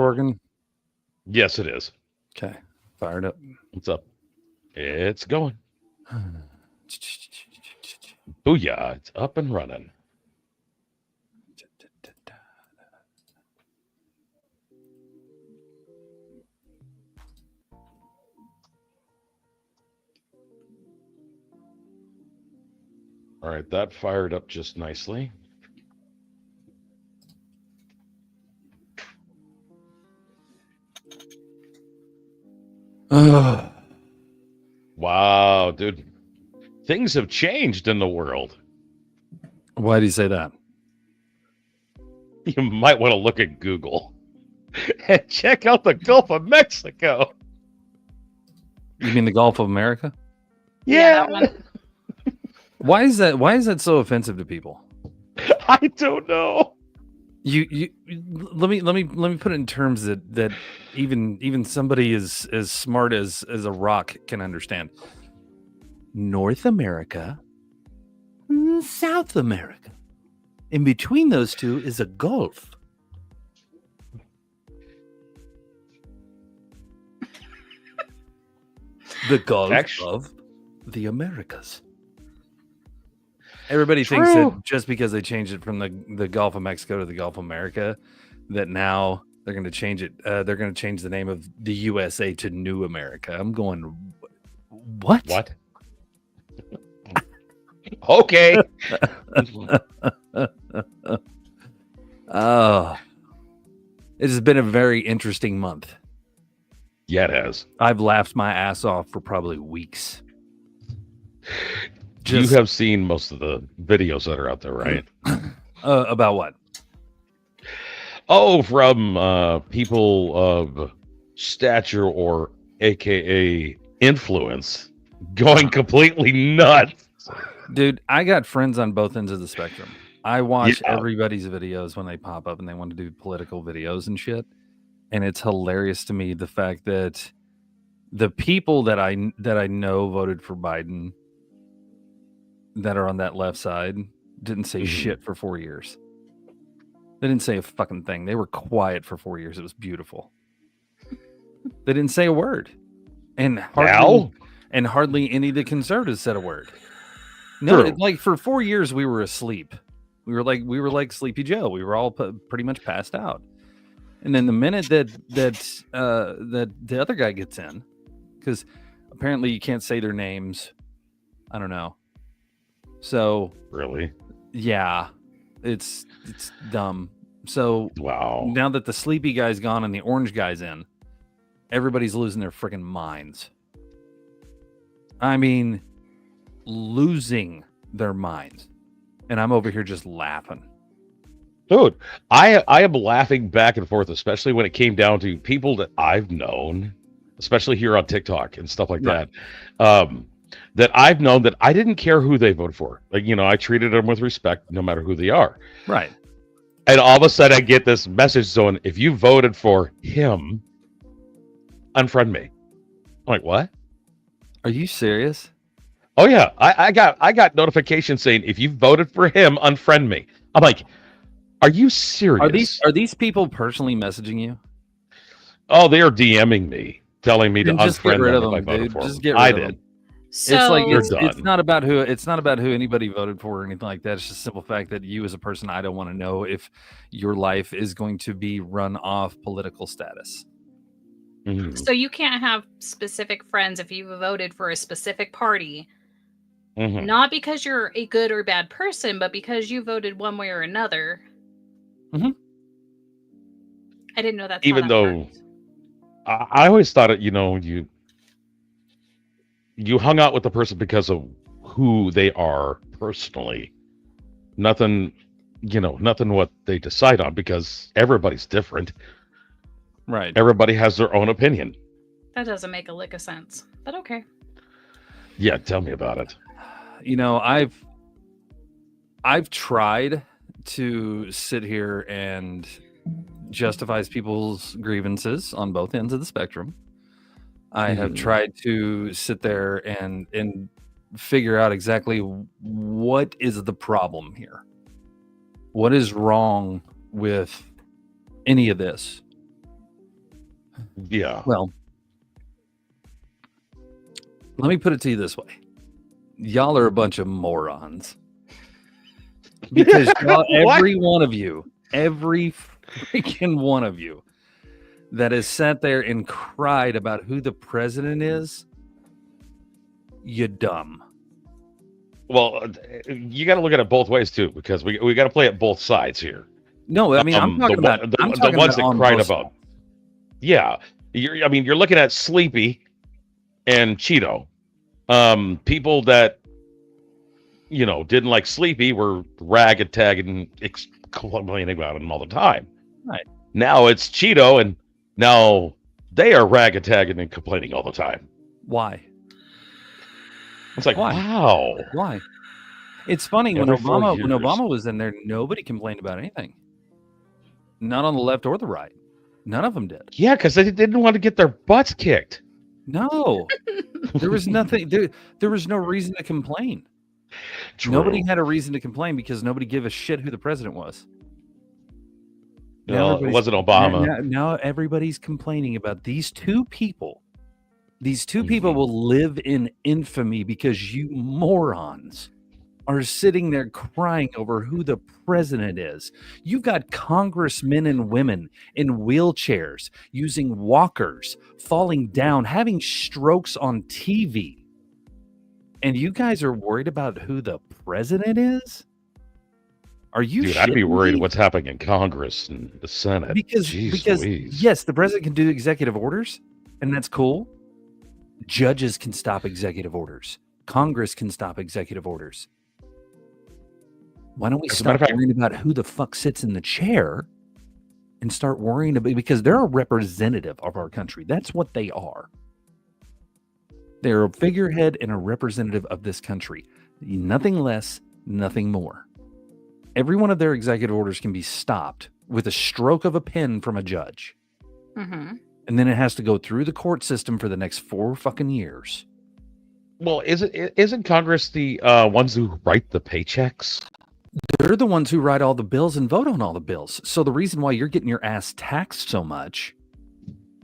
recording? Yes, it is. Okay, fired up. What's up? It's going. Booyah. It's up and running. All right, that fired up just nicely. Wow, dude. Things have changed in the world. Why do you say that? You might want to look at Google and check out the Gulf of Mexico. You mean the Gulf of America? Yeah. That one. Why is that so offensive to people? I don't know. You let me put it in terms that even somebody as smart as a rock can understand. North America, South America. In between those two is a gulf. The Gulf of the Americas. Everybody thinks that just because they changed it from the Gulf of Mexico to the Gulf of America, that now they're going to change it. They're going to change the name of the USA to New America. I'm going, what? What? Okay. Oh, it has been a very interesting month. Yeah, it has. I've laughed my ass off for probably weeks. You have seen most of the videos that are out there, right? About what? Oh, from people of stature or AKA influence going completely nuts. Dude, I got friends on both ends of the spectrum. I watch everybody's videos when they pop up and they want to do political videos and shit. And it's hilarious to me the fact that the people that I know voted for Biden that are on that left side didn't say shit for 4 years. They didn't say a fucking thing. They were quiet for 4 years. It was beautiful. They didn't say a word. And hardly any of the conservatives said a word. No, like for 4 years we were asleep. We were like Sleepy Joe. We were all pretty much passed out. And then the minute that the other guy gets in, because apparently you can't say their names. I don't know. So really, yeah, it's dumb. So wow. Now that the sleepy guy's gone and the orange guy's in, everybody's losing their freaking minds. I mean, losing their minds, and I'm over here just laughing. Dude, I am laughing back and forth, especially when it came down to people that I've known, especially here on TikTok and stuff like that. That I've known that I didn't care who they voted for. Like, I treated them with respect no matter who they are. Right. And all of a sudden I get this message saying, if you voted for him, unfriend me. I'm like, what? Are you serious? Oh yeah. I got notifications saying, if you voted for him, unfriend me. I'm like, are you serious? Are these people personally messaging you? Oh, they are DMing me, telling me to unfriend them if I voted dude. for just them. Get rid of them. So it's not about who anybody voted for or anything like that. It's just a simple fact that you as a person, I don't want to know if your life is going to be run off political status. Mm-hmm. So you can't have specific friends if you voted for a specific party. Mm-hmm. Not because you're a good or bad person, but because you voted one way or another. Mm-hmm. I didn't know that. Even though I always thought it, you hung out with the person because of who they are personally. Nothing what they decide on, because everybody's different. Right. Everybody has their own opinion. That doesn't make a lick of sense, but okay. Yeah, tell me about it. I've tried to sit here and justify people's grievances on both ends of the spectrum. I have tried to sit there and figure out exactly what is the problem here. What is wrong with any of this? Yeah. Well, let me put it to you this way. Y'all are a bunch of morons. Because every one of you, every freaking one of you that has sat there and cried about who the president is, you dumb. Well, you got to look at it both ways too, because we got to play at both sides here. No, I mean I'm talking about the ones that cried about. Yeah, you're looking at Sleepy and Cheeto. People that didn't like Sleepy were tagging, complaining about him all the time. Right. Now it's Cheeto, and now they are tagging and complaining all the time. Why? It's like, Why? Wow. Why? It's funny when Obama was in there, nobody complained about anything. Not on the left or the right. None of them did. Yeah, because they didn't want to get their butts kicked. No, there was nothing. There was no reason to complain. True. Nobody had a reason to complain because nobody gave a shit who the president was. No, it wasn't Obama. Now everybody's complaining about these two people. These two people will live in infamy because you morons are sitting there crying over who the president is. You've got congressmen and women in wheelchairs, using walkers, falling down, having strokes on TV. And you guys are worried about who the president is? Are you Dude, I'd be worried me? What's happening in Congress and the Senate. Because yes, the president can do executive orders, and that's cool. Judges can stop executive orders. Congress can stop executive orders. Why don't we stop worrying about who the fuck sits in the chair and start worrying about, because they're a representative of our country. That's what they are. They're a figurehead and a representative of this country. Nothing less, nothing more. Every one of their executive orders can be stopped with a stroke of a pen from a judge. Mm-hmm. And then it has to go through the court system for the next 4 fucking years. Well, isn't Congress the ones who write the paychecks? They're the ones who write all the bills and vote on all the bills. So the reason why you're getting your ass taxed so much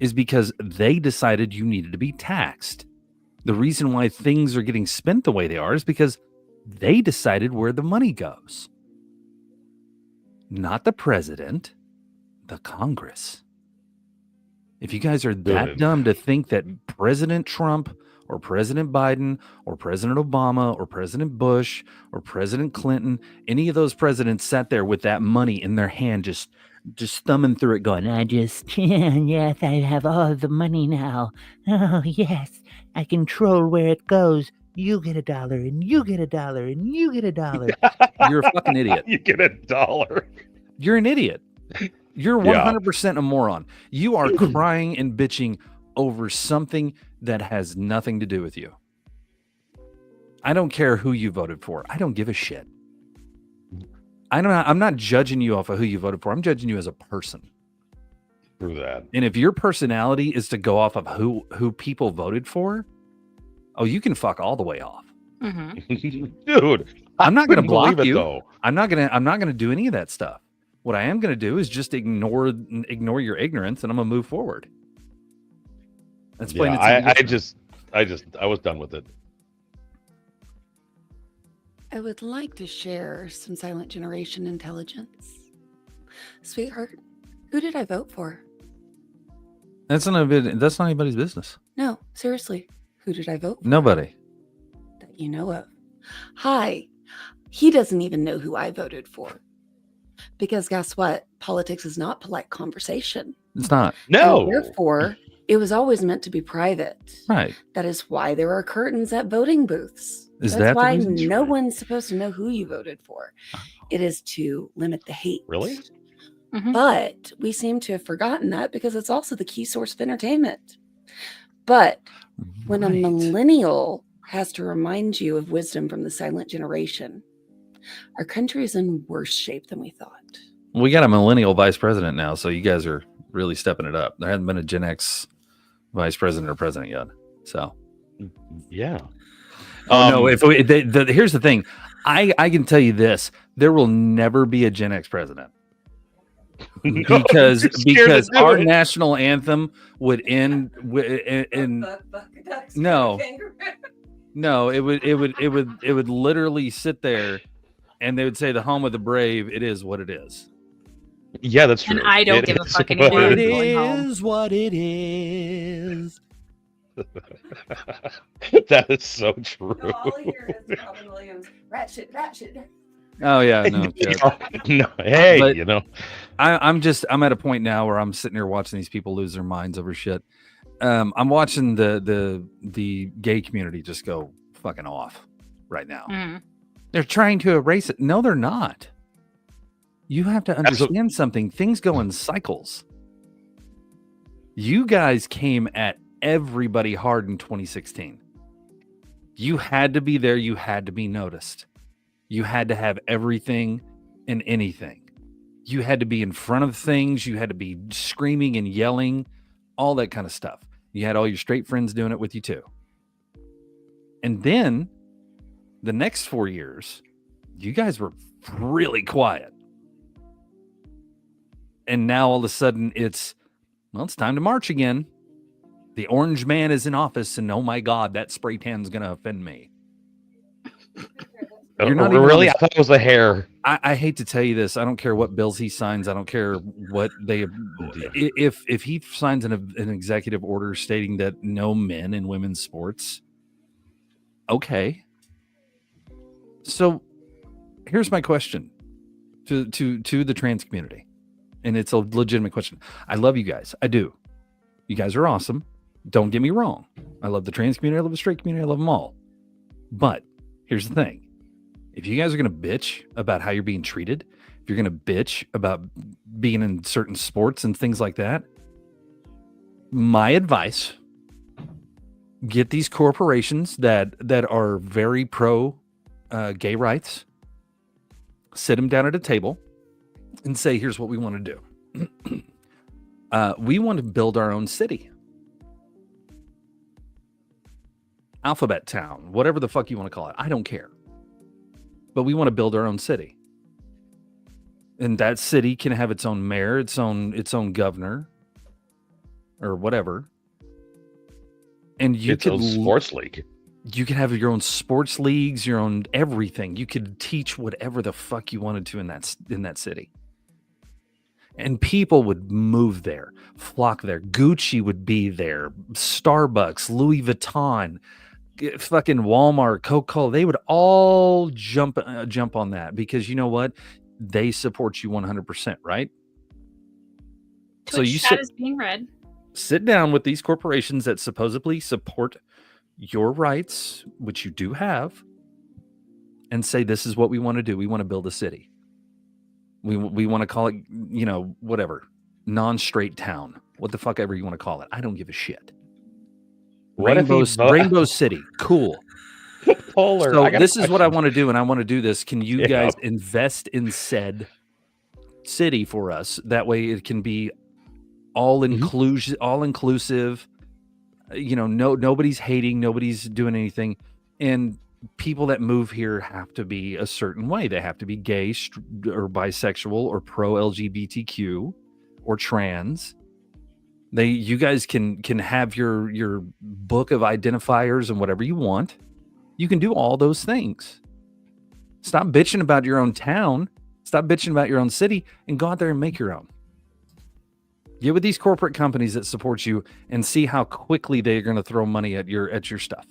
is because they decided you needed to be taxed. The reason why things are getting spent the way they are is because they decided where the money goes. Not the president, the Congress. If you guys are that dumb to think that President Trump or President Biden or President Obama or President Bush or President Clinton, any of those presidents sat there with that money in their hand, just thumbing through it going, yes, I have all the money now. Oh, yes, I control where it goes. You get $1 and you get $1 and you get $1. You're a fucking idiot. You get $1. You're an idiot. You're 100% a moron. You are crying and bitching over something that has nothing to do with you. I don't care who you voted for. I don't give a shit. I'm not judging you off of who you voted for. I'm judging you as a person. Through that. And if your personality is to go off of who people voted for, oh, you can fuck all the way off. Mm-hmm. Dude, I'm not going to block you. Though. I'm not going to do any of that stuff. What I am going to do is just ignore your ignorance, and I'm going to move forward. That's plain and simple. I was done with it. I would like to share some Silent Generation intelligence. Sweetheart, who did I vote for? That's not anybody's business. No, seriously, who did I vote for? Nobody. That you know of. Hi, he doesn't even know who I voted for. Because guess what? Politics is not polite conversation. It's not. No. And therefore, it was always meant to be private. Right. That is why there are curtains at voting booths. That's why the reason? no one's supposed to know who you voted for. It is to limit the hate. Really? Mm-hmm. But we seem to have forgotten that because it's also the key source of entertainment. But when a millennial has to remind you of wisdom from the silent generation, our country is in worse shape than we thought. We got a millennial vice president now, so you guys are really stepping it up. There hasn't been a Gen X vice president or president yet. So, yeah. No. Here's the thing. I can tell you this: there will never be a Gen X president. No, because you're scared to do our it. national anthem would end in no. No, it would literally sit there, and they would say, "The home of the brave. It is what it is." Yeah, that's true. And I don't It give a is fuck what anymore. I'm it going home. is what it is. That is so true. No, all I hear is Robin Williams. Rat shit. Oh yeah, no. shit. No, hey, But- you know, I'm at a point now where I'm sitting here watching these people lose their minds over shit. I'm watching the gay community just go fucking off right now. Mhm. They're trying to erase it. No, they're not. You have to understand something. Things go in cycles. You guys came at everybody hard in 2016. You had to be there. You had to be noticed. You had to have everything and anything. You had to be in front of things. You had to be screaming and yelling, all that kind of stuff. You had all your straight friends doing it with you too. And then the next 4 years, you guys were really quiet. And now all of a sudden it's time to march again. The orange man is in office, and oh my God, that spray tan's going to offend me. You're not even really. on I thought it was the hair. I hate to tell you this. I don't care what bills he signs. I don't care what they. If he signs an executive order stating that no men in women's sports, okay. So, here's my question to the trans community, and it's a legitimate question. I love you guys. I do. You guys are awesome. Don't get me wrong. I love the trans community. I love the straight community. I love them all. But here's the thing. If you guys are going to bitch about how you're being treated, if you're going to bitch about being in certain sports and things like that, my advice, get these corporations that are very pro gay rights, sit them down at a table and say, here's what we want to do. We want to build our own city. Alphabet Town, whatever the fuck you want to call it. I don't care. But we want to build our own city. And that city can have its own mayor, its own governor, or whatever. And you Its own sports league. You can have your own sports leagues, your own everything. You could teach whatever the fuck you wanted to in that city. And people would move there, flock there. Gucci would be there, Starbucks, Louis Vuitton, fucking Walmart, Coca-Cola. They would all jump on that because you know what? They support you 100%, right? So you chat is being read. Sit down with these corporations that supposedly support your rights, which you do have, and say, this is what we want to do. We want to build a city. We want to call it, whatever, non-straight town. What the fuck ever you want to call it. I don't give a shit. Rainbow City. Cool. Polar. So this is what I want to do, and I want to do this. Can you guys invest in said city for us? That way it can be all inclusive. Nobody's hating, nobody's doing anything. And people that move here have to be a certain way. They have to be gay or bisexual or pro LGBTQ or trans. You guys can have your book of identifiers and whatever you want. You can do all those things. Stop bitching about your own town. Stop bitching about your own city and go out there and make your own. Get with these corporate companies that support you and see how quickly they're going to throw money at your stuff.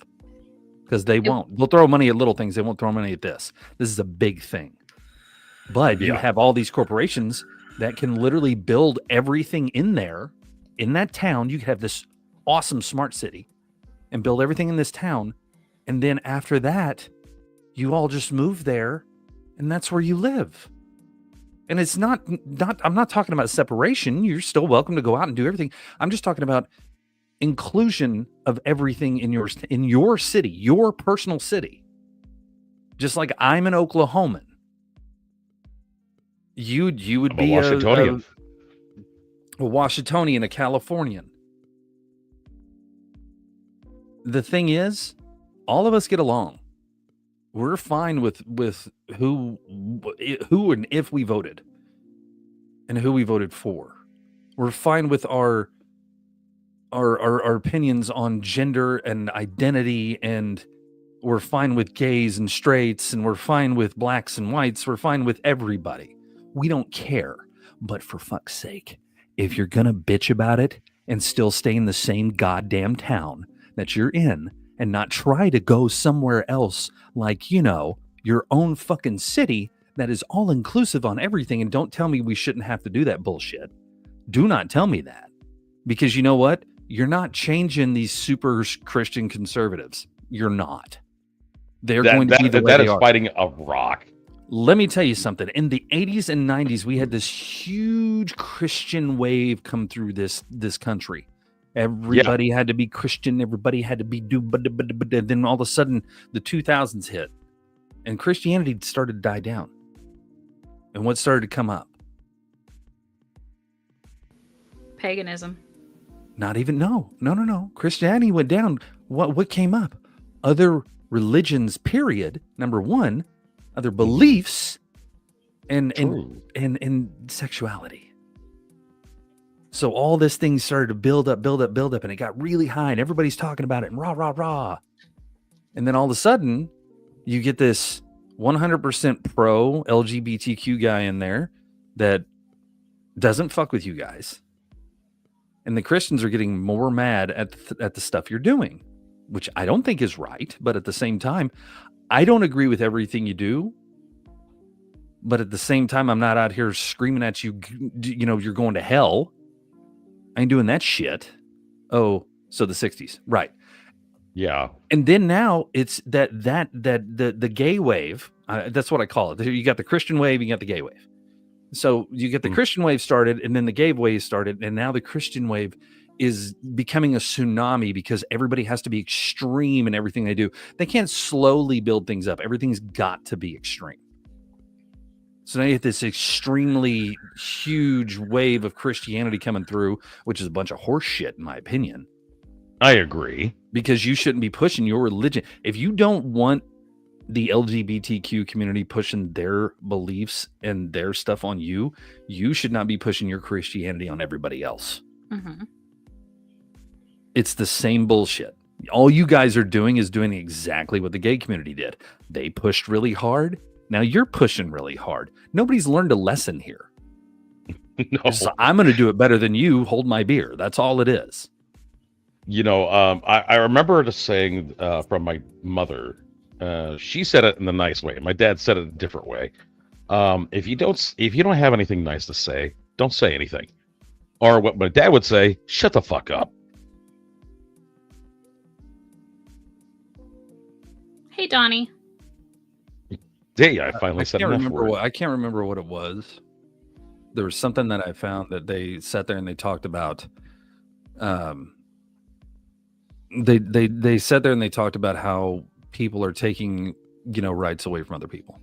Because they won't. They'll throw money at little things. They won't throw money at this. This is a big thing. But you have all these corporations that can literally build everything in there. In that town, you have this awesome smart city and build everything in this town. And then after that, you all just move there and that's where you live. And it's not I'm not talking about separation. You're still welcome to go out and do everything. I'm just talking about inclusion of everything in your city, your personal city. Just like I'm an Oklahoman. You would be a Washingtonian, a Californian. The thing is, all of us get along. We're fine with who and if we voted. and who we voted for. We're fine with our opinions on gender and identity, and we're fine with gays and straights, and we're fine with blacks and whites. We're fine with everybody. We don't care. But for fuck's sake, if you're gonna bitch about it and still stay in the same goddamn town that you're in and not try to go somewhere else, like, you know, your own fucking city that is all inclusive on everything, and don't tell me we shouldn't have to do that bullshit. Do not tell me that. Because you know what? You're not changing these super Christian conservatives. You're not. They're going to be the way that they is are. fighting a rock. Let me tell you something. In the 80s and 90s, we had this huge Christian wave come through this country. Everybody had to be Christian. Everybody had to be but then all of a sudden the 2000s hit and Christianity started to die down. And what started to come up? Paganism. Not even, no. Christianity went down. What came up? Other religions, period. Number one, other beliefs and sexuality. So all this thing started to build up, and it got really high, and everybody's talking about it, and rah. And then all of a sudden, you get this 100% pro LGBTQ guy in there that doesn't fuck with you guys. And the Christians are getting more mad at the stuff you're doing, which I don't think is right. But at the same time, I don't agree with everything you do. But at the same time, I'm not out here screaming at you, you know, you're going to hell. I ain't doing that shit. Oh, so the 60s. Right. Yeah. And then now it's the gay wave. That's what I call it. You got the Christian wave, you got the gay wave. So you get the Christian wave started, and then the gay wave started, and now the Christian wave is becoming a tsunami because everybody has to be extreme in everything they do. They can't slowly build things up. Everything's got to be extreme. So now you get this extremely huge wave of Christianity coming through, which is a bunch of horse shit, in my opinion. I agree. Because you shouldn't be pushing your religion. If you don't want the LGBTQ community pushing their beliefs and their stuff on you, you should not be pushing your Christianity on everybody else. Mm-hmm. It's the same bullshit. All you guys are doing is doing exactly what the gay community did. They pushed really hard. Now you're pushing really hard. Nobody's learned a lesson here. No. So I'm going to do it better than you. Hold my beer. That's all it is. You know, I remember just saying from my mother, she said it in the nice way. My dad said it a different way. If you don't have anything nice to say, don't say anything. Or what my dad would say, shut the fuck up. Hey, Donnie. Hey, I finally said enough word. I can't remember what it was. There was something that I found that they sat there and they talked about. They sat there and they talked about how people are taking, you know, rights away from other people.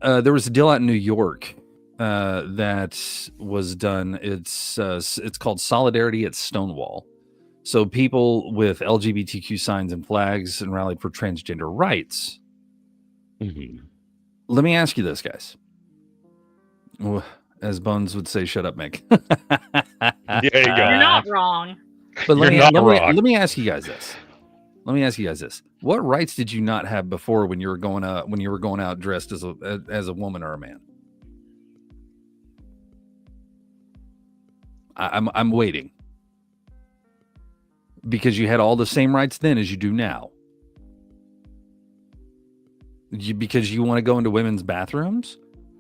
There was a deal out in New York that was done. It's called Solidarity at Stonewall. So people with LGBTQ signs and flags and rallied for transgender rights. Mm-hmm. Let me ask you this, guys. As Bones would say, shut up, Mick. There you go. You're not wrong. But let me ask you guys this. What rights did you not have before when you were going out dressed as a woman or a man? I'm waiting. Because you had all the same rights then as you do now. Because you want to go into women's bathrooms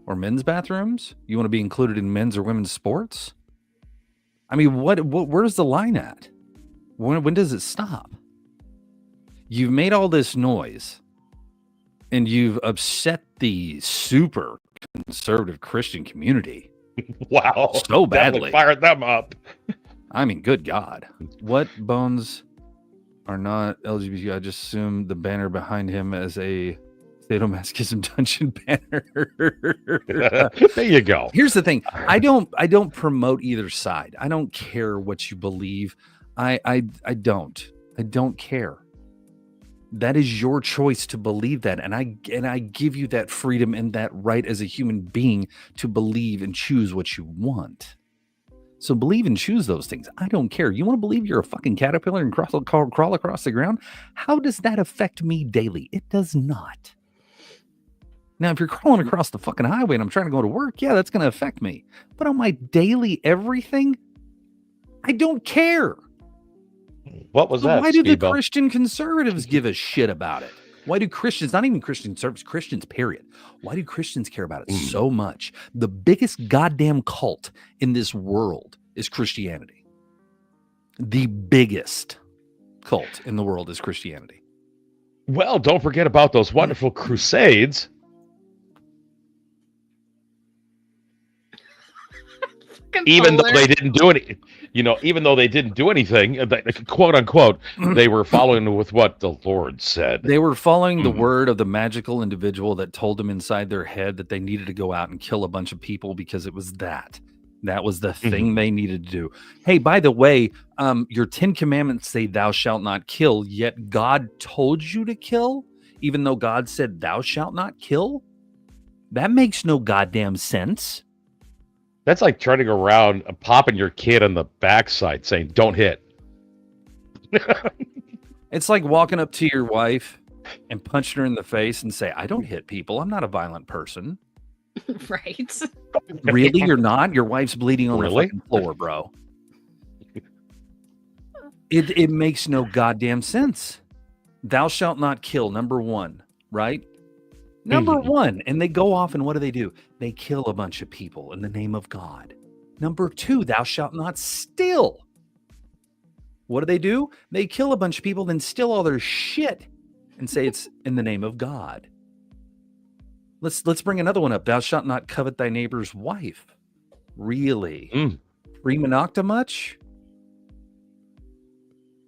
or men's bathrooms? You want to be included in men's or women's sports? I mean, where's the line at? When does it stop? You've made all this noise and you've upset the super conservative Christian community. Wow. So badly. Fired them up. I mean, good God. What Bones are not LGBT? I just assume the banner behind him as a sadomasochism dungeon banner. There you go. Here's the thing. I don't promote either side. I don't care what you believe. I don't care. That is your choice to believe that, and I give you that freedom and that right as a human being to believe and choose what you want. So believe and choose those things. I don't care. You want to believe you're a fucking caterpillar and crawl across the ground? How does that affect me daily? It does not. Now, if you're crawling across the fucking highway and I'm trying to go to work, yeah, that's going to affect me. But on my daily everything, I don't care. What was So that? why do the Speedball? Christian conservatives give a shit about it? Why do Christians, not even Christian conservatives, Christians, period. Why do Christians care about it so much? The biggest goddamn cult in this world is Christianity. The biggest cult in the world is Christianity. Well, don't forget about those wonderful crusades. Even though they didn't do any, even though they didn't do anything, quote unquote, they were following with what the Lord said. They were following the word of the magical individual that told them inside their head that they needed to go out and kill a bunch of people because it was that. That was the thing they needed to do. Hey, by the way, your 10 commandments say thou shalt not kill, yet God told you to kill, even though God said thou shalt not kill? That makes no goddamn sense. That's like turning around and popping your kid on the backside saying, don't hit. It's like walking up to your wife and punching her in the face and say, I don't hit people. I'm not a violent person. Right. Really? You're not? Your wife's bleeding on the Really? fucking floor, bro. It makes no goddamn sense. Thou shalt not kill, number one, right? Number one. And they go off and what do? They kill a bunch of people in the name of God. Number two, thou shalt not steal. What do? They kill a bunch of people, then steal all their shit and say it's in the name of God. Let's bring another one up. Thou shalt not covet thy neighbor's wife. Really? Prima nocta much?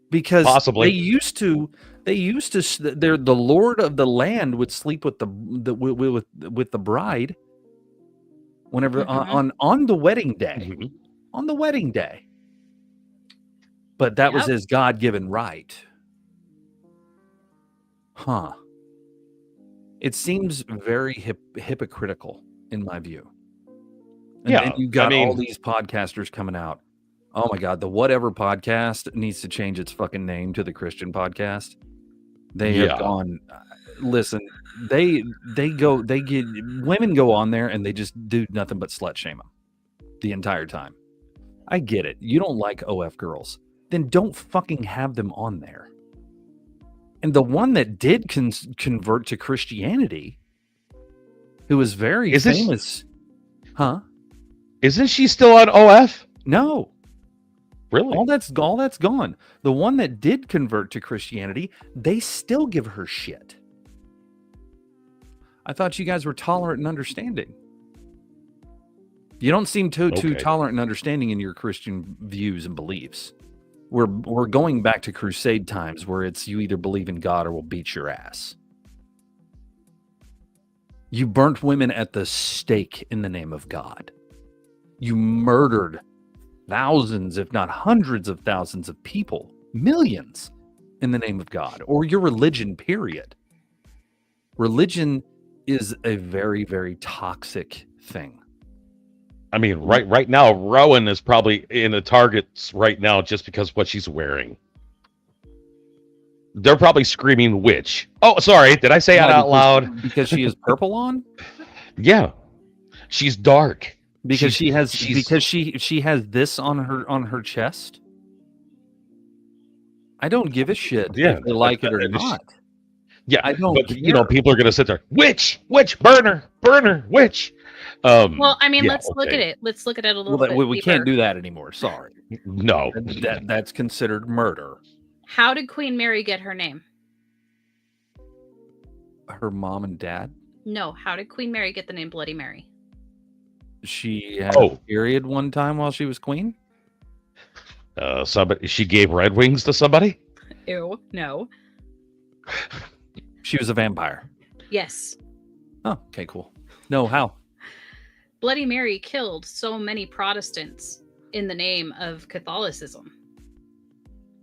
Because possibly they used to they're the lord of the land would sleep with the bride whenever on the wedding day. On the wedding day. But that was his God-given right. Huh. It seems very hypocritical in my view. And then you got all these podcasters coming out. Oh my God, the Whatever Podcast needs to change its fucking name to the Christian Podcast. They have gone. Listen, women go on there and they just do nothing but slut shame them the entire time. I get it. You don't like OF girls, then don't fucking have them on there. And the one that did convert to Christianity, who was very famous, Isn't she still on OF? No. Really? All that's gone. The one that did convert to Christianity, they still give her shit. I thought you guys were tolerant and understanding. You don't seem too tolerant and understanding in your Christian views and beliefs. We're going back to crusade times where it's you either believe in God or we'll beat your ass. You burnt women at the stake in the name of God. You murdered thousands, if not hundreds of thousands of people, millions in the name of God or your religion, period. Religion is a very, very toxic thing. I mean, right now, Rowan is probably in the targets right now just because of what she's wearing. They're probably screaming witch. Oh, sorry. Did I say that out loud? Because she has purple on? Yeah. She's dark. Because she has this on her chest? I don't give a shit if they like it or not. Yeah, I don't. But, people are going to sit there. Witch, burner, witch. Well, I mean, let's look at it. Let's look at it a little bit. We can't do that anymore. Sorry. No, that's considered murder. How did Queen Mary get her name? Her mom and dad? No. How did Queen Mary get the name Bloody Mary? She had a period one time while she was queen. She gave Red Wings to somebody. Ew, no. She was a vampire. Yes. Oh, okay, cool. No, how? Bloody Mary killed so many Protestants in the name of Catholicism.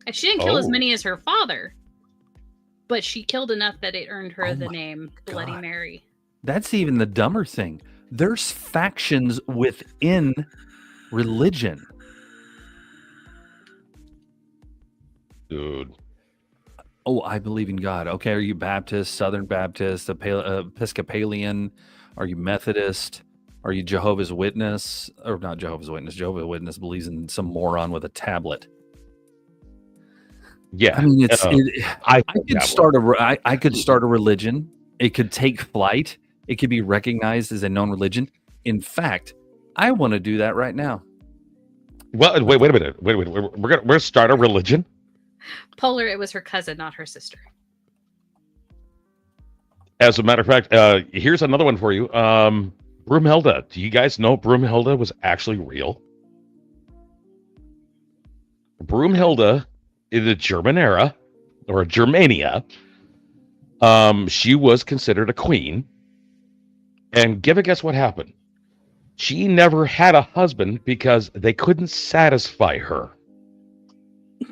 And she didn't kill as many as her father. But she killed enough that it earned her Oh the my name Bloody God. Mary. That's even the dumber thing. There's factions within religion. Dude. Oh, I believe in God. Okay, are you Baptist, Southern Baptist, Episcopalian? Are you Methodist? Are you Jehovah's Witness? Or not Jehovah's Witness. Jehovah's Witness believes in some moron with a tablet. Yeah. I mean, I could start a religion. It could take flight. It could be recognized as a known religion. In fact, I want to do that right now. Well, wait a minute. We're gonna start a religion. Polar, it was her cousin, not her sister. As a matter of fact, here's another one for you. Broomhilda. Do you guys know Broomhilda was actually real? Broomhilda in the German era, or Germania, she was considered a queen. And guess what happened? She never had a husband because they couldn't satisfy her.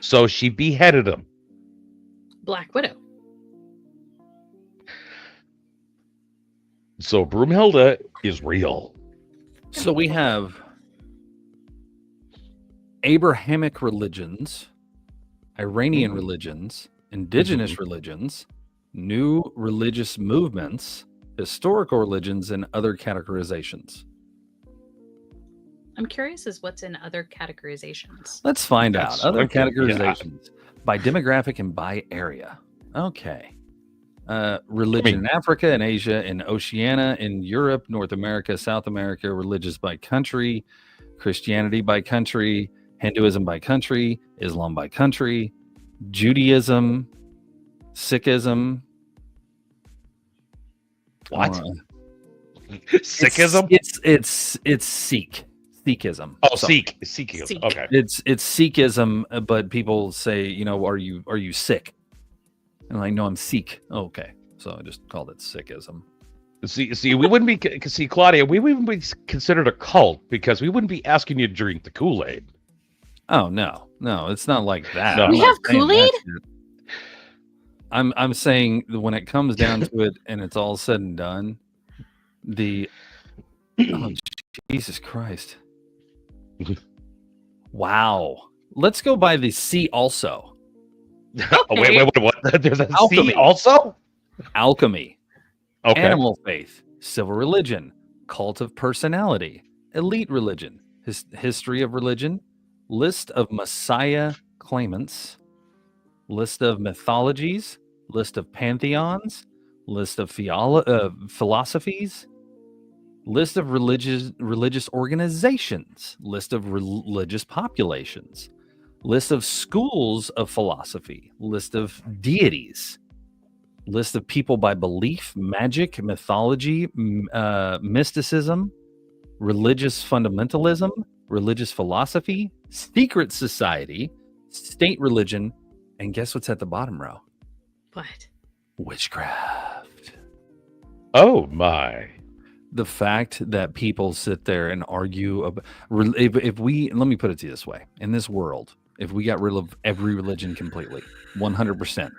So she beheaded him. Black Widow. So Broomhilda is real. So we have Abrahamic religions, Iranian religions, indigenous religions, new religious movements, historical religions, and other categorizations. I'm curious as what's in other categorizations. Let's find That's out. Other okay, categorizations by demographic and by area. Okay. Religion in Africa and Asia and Oceania, in Europe, North America, South America, religious by country, Christianity by country, Hinduism by country, Islam by country, Judaism, Sikhism. What? Sikhism? It's Sikh. Sikhism. Oh, So Sikhism. Sikh. Okay. It's Sikhism, but people say, are you sick? And I'm like, no, I'm Sikh. Oh, okay. So I just called it Sikhism. See, we wouldn't be, see, Claudia, we wouldn't be considered a cult because we wouldn't be asking you to drink the Kool-Aid. Oh no, it's not like that. No. I'm We not have saying that Kool-Aid? shit. I'm saying that when it comes down to it and it's all said and done, oh, Jesus Christ. Wow. Let's go by the C also. Oh, wait, what? There's a Alchemy. C also? Alchemy, Okay. animal faith, civil religion, cult of personality, elite religion, history of religion, list of Messiah claimants, list of mythologies, list of pantheons, list of philosophies, list of religious organizations, list of religious populations, list of schools of philosophy, list of deities, list of people by belief, magic, mythology, mysticism, religious fundamentalism, religious philosophy, secret society, state religion, and guess what's at the bottom row? What? Witchcraft. Oh, my. The fact that people sit there and argue about, if we, let me put it to you this way, in this world, if we got rid of every religion completely, 100%,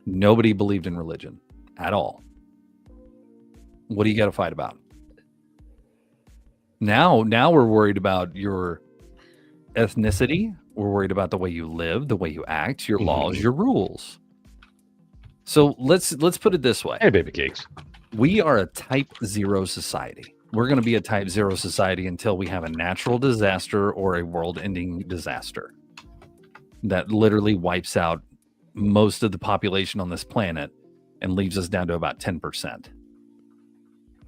nobody believed in religion at all. What do you got to fight about? Now we're worried about your ethnicity. We're worried about the way you live, the way you act, your laws, your rules. So let's put it this way. Hey, baby cakes. We are a type 0 society. We're going to be a type 0 society until we have a natural disaster or a world-ending disaster that literally wipes out most of the population on this planet and leaves us down to about 10%.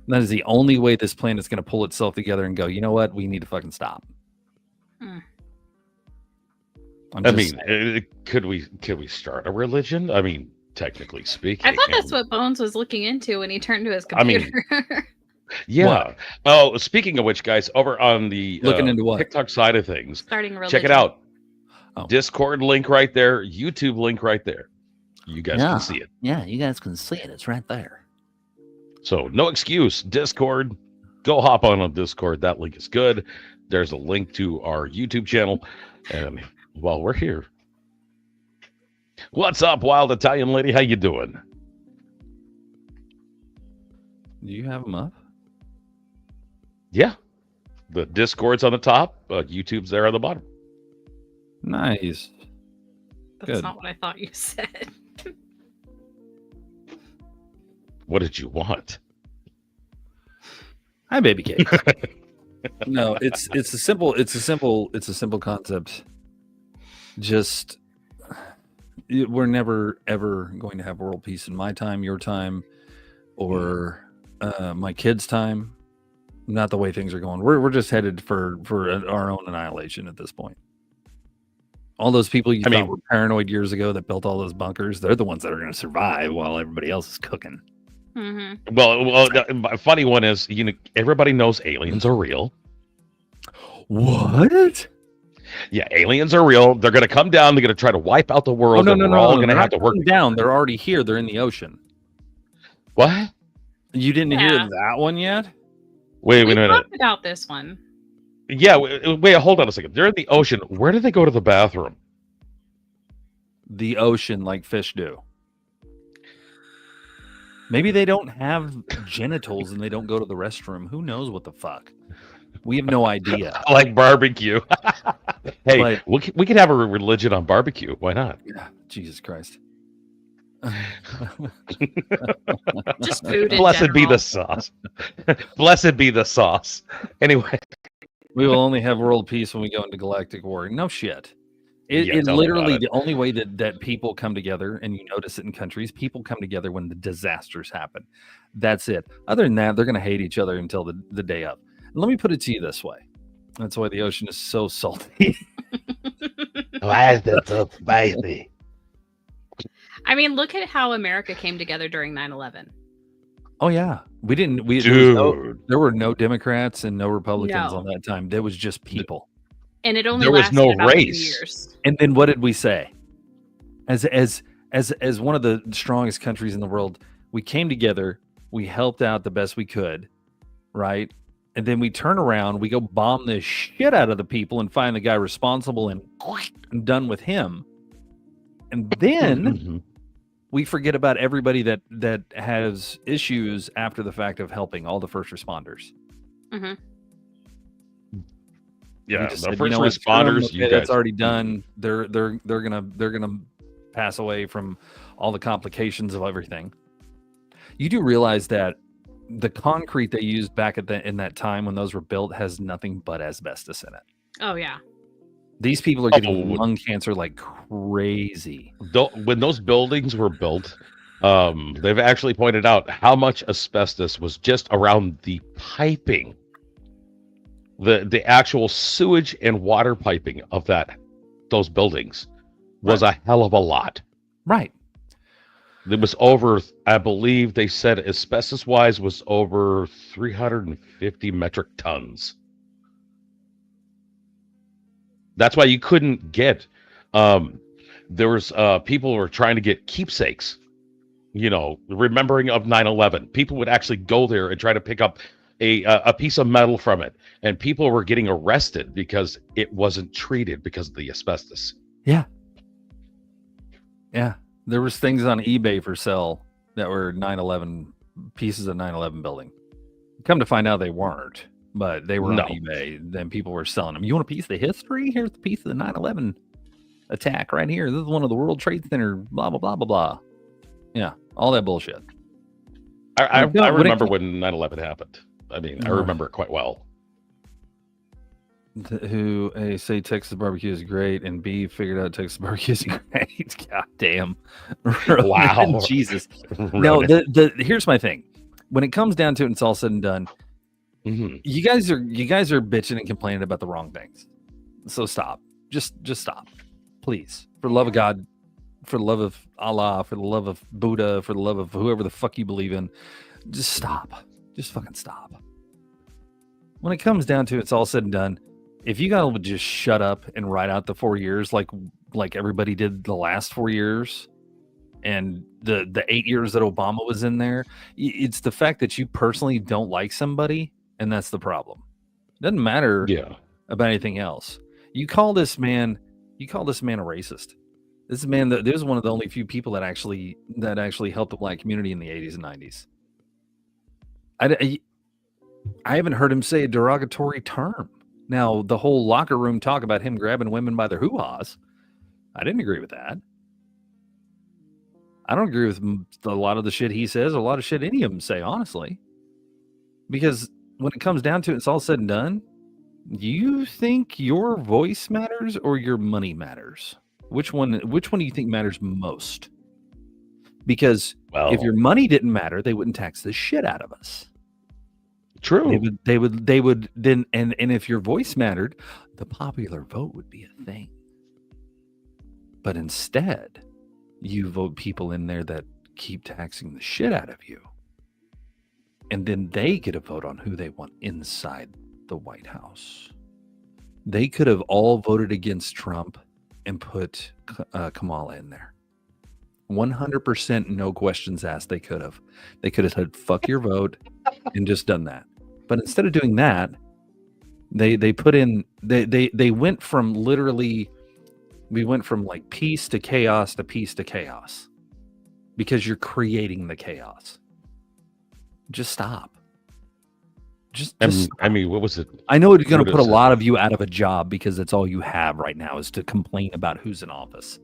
That is the only way this planet's going to pull itself together and go, you know what? We need to fucking stop. Hmm. I mean, could we start a religion? I mean, technically speaking. I thought that's what Bones was looking into when he turned to his I mean, computer. Yeah. What? Oh, speaking of which, guys, over on the Looking into what? TikTok side of things, Starting a religion. check it out. Oh. Discord link right there. YouTube link right there. You guys can see it. Yeah, you guys can see it. It's right there. So no excuse. Discord. Go hop on Discord. That link is good. There's a link to our YouTube channel. And while we're here, What's up, wild Italian lady? How you doing? Do you have them up? Yeah. The Discord's on the top. YouTube's there on the bottom. Nice. That's Good. not what I thought you said. What did you want? Hi, baby cake. No, it's a simple concept. Just we're never ever going to have world peace in my time, your time, or my kids' time. Not the way things are going. We're just headed for our own annihilation at this point. All those people you thought were paranoid years ago that built all those bunkers, they're the ones that are going to survive while everybody else is cooking. Mm-hmm. Well, the funny one is, everybody knows aliens are real. What? Yeah, aliens are real. They're going to come down. They're going to try to wipe out the world. No, and we're all going to they're have to not work coming down. They're already here. They're in the ocean. What? You didn't hear Yeah. that one yet? Wait a We minute. talked about this one. Yeah, wait, hold on a second. They're in the ocean. Where do they go to the bathroom? The ocean, like fish do. Maybe they don't have genitals and they don't go to the restroom. Who knows what the fuck? We have no idea. Like barbecue. Hey, But- we could have a religion on barbecue. Why not? Jesus Christ. Just food in Blessed be general. the sauce. Blessed be the sauce. Anyway, We will only have world peace when we go into galactic war. No shit. Yeah, It tell me about literally it. the only way that people come together, and you notice it in countries, people come together when the disasters happen. That's it. Other than that, they're going to hate each other until the day of. And let me put it to you this way. That's why the ocean is so salty. why is that so spicy? I mean, look at how America came together during 9/11. Oh yeah, we didn't. Dude, There were no Democrats and no Republicans No. on that time. There was just people. And it only There was lasted no about 2 race. years. And then what did we say? As one of the strongest countries in the world, we came together. We helped out the best we could, right? And then we turn around, we go bomb the shit out of the people and find the guy responsible and done with him. And then Mhm. we forget about everybody that has issues after the fact of helping all the first responders. Hmm. Yeah, We the just first said, you know what, screw 'em, responders, okay, you guys. that's already done. They're gonna pass away from all the complications of everything. You do realize that the concrete they used back in that time when those were built has nothing but asbestos in it. Oh yeah. These people are getting Oh. lung cancer like crazy. When those buildings were built, they've actually pointed out how much asbestos was just around the piping, the actual sewage and water piping of those buildings was a hell of a lot. Right. It was over, I believe they said asbestos wise was over 350 metric tons. That's why you couldn't get, there was people were trying to get keepsakes, remembering of 9/11. People would actually go there and try to pick up a piece of metal from it, and people were getting arrested because it wasn't treated because of the asbestos. Yeah. There was things on eBay for sale that were 9/11 pieces of 9/11 building. Come to find out they weren't, but they were No. on eBay. Then people were selling them. You want a piece of the history? Here's the piece of the 9/11 attack right here. This is one of the World Trade Center. Blah blah blah blah blah. Yeah, all that bullshit. I When it remember came- when 9/11 happened. I mean, I Uh. remember it quite well. Who A, say Texas barbecue is great, and B, figured out Texas barbecue is great. God damn. Wow. Jesus. No, here's my thing. When it comes down to it and it's all said and done, Mhm. you guys are bitching and complaining about the wrong things. So stop. Just stop. Please. For the love of God, for the love of Allah, for the love of Buddha, for the love of whoever the fuck you believe in, just stop. Just fucking stop. When it comes down to it, it's all said and done. If you guys would just shut up and write out the 4 years like everybody did the last 4 years and the 8 years that Obama was in there, it's the fact that you personally don't like somebody, and that's the problem. It doesn't matter Yeah. about anything else. You call this man a racist. This man, this is one of the only few people that actually helped the black community in the 80s and 90s. I haven't heard him say a derogatory term. Now, the whole locker room talk about him grabbing women by their hoo-haws, I didn't agree with that. I don't agree with a lot of the shit he says, or a lot of shit any of them say, honestly. Because when it comes down to it, it's all said and done. You think your voice matters or your money matters? Which one do you think matters most? Because if your money didn't matter, they wouldn't tax the shit out of us. True. They would then, and if your voice mattered, the popular vote would be a thing. But instead, you vote people in there that keep taxing the shit out of you. And then they get a vote on who they want inside the White House. They could have all voted against Trump and put Kamala in there. 100% no questions asked. They could have said, fuck your vote and just done that. But instead of doing that, they put in, they went from literally, we went from like peace to chaos to peace to chaos because you're creating the chaos. Just stop. Just I mean, what was it? I know it's going to put a lot of you out of a job because that's all you have right now is to complain about who's in office.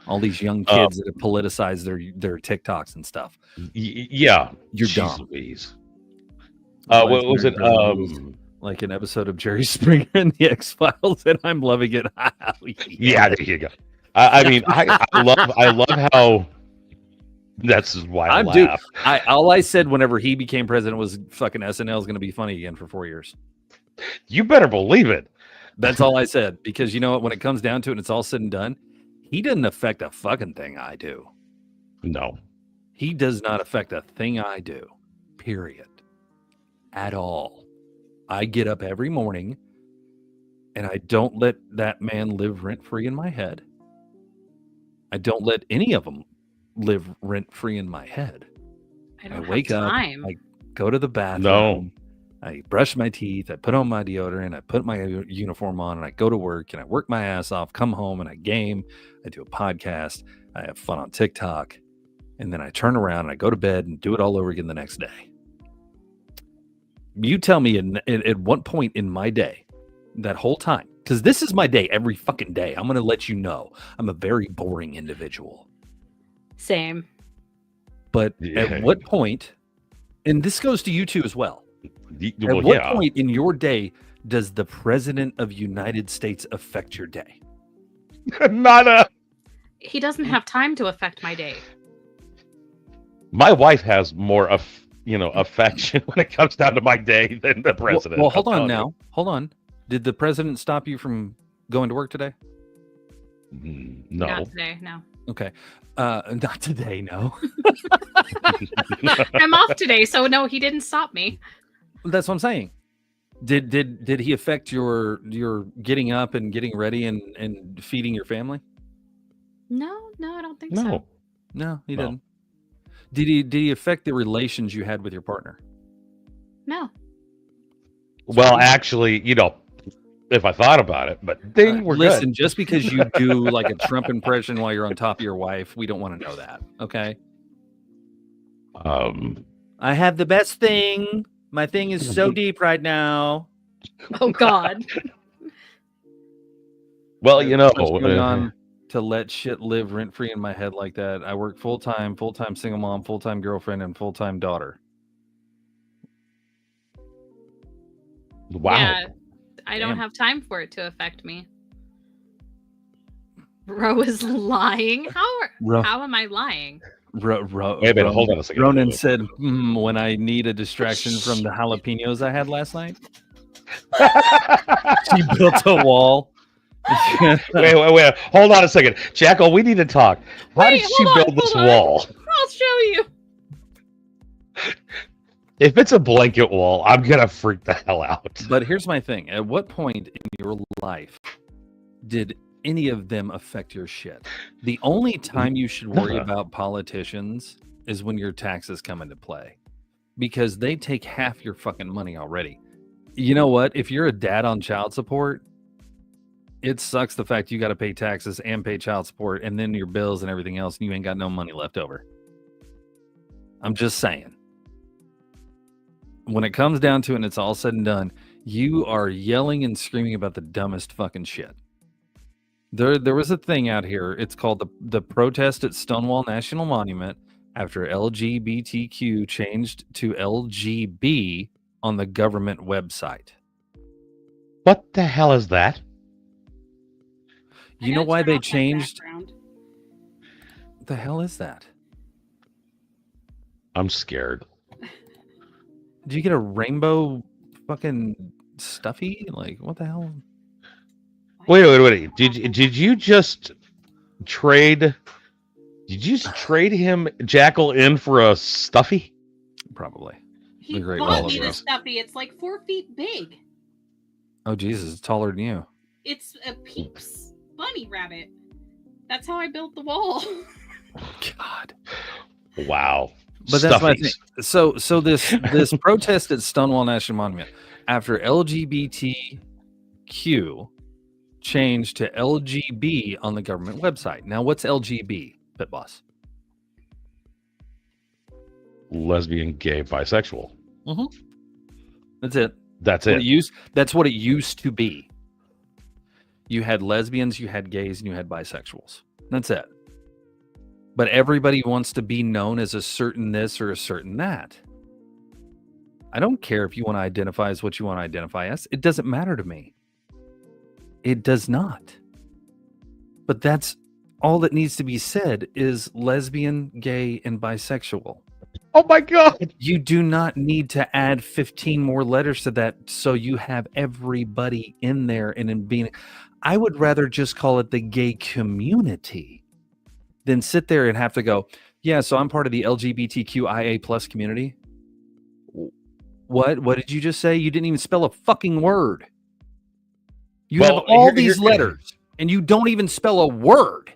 All these young kids that have politicized their TikToks and stuff. Yeah, you're dumb. What was it? Like an episode of Jerry Springer and the X-Files, and I'm loving it. Yeah, there you go. I mean, I love how. That's why I laugh. All I said whenever he became president was fucking SNL is going to be funny again for 4 years. You better believe it. That's all I said. Because you know what? When it comes down to it and it's all said and done, he doesn't affect a fucking thing I do. No. He does not affect a thing I do. Period. At all. I get up every morning and I don't let that man live rent-free in my head. I don't let any of them live rent-free in my head. I wake up, I go to the bathroom, I brush my teeth, I put on my deodorant, I put my uniform on, and I go to work, and I work my ass off, come home, and I game, I do a podcast, I have fun on TikTok, and then I turn around, and I go to bed, and do it all over again the next day. You tell me at what point in my day, that whole time, because this is my day every fucking day, I'm going to let you know I'm a very boring individual. Same. But at what point, and this goes to you too as well, at what point in your day does the President of the United States affect your day? He doesn't have time to affect my day. My wife has more affection when it comes down to my day than the president. Well, hold on now. Hold on. Did the president stop you from going to work today? No. Not today, no. Okay. Not today, no. I'm off today, so no, he didn't stop me. That's what I'm saying. Did he affect your getting up and getting ready and feeding your family? No, I don't think so. No, he didn't. Did he affect the relations you had with your partner? No. Well, actually, if I thought about it, but we're listen, good. Just because you do like a Trump impression while you're on top of your wife, we don't want to know that. Okay. I have the best thing. My thing is so deep right now. Oh God. Well, going on to let shit live rent free in my head like that. I work full time single mom, full time girlfriend, and full time daughter. Wow. Yeah. I don't have time for it to affect me. Ro is lying. How am I lying? Wait a minute, hold on a second. Ronan said, when I need a distraction from the jalapenos I had last night. She built a wall. wait. Hold on a second. Jackal, we need to talk. How did she build this wall? I'll show you. If it's a blanket wall, I'm going to freak the hell out. But here's my thing. At what point in your life did any of them affect your shit? The only time you should worry about politicians is when your taxes come into play. Because they take half your fucking money already. You know what? If you're a dad on child support, It sucks the fact you got to pay taxes and pay child support and then your bills and everything else, and you ain't got no money left over. I'm just saying. When it comes down to it and it's all said and done, you are yelling and screaming about the dumbest fucking shit. There was a thing out here. It's called the protest at Stonewall National Monument after LGBTQ changed to LGB on the government website. What the hell is that? You know why they changed? What the hell is that? I'm scared. Did you get a rainbow fucking stuffy? Like, what the hell? Wait. Did you just trade? Did you just trade him Jackal in for a stuffy? Probably. He The great bought wall me of the us. stuffy. It's like 4 feet big. Oh Jesus, it's taller than you. It's a Peeps bunny rabbit. That's how I built the wall. God. Wow. But that's my Stuffies. thing. So this protest at Stonewall National Monument after LGBTQ changed to LGB on the government website. Now, what's LGB, Pit Boss? Lesbian, gay, bisexual. That's it. That's What it. That's what it used to be. You had lesbians, you had gays, and you had bisexuals. That's it. But everybody wants to be known as a certain this or a certain that. I don't care if you want to identify as what you want to identify as. It doesn't matter to me. It does not. But that's all that needs to be said is lesbian, gay, and bisexual. Oh my God. You do not need to add 15 more letters to that so you have everybody in there and in being. I would rather just call it the gay community than sit there and have to go, yeah, so I'm part of the LGBTQIA plus community. What did you just say? You didn't even spell a fucking word. You Well, have all here- these here- letters and you don't even spell a word.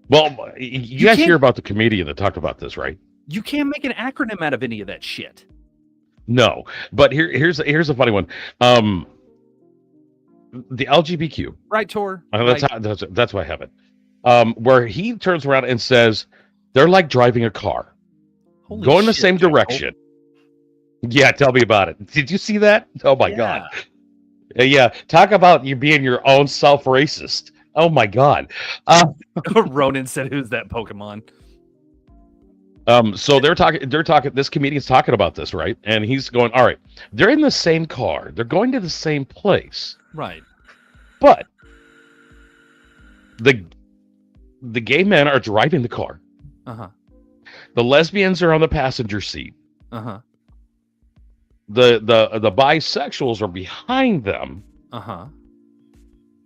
Well, you guys can't- hear about the comedian that talked about this, right? You can't make an acronym out of any of that shit. No, but here's a funny one. The LGBTQ. Right, Tor? That's why I have it. Where he turns around and says they're like driving a car, Holy going the shit, same Jackal. direction. Yeah, tell me about it. Did you see that? Oh my God. Yeah, talk about you being your own self-racist. Oh my God. Ronan said, "Who's that Pokemon?" So they're talking. This comedian's talking about this, right? And he's going, "All right, they're in the same car. They're going to the same place, Right. but the gay men are driving the car. Uh-huh. The lesbians are on the passenger seat. Uh-huh. The bisexuals are behind them, Uh-huh.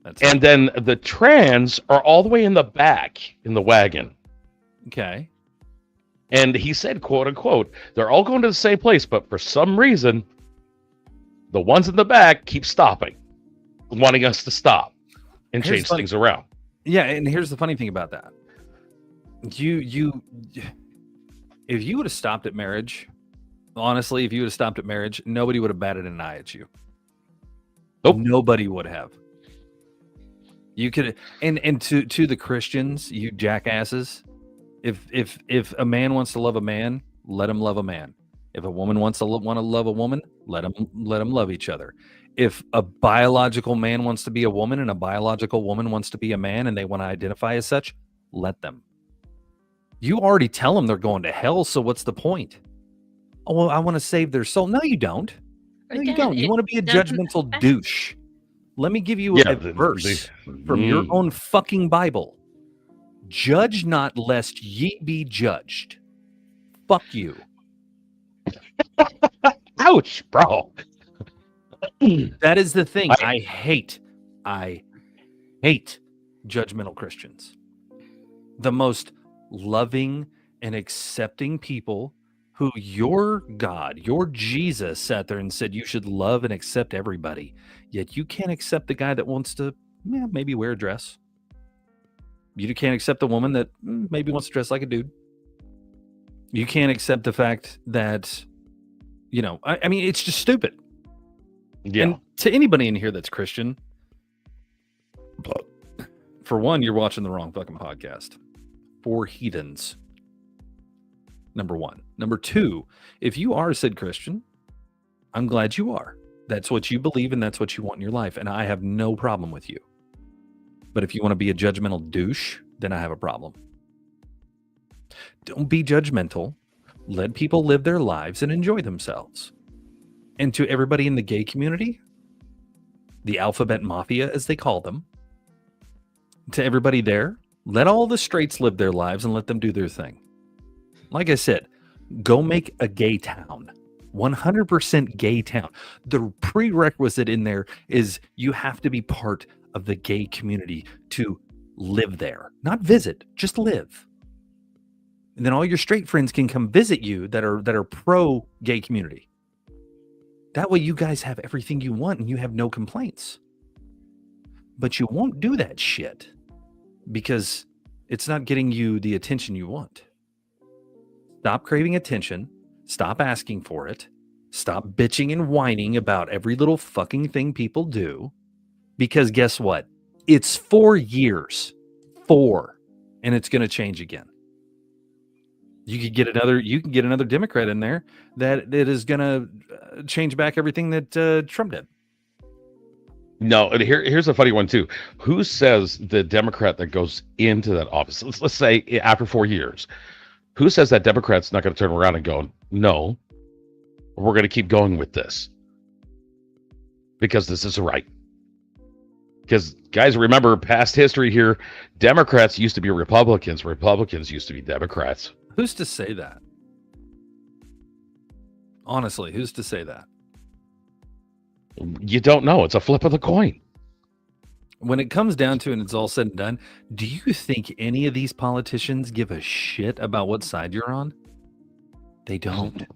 That's and then the trans are all the way in the back in the wagon." okay. And he said, quote unquote, they're all going to the same place, but for some reason, the ones in the back keep stopping, wanting us to stop and Here's change funny- things around. Yeah, and here's the funny thing about that. You if you would have stopped at marriage, honestly, if you would have stopped at marriage, nobody would have batted an eye at you. Nope. Nobody would have. You could and to the Christians, you jackasses, if a man wants to love a man, let him love a man. If a woman wants to want to love a woman, let them love each other. If a biological man wants to be a woman and a biological woman wants to be a man and they want to identify as such, let them. You already tell them they're going to hell, so what's the point? Oh, well, I want to save their soul. No, you don't. No, you Again, don't. You it want to be a doesn't judgmental affect- douche. Let me give you Yeah, a the- verse the- from your mm. own fucking Bible. Judge not lest ye be judged. Fuck you. Ouch, bro. That is the thing. I- I hate judgmental Christians. The most loving and accepting people who your God, your Jesus sat there and said you should love and accept everybody. Yet you can't accept the guy that wants to maybe wear a dress. You can't accept the woman that maybe wants to dress like a dude. You can't accept the fact that, I mean, it's just stupid. Yeah. And to anybody in here that's Christian, For one, you're watching the wrong fucking podcast. For heathens. Number one. Number two, if you are a Sid Christian, I'm glad you are. That's what you believe and that's what you want in your life. And I have no problem with you. But if you want to be a judgmental douche, then I have a problem. Don't be judgmental. Let people live their lives and enjoy themselves. And to everybody in the gay community, the alphabet mafia, as they call them, to everybody there, let all the straights live their lives and let them do their thing. Like I said, go make a gay town. 100% gay town. The prerequisite in there is you have to be part of the gay community to live there. Not visit, just live. And then all your straight friends can come visit you that are pro gay community. That way you guys have everything you want and you have no complaints. But you won't do that shit because it's not getting you the attention you want. Stop craving attention. Stop asking for it. Stop bitching and whining about every little fucking thing people do. Because guess what? It's 4 years. 4. And it's going to change again. You can get another Democrat in there that is going to change back everything that Trump did. No, and here's a funny one too. Who says the Democrat that goes into that office, let's say after 4 years, who says that Democrat's not going to turn around and go, no, we're going to keep going with this because this is right? Because guys, remember past history here, Democrats used to be Republicans. Republicans used to be Democrats. Who's to say that? Honestly, who's to say that? You don't know. It's a flip of the coin. When it comes down to it and it's all said and done, do you think any of these politicians give a shit about what side you're on? They don't. No.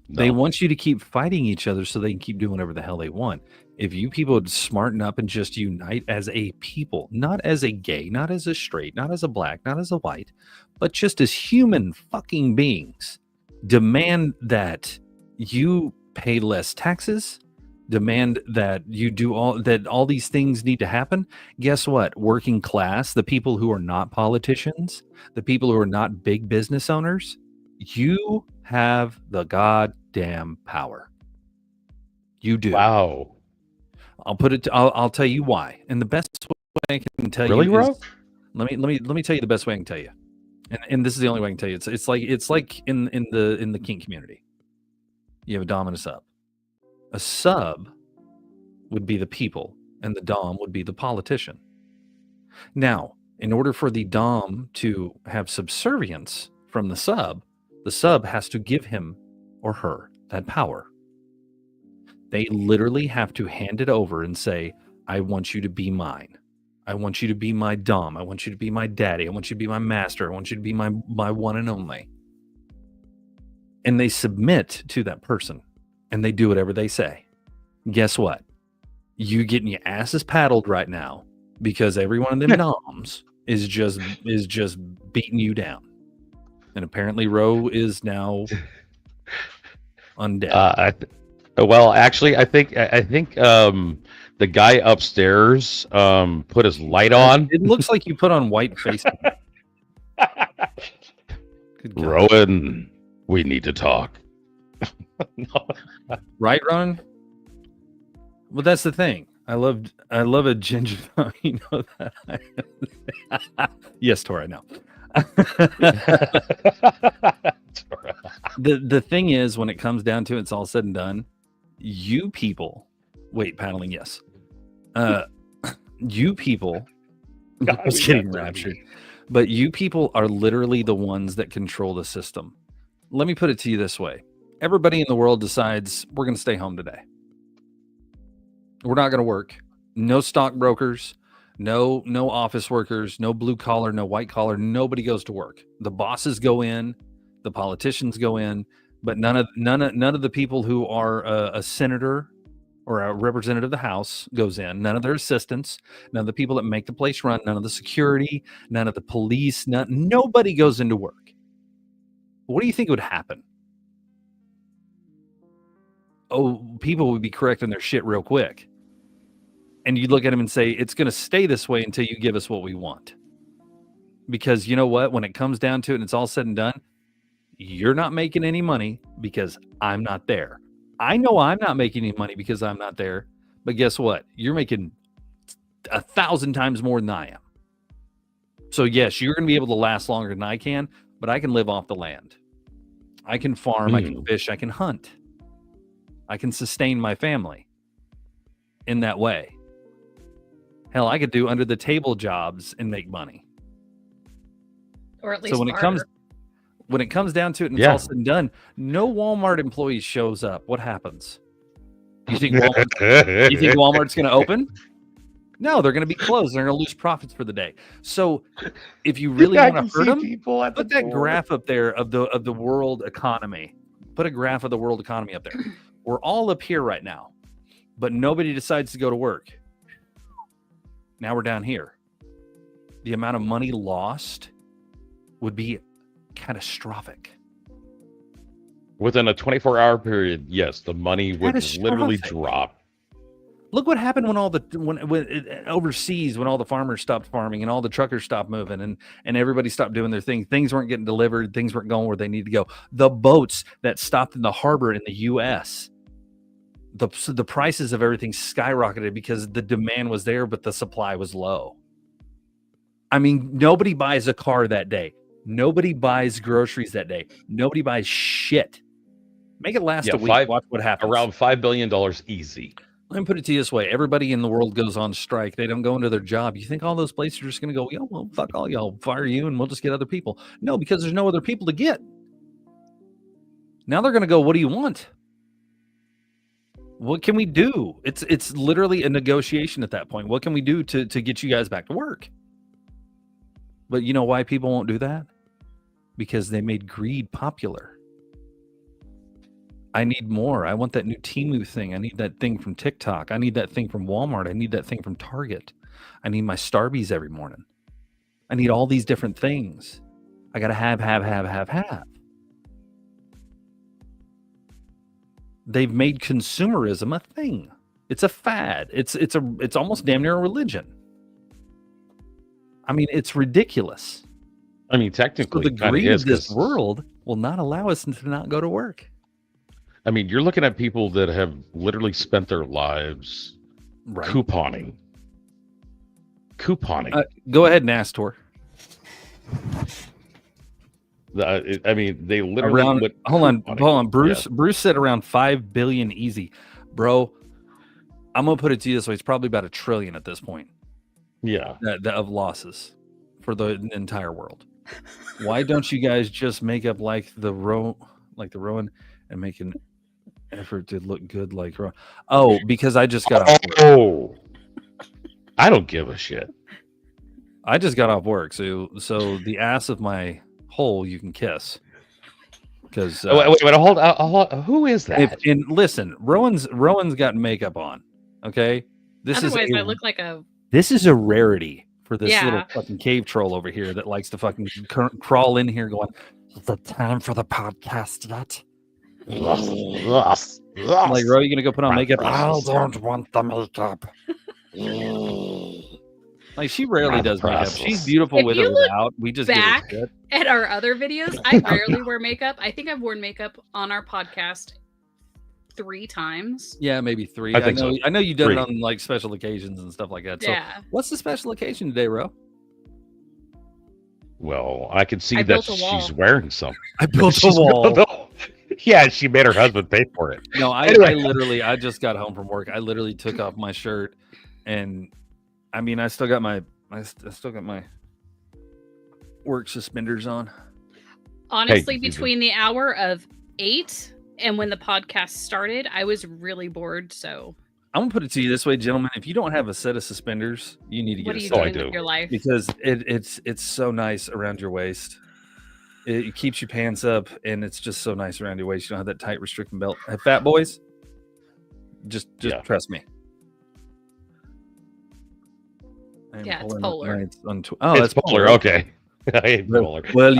They want you to keep fighting each other so they can keep doing whatever the hell they want. If you people would smarten up and just unite as a people, not as a gay, not as a straight, not as a black, not as a white, but just as human fucking beings, demand that you pay less taxes, demand that you do all these things need to happen. Guess what? Working class, the people who are not politicians, the people who are not big business owners, you have the goddamn power. You do. Wow. I'll tell you why. And the best way I can tell you is, let me tell you the best way I can tell you. And this is the only way I can tell you. It's like in the kink community. You have a dom and a sub. A sub would be the people, and the dom would be the politician. Now, in order for the dom to have subservience from the sub has to give him or her that power. They literally have to hand it over and say, I want you to be mine. I want you to be my dom. I want you to be my daddy. I want you to be my master. I want you to be my one and only. And they submit to that person. And they do whatever they say. Guess what? You getting your asses paddled right now because every one of them noms is just beating you down. And apparently Roe is now undead. Well, actually, I think the guy upstairs put his light on. It looks like you put on white face. Rowan, we need to talk. No. Right, Ron? Well, that's the thing. I love a ginger. You know that. Yes, Tor, I know. The thing is, when it comes down to it, it's all said and done. You people, paddling, yes. You people, I was getting raptured, but you people are literally the ones that control the system. Let me put it to you this way. Everybody in the world decides we're going to stay home today. We're not going to work. No stockbrokers, no office workers, no blue collar, no white collar. Nobody goes to work. The bosses go in, the politicians go in, but none of the people who are a senator or a representative of the House goes in. None of their assistants, none of the people that make the place run, none of the security, none of the police, nobody goes into work. What do you think would happen? Oh, people would be correcting their shit real quick. And you look at them and say, it's going to stay this way until you give us what we want. Because you know what? When it comes down to it and it's all said and done, you're not making any money because I'm not there. I know I'm not making any money because I'm not there. But guess what? You're making 1,000 times more than I am. So yes, you're going to be able to last longer than I can, but I can live off the land. I can farm, I can fish, I can hunt. I can sustain my family in that way. Hell, I could do under the table jobs and make money. Or at least So when it comes down to it and it's all said and done, no Walmart employee shows up. What happens? You think Walmart's going to open? No, they're going to be closed. They're going to lose profits for the day. So if you really want to hurt them, put that graph up there of the world economy. Put a graph of the world economy up there. We're all up here right now, but nobody decides to go to work. Now we're down here. The amount of money lost would be catastrophic. Within a 24-hour period, yes, the money would literally drop. Look what happened when overseas, when all the farmers stopped farming and all the truckers stopped moving and everybody stopped doing their thing. Things weren't getting delivered. Things weren't going where they need to go. The boats that stopped in the harbor in the U.S., the prices of everything skyrocketed because the demand was there, but the supply was low. I mean, nobody buys a car that day. Nobody buys groceries that day. Nobody buys shit. Make it last a week. Watch what happens. Around $5 billion easy. Let me put it to you this way. Everybody in the world goes on strike. They don't go into their job. You think all those places are just going to go, yo, well, fuck all y'all, fire you, and we'll just get other people. No, because there's no other people to get. Now they're going to go, what do you want? What can we do? It's literally a negotiation at that point. What can we do to get you guys back to work? But you know why people won't do that? Because they made greed popular. I need more. I want that new Temu thing. I need that thing from TikTok. I need that thing from Walmart. I need that thing from Target. I need my Starbies every morning. I need all these different things. I got to have. They've made consumerism a thing. It's a fad. It's almost damn near a religion. I mean, it's ridiculous. I mean, technically, so the greed of this world will not allow us to not go to work. I mean, you're looking at people that have literally spent their lives couponing. Go ahead and ask Tor. I mean, they literally hold on. Bruce said around 5 billion easy, bro. I'm gonna put it to you this way: it's probably about $1 trillion at this point. Yeah, of losses for the entire world. Why don't you guys just make up like the Rowan and make an effort to look good like Rowan? Oh, because I just got off work. Oh, I don't give a shit. I just got off work, so the ass of my hole you can kiss. Because wait, hold on. Who is that? And listen, Rowan's got makeup on. Okay, otherwise I look like a. This is a rarity for this little fucking cave troll over here that likes to fucking crawl in here going, is the time for the podcast yet? Like, Ro, you gonna go put on makeup? I don't want the makeup. Like, she rarely does makeup. She's beautiful with or without. We just back give her shit. At our other videos, I rarely wear makeup. I think I've worn makeup on our podcast 3 times. Yeah, maybe 3. I think so. I know you did it on like special occasions and stuff like that. So yeah. What's the special occasion today, Ro? Well, I can see that she's wearing something. I built a wall. Yeah, she made her husband pay for it. No, I just got home from work. I literally took off my shirt, and I mean, I still got my work suspenders on. Honestly, between the hour of 8 and when the podcast started, I was really bored. So I'm gonna put it to you this way, gentlemen: if you don't have a set of suspenders, you need to get a set. What are you doing with your life? Because it's so nice around your waist. It keeps your pants up, and it's just so nice around your waist. You don't have that tight restricting belt. Hey, fat boys, just trust me. It's polar. It's polar. Okay. I hate polar. Well,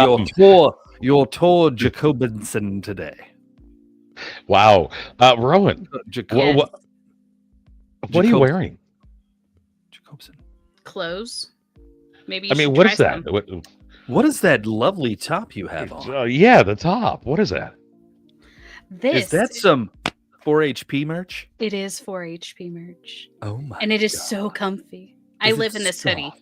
you're Tor Jacobinson today. Wow, Rowan. What are you wearing? clothes. Maybe you I mean, should what try is that? some. What is that lovely top you have on? Yeah, the top. What is that? This Is that some 4-HP merch? it is 4-HP merch. Oh my! And it is God. so comfy. I Is it live in this hoodie. soft?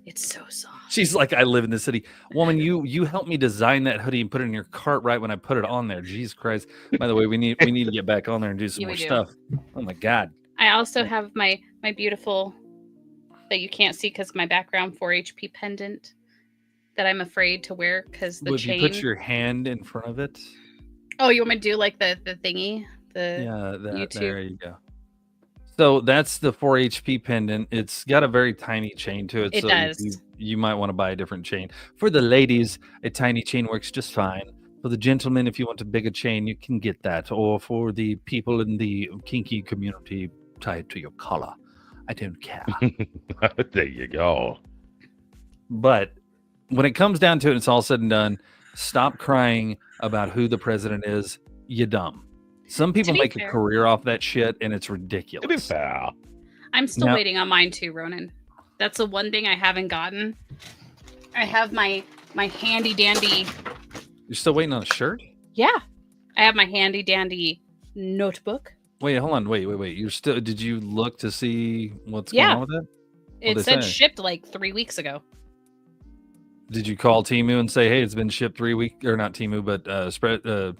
It's so soft. She's like, I live in the city. Woman, you helped me design that hoodie and put it in your cart right when I put it on there. Jesus Christ. By the way, we need to get back on there and do some Yeah, more we do. stuff. Oh my God. I also have my beautiful that you can't see because my background 4-HP pendant that I'm afraid to wear because the Would chain. you put your hand in front of it? Oh, you want me to do like the thingy? Yeah, YouTube. there you go. So that's the 4-HP pendant. It's got a very tiny chain to it. It so does. You might want to buy a different chain. For the ladies, a tiny chain works just fine. For the gentlemen, if you want a bigger chain, you can get that. Or for the people in the kinky community, tie it to your collar. I don't care. There you go. But when it comes down to it, it's all said and done. Stop crying about who the president is. You dumb. Some people be make a fair. career off that shit, and it's To be ridiculous. fair. I'm still Now- waiting on mine too, Ronan. That's the one thing I haven't gotten. I have my handy dandy. You're still waiting on a shirt? Yeah, I have my handy dandy notebook. Wait, hold on. Wait. You're still. Did you look to see what's Yeah. going on with it? It they said say? shipped like 3 weeks ago. Did you call Timu and say, "Hey, it's been shipped 3 weeks," or not Timu, but spread? No,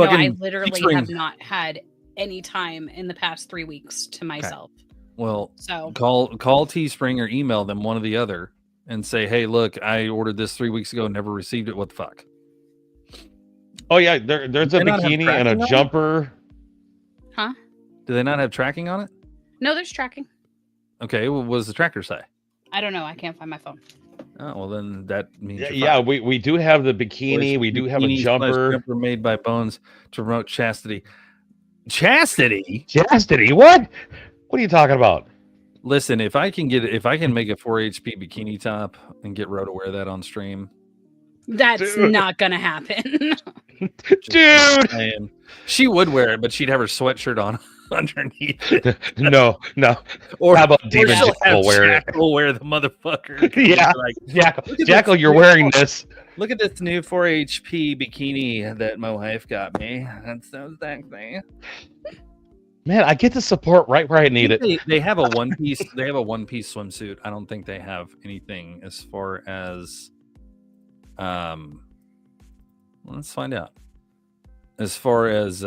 I fucking literally featuring- have not had any time in the past 3 weeks to myself. Well, So call Teespring or email them, one or the other, and say, "Hey, look, I ordered this 3 weeks ago, never received it. What the fuck?" Oh yeah, there's a They not have bikini and tracking on a it? jumper. Do they not have tracking on it? no, there's tracking. Okay, well, what does the tracker say? I don't know. I can't find my phone. Oh, well, then that means Yeah, you're yeah, fine. we do have the bikini. We do have a Bikini/jumper jumper. made by Bones to promote chastity. Chastity? Chastity, what? What are you talking about? Listen, if I can make a 4-HP bikini top and get Ro to wear that on stream, That's Dude. not gonna happen. Dude! and she would wear it, but she'd have her sweatshirt on underneath. No. Or How about or Demon she'll have Jackal wear it? Jackal wear the motherfucker. Yeah. Like, Jackal, Look at Jackal, this you're new wearing one. this. look at this new 4-HP bikini that my wife got me. That's so sexy. Man, I get the support right where I need it. They have a one piece. They have a one-piece swimsuit. I don't think they have anything as far as, let's find out. As far as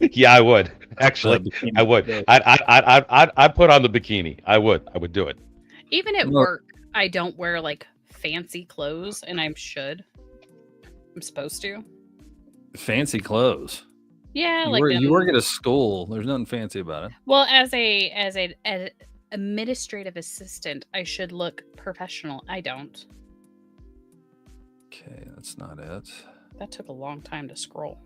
Yeah, I would. Actually, bikini I would. goes. I'd put on the bikini. I would do it. Even at No. work, I don't wear like fancy clothes, and I should. I'm supposed to. fancy clothes. Yeah, You, like work, you them- work at a school. There's nothing fancy about it. Well, as an administrative assistant, I should look professional. I don't. Okay, that's not it. That took a long time to scroll.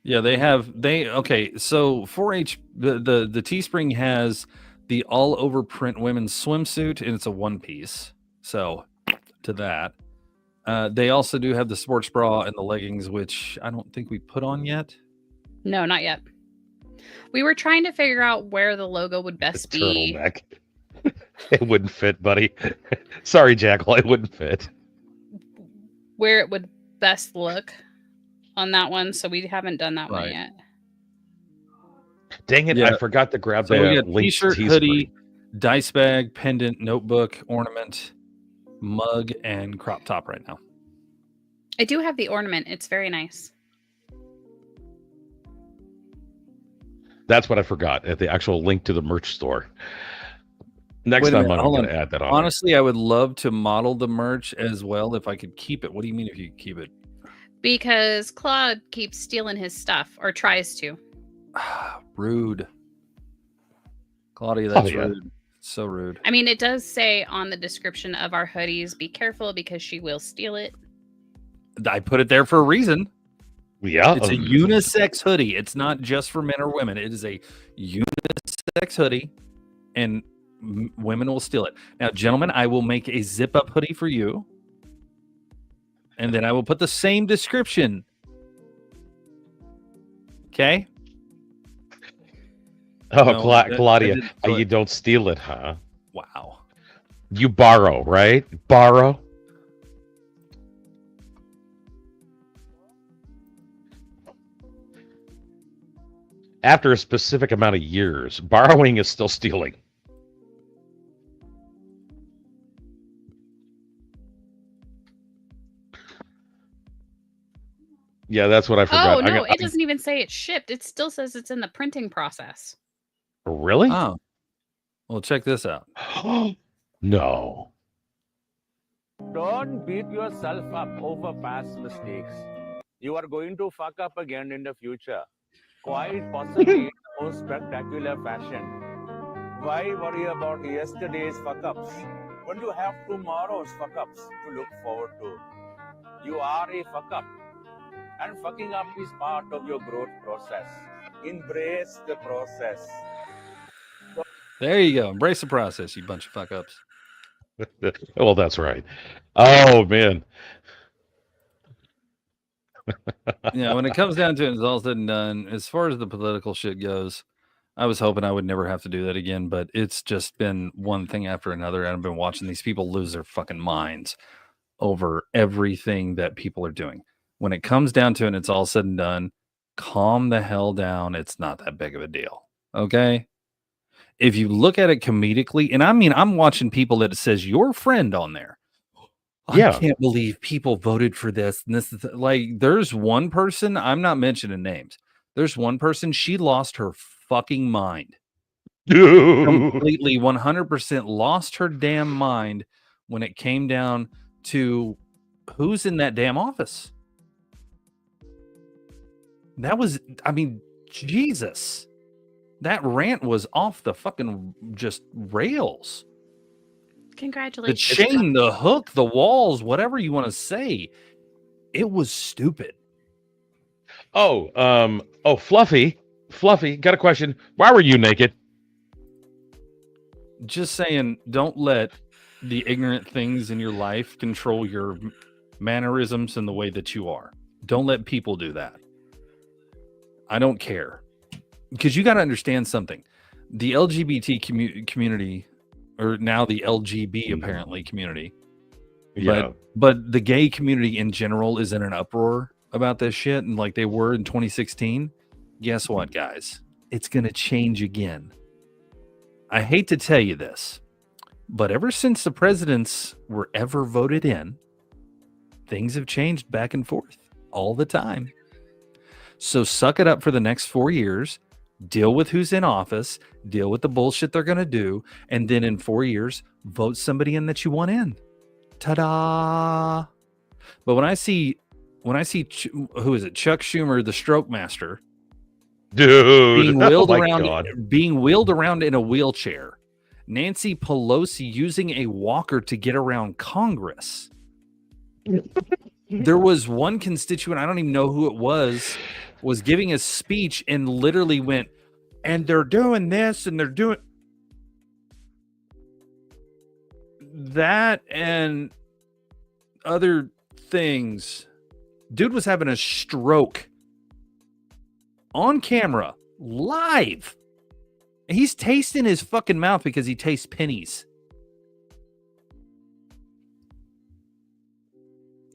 Yeah, okay, so 4-H the Teespring has the all over print women's swimsuit and it's a one piece. So to that. They also do have the sports bra and the leggings, which I don't think we put on yet. No, not yet. We were trying to figure out where the logo would The best be. turtleneck. It wouldn't fit, buddy. Sorry, Jackal, it wouldn't fit. Where it would best look on that one, so we haven't done that one Right. yet. Dang it, Yeah. I forgot to grab So we the got link to t-shirt, Teespring. hoodie, dice bag, pendant, notebook, ornament, mug, and crop top right now. I do have the ornament. It's very nice. That's what I forgot at the actual link to the merch store. Next Wait a time minute, I'm hold going to on. add that on. Honestly, I would love to model the merch as well if I could keep it. What do you mean if you could keep it? Because Claude keeps stealing his stuff, or tries to. Rude. Claudia, that's yeah. rude. So rude. I mean, it does say on the description of our hoodies, be careful because she will steal it. I put it there for a reason. Yeah. It's a unisex hoodie. It's not just for men or women. It is a unisex hoodie, and women will steal it. Now, gentlemen, I will make a zip-up hoodie for you, and then I will put the same description. Okay? Oh, No, I Claudia, didn't put- you don't steal it, huh? Wow. You borrow, right? Borrow. After a specific amount of years, borrowing is still stealing. Yeah, that's what I forgot. Oh no, it doesn't even say it's shipped. It still says it's in the printing process. Really? Oh. Well, check this out. No. Don't beat yourself up over past mistakes. You are going to fuck up again in the future, quite possibly in the most spectacular fashion. Why worry about yesterday's fuck ups when you have tomorrow's fuck ups to look forward to? You are a fuck up, and fucking up is part of your growth process. Embrace the process. There you go. Embrace the process, you bunch of fuck ups. Well, that's right. Oh man. Yeah, when it comes down to it, it's all said and done. As far as the political shit goes, I was hoping I would never have to do that again, but it's just been one thing after another. And I've been watching these people lose their fucking minds over everything that people are doing. When it comes down to it, and it's all said and done, calm the hell down. It's not that big of a deal. Okay. If you look at it comedically, and I mean, I'm watching people that it says your friend on there. Yeah. I can't believe people voted for this. And this is like, there's one person, I'm not mentioning names. There's one person, she lost her fucking mind. Completely 100% lost her damn mind when it came down to who's in that damn office. That was, I mean, Jesus. That rant was off the fucking just rails. The Congratulations. chain, the hook, the walls, whatever you want to say. It was stupid. Fluffy, got a question. Why were you naked? Just saying, don't let the ignorant things in your life control your mannerisms and the way that you are. Don't let people do that. I don't care. Because you got to understand something. The LGBT community, or now the LGB apparently community, Yeah. but the gay community in general is in an uproar about this shit, and like they were in 2016. Guess what, guys? It's going to change again. I hate to tell you this, but ever since the presidents were ever voted in, things have changed back and forth all the time. So suck it up for the next 4 years. Deal with who's in office, deal with the bullshit they're going to do, and then in 4 years, vote somebody in that you want in. Ta-da! But when I see who is it? Chuck Schumer, the stroke master, Dude. being wheeled Oh my around God. in a wheelchair. Nancy Pelosi using a walker to get around Congress. There was one constituent, I don't even know who it was giving a speech and literally went, and they're doing this and they're doing that and other things. Dude was having a stroke on camera, live. He's tasting his fucking mouth because he tastes pennies.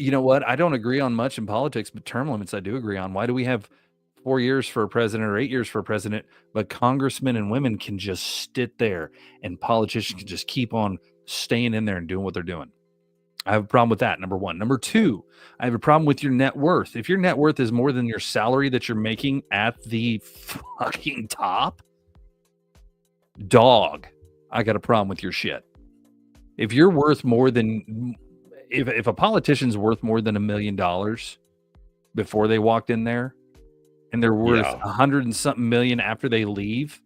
You know what? I don't agree on much in politics, but term limits I do agree on. Why do we have 4 years for a president or 8 years for a president, but congressmen and women can just sit there and politicians can just keep on staying in there and doing what they're doing? I have a problem with that, number one. Number two, I have a problem with your net worth. If your net worth is more than your salary that you're making at the fucking top, dog, I got a problem with your shit. If you're worth more than... If a politician's worth more than $1 million before they walked in there, and they're worth 100 and something million after they leave,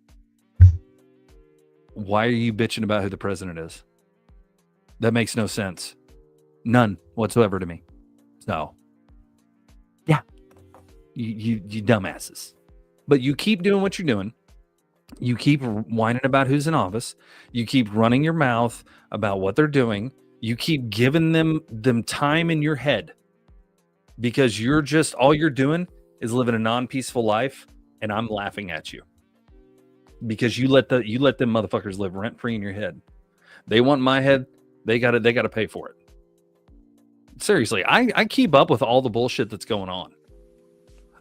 why are you bitching about who the president is? That makes no sense. None whatsoever to me. So, yeah, you dumbasses. But you keep doing what you're doing. You keep whining about who's in office. You keep running your mouth about what they're doing. You keep giving them time in your head because you're just, all you're doing is living a non-peaceful life, and I'm laughing at you. because you let them motherfuckers live rent free in your head. They want my head. They got to pay for it. Seriously, I keep up with all the bullshit that's going on.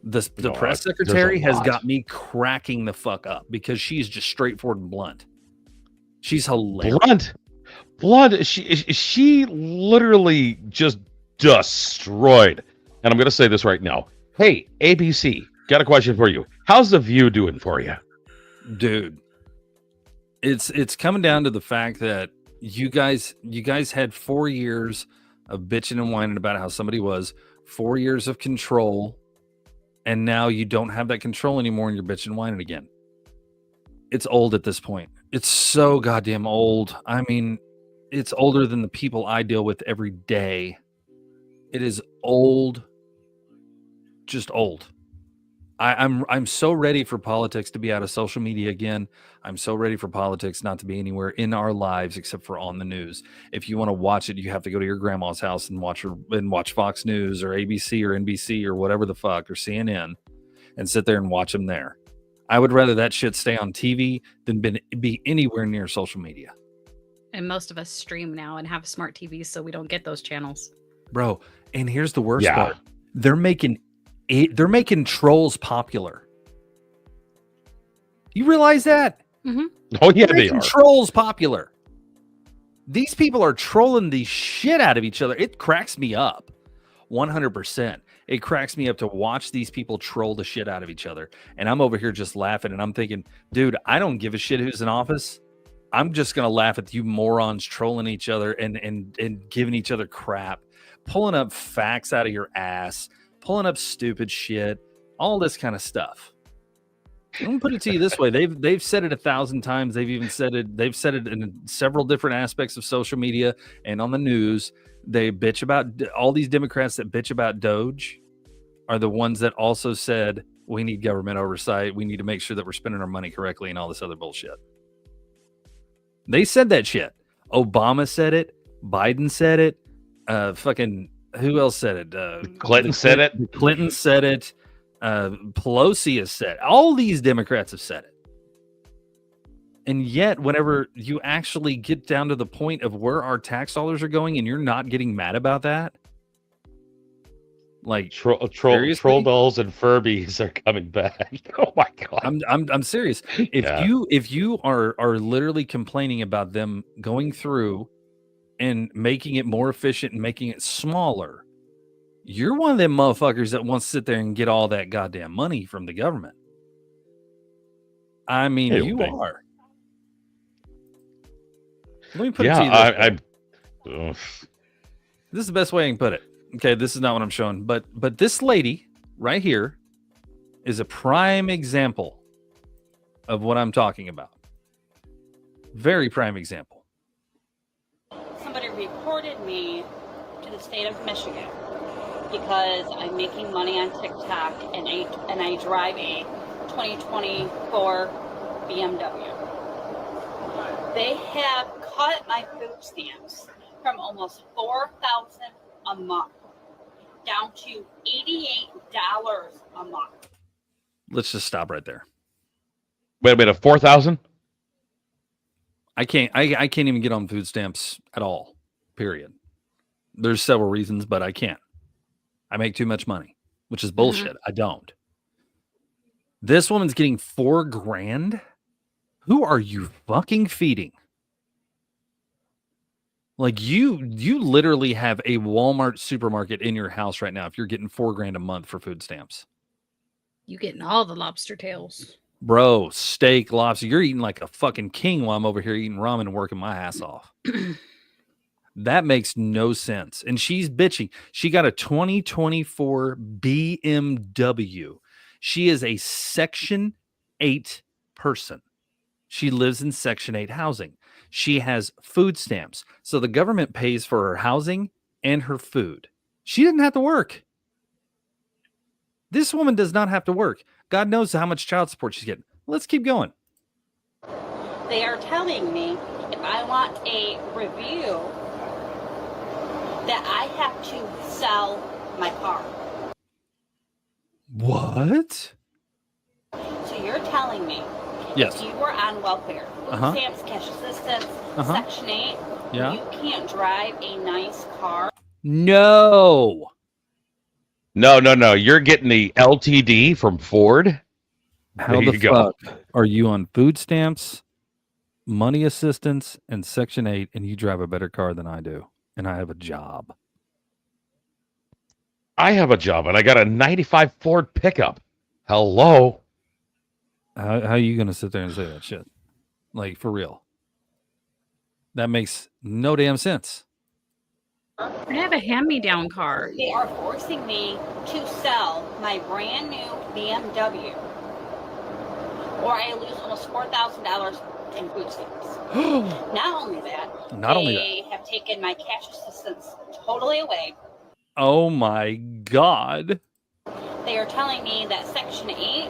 The press secretary has got me cracking the fuck up because she's just straightforward and blunt. She's hilarious. Blunt. She literally just destroyed. And I'm going to say this right now. Hey, ABC, got a question for you. How's The View doing for you? Dude, it's coming down to the fact that you guys had 4 years of bitching and whining about how somebody was, 4 years of control, and now you don't have that control anymore and you're bitching and whining again. It's old at this point. It's so goddamn old. I mean, it's older than the people I deal with every day. It is old, just old. I'm so ready for politics to be out of social media again. I'm so ready for politics not to be anywhere in our lives except for on the news. If you want to watch it, you have to go to your grandma's house and watch Fox News or ABC or NBC or whatever the fuck, or CNN, and sit there and watch them there. I would rather that shit stay on TV than be anywhere near social media. And most of us stream now and have smart TVs, so we don't get those channels. Bro, and here's the worst part. They're making trolls popular. You realize that? Mm-hmm. Oh yeah, they are. Trolls popular. These people are trolling the shit out of each other. It cracks me up. 100%. It cracks me up to watch these people troll the shit out of each other. And I'm over here just laughing and I'm thinking, dude, I don't give a shit who's in office. I'm just going to laugh at you morons trolling each other and giving each other crap, pulling up facts out of your ass, pulling up stupid shit, all this kind of stuff. I'm gonna put it to you this way: they've said it 1,000 times. They've said it in several different aspects of social media and on the news. They bitch about all these Democrats that bitch about Doge are the ones that also said we need government oversight. We need to make sure that we're spending our money correctly and all this other bullshit. They said that shit. Obama said it. Biden said it. Fucking who else said it? Clinton said it. Clinton said it. Pelosi has said it. All these Democrats have said it. And yet, whenever you actually get down to the point of where our tax dollars are going and you're not getting mad about that, like troll dolls and Furbies are coming back. Oh my god. I'm serious. If you are literally complaining about them going through and making it more efficient and making it smaller, you're one of them motherfuckers that wants to sit there and get all that goddamn money from the government. I mean, you are. Let me put it to you this way. This is the best way I can put it. Okay, this is not what I'm showing, but this lady right here is a prime example of what I'm talking about. Very prime example. Somebody reported me to the state of Michigan because I'm making money on TikTok and I drive a 2024 BMW. They have cut my food stamps from almost $4,000 a month down to $88 a month. Let's just stop right there. Wait a minute, 4,000? I can't even get on food stamps at all. Period. There's several reasons, but I can't. I make too much money, which is bullshit. Mm-hmm. I don't. This woman's getting $4,000. Who are you fucking feeding? Like you literally have a Walmart supermarket in your house right now if you're getting $4,000 a month for food stamps. You getting all the lobster tails. Bro, steak, lobster. You're eating like a fucking king while I'm over here eating ramen and working my ass off. That makes no sense. And she's bitching. She got a 2024 BMW. She is a Section 8 person. She lives in Section 8 housing. She has food stamps. So the government pays for her housing and her food. She didn't have to work. This woman does not have to work. God knows how much child support she's getting. Let's keep going. They are telling me if I want a review that I have to sell my car. What? So you're telling me Yes. If you were on welfare, food Uh-huh. stamps, cash assistance, Uh-huh. Section 8, Yeah. you can't drive a nice car. No. No. You're getting the LTD from Ford. How There the you go. fuck are you on food stamps, money assistance, and Section 8, and you drive a better car than I do, and I have a job? I have a job and I got a 95 Ford pickup. Hello. How are you going to sit there and say that shit? Like, for real? That makes no damn sense. I have a hand-me-down car. They are forcing me to sell my brand new BMW, or I lose almost $4,000 in food stamps. Not only that, Not only they have taken my cash assistance totally away. Oh my God. They are telling me that Section 8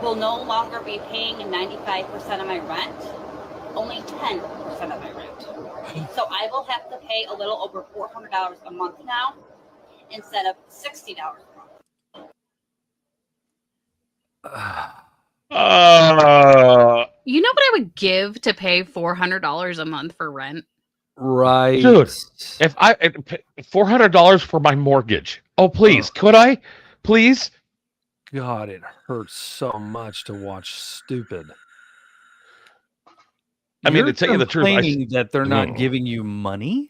will no longer be paying 95% of my rent, only 10% of my rent. So I will have to pay a little over $400 a month now instead of $60 a month. You know what I would give to pay $400 a month for rent? Right. Dude, if $400 for my mortgage. Oh, please. Could I? Please? God, it hurts so much to watch stupid. I mean, You're to tell you the truth, complaining that they're not No. giving you money?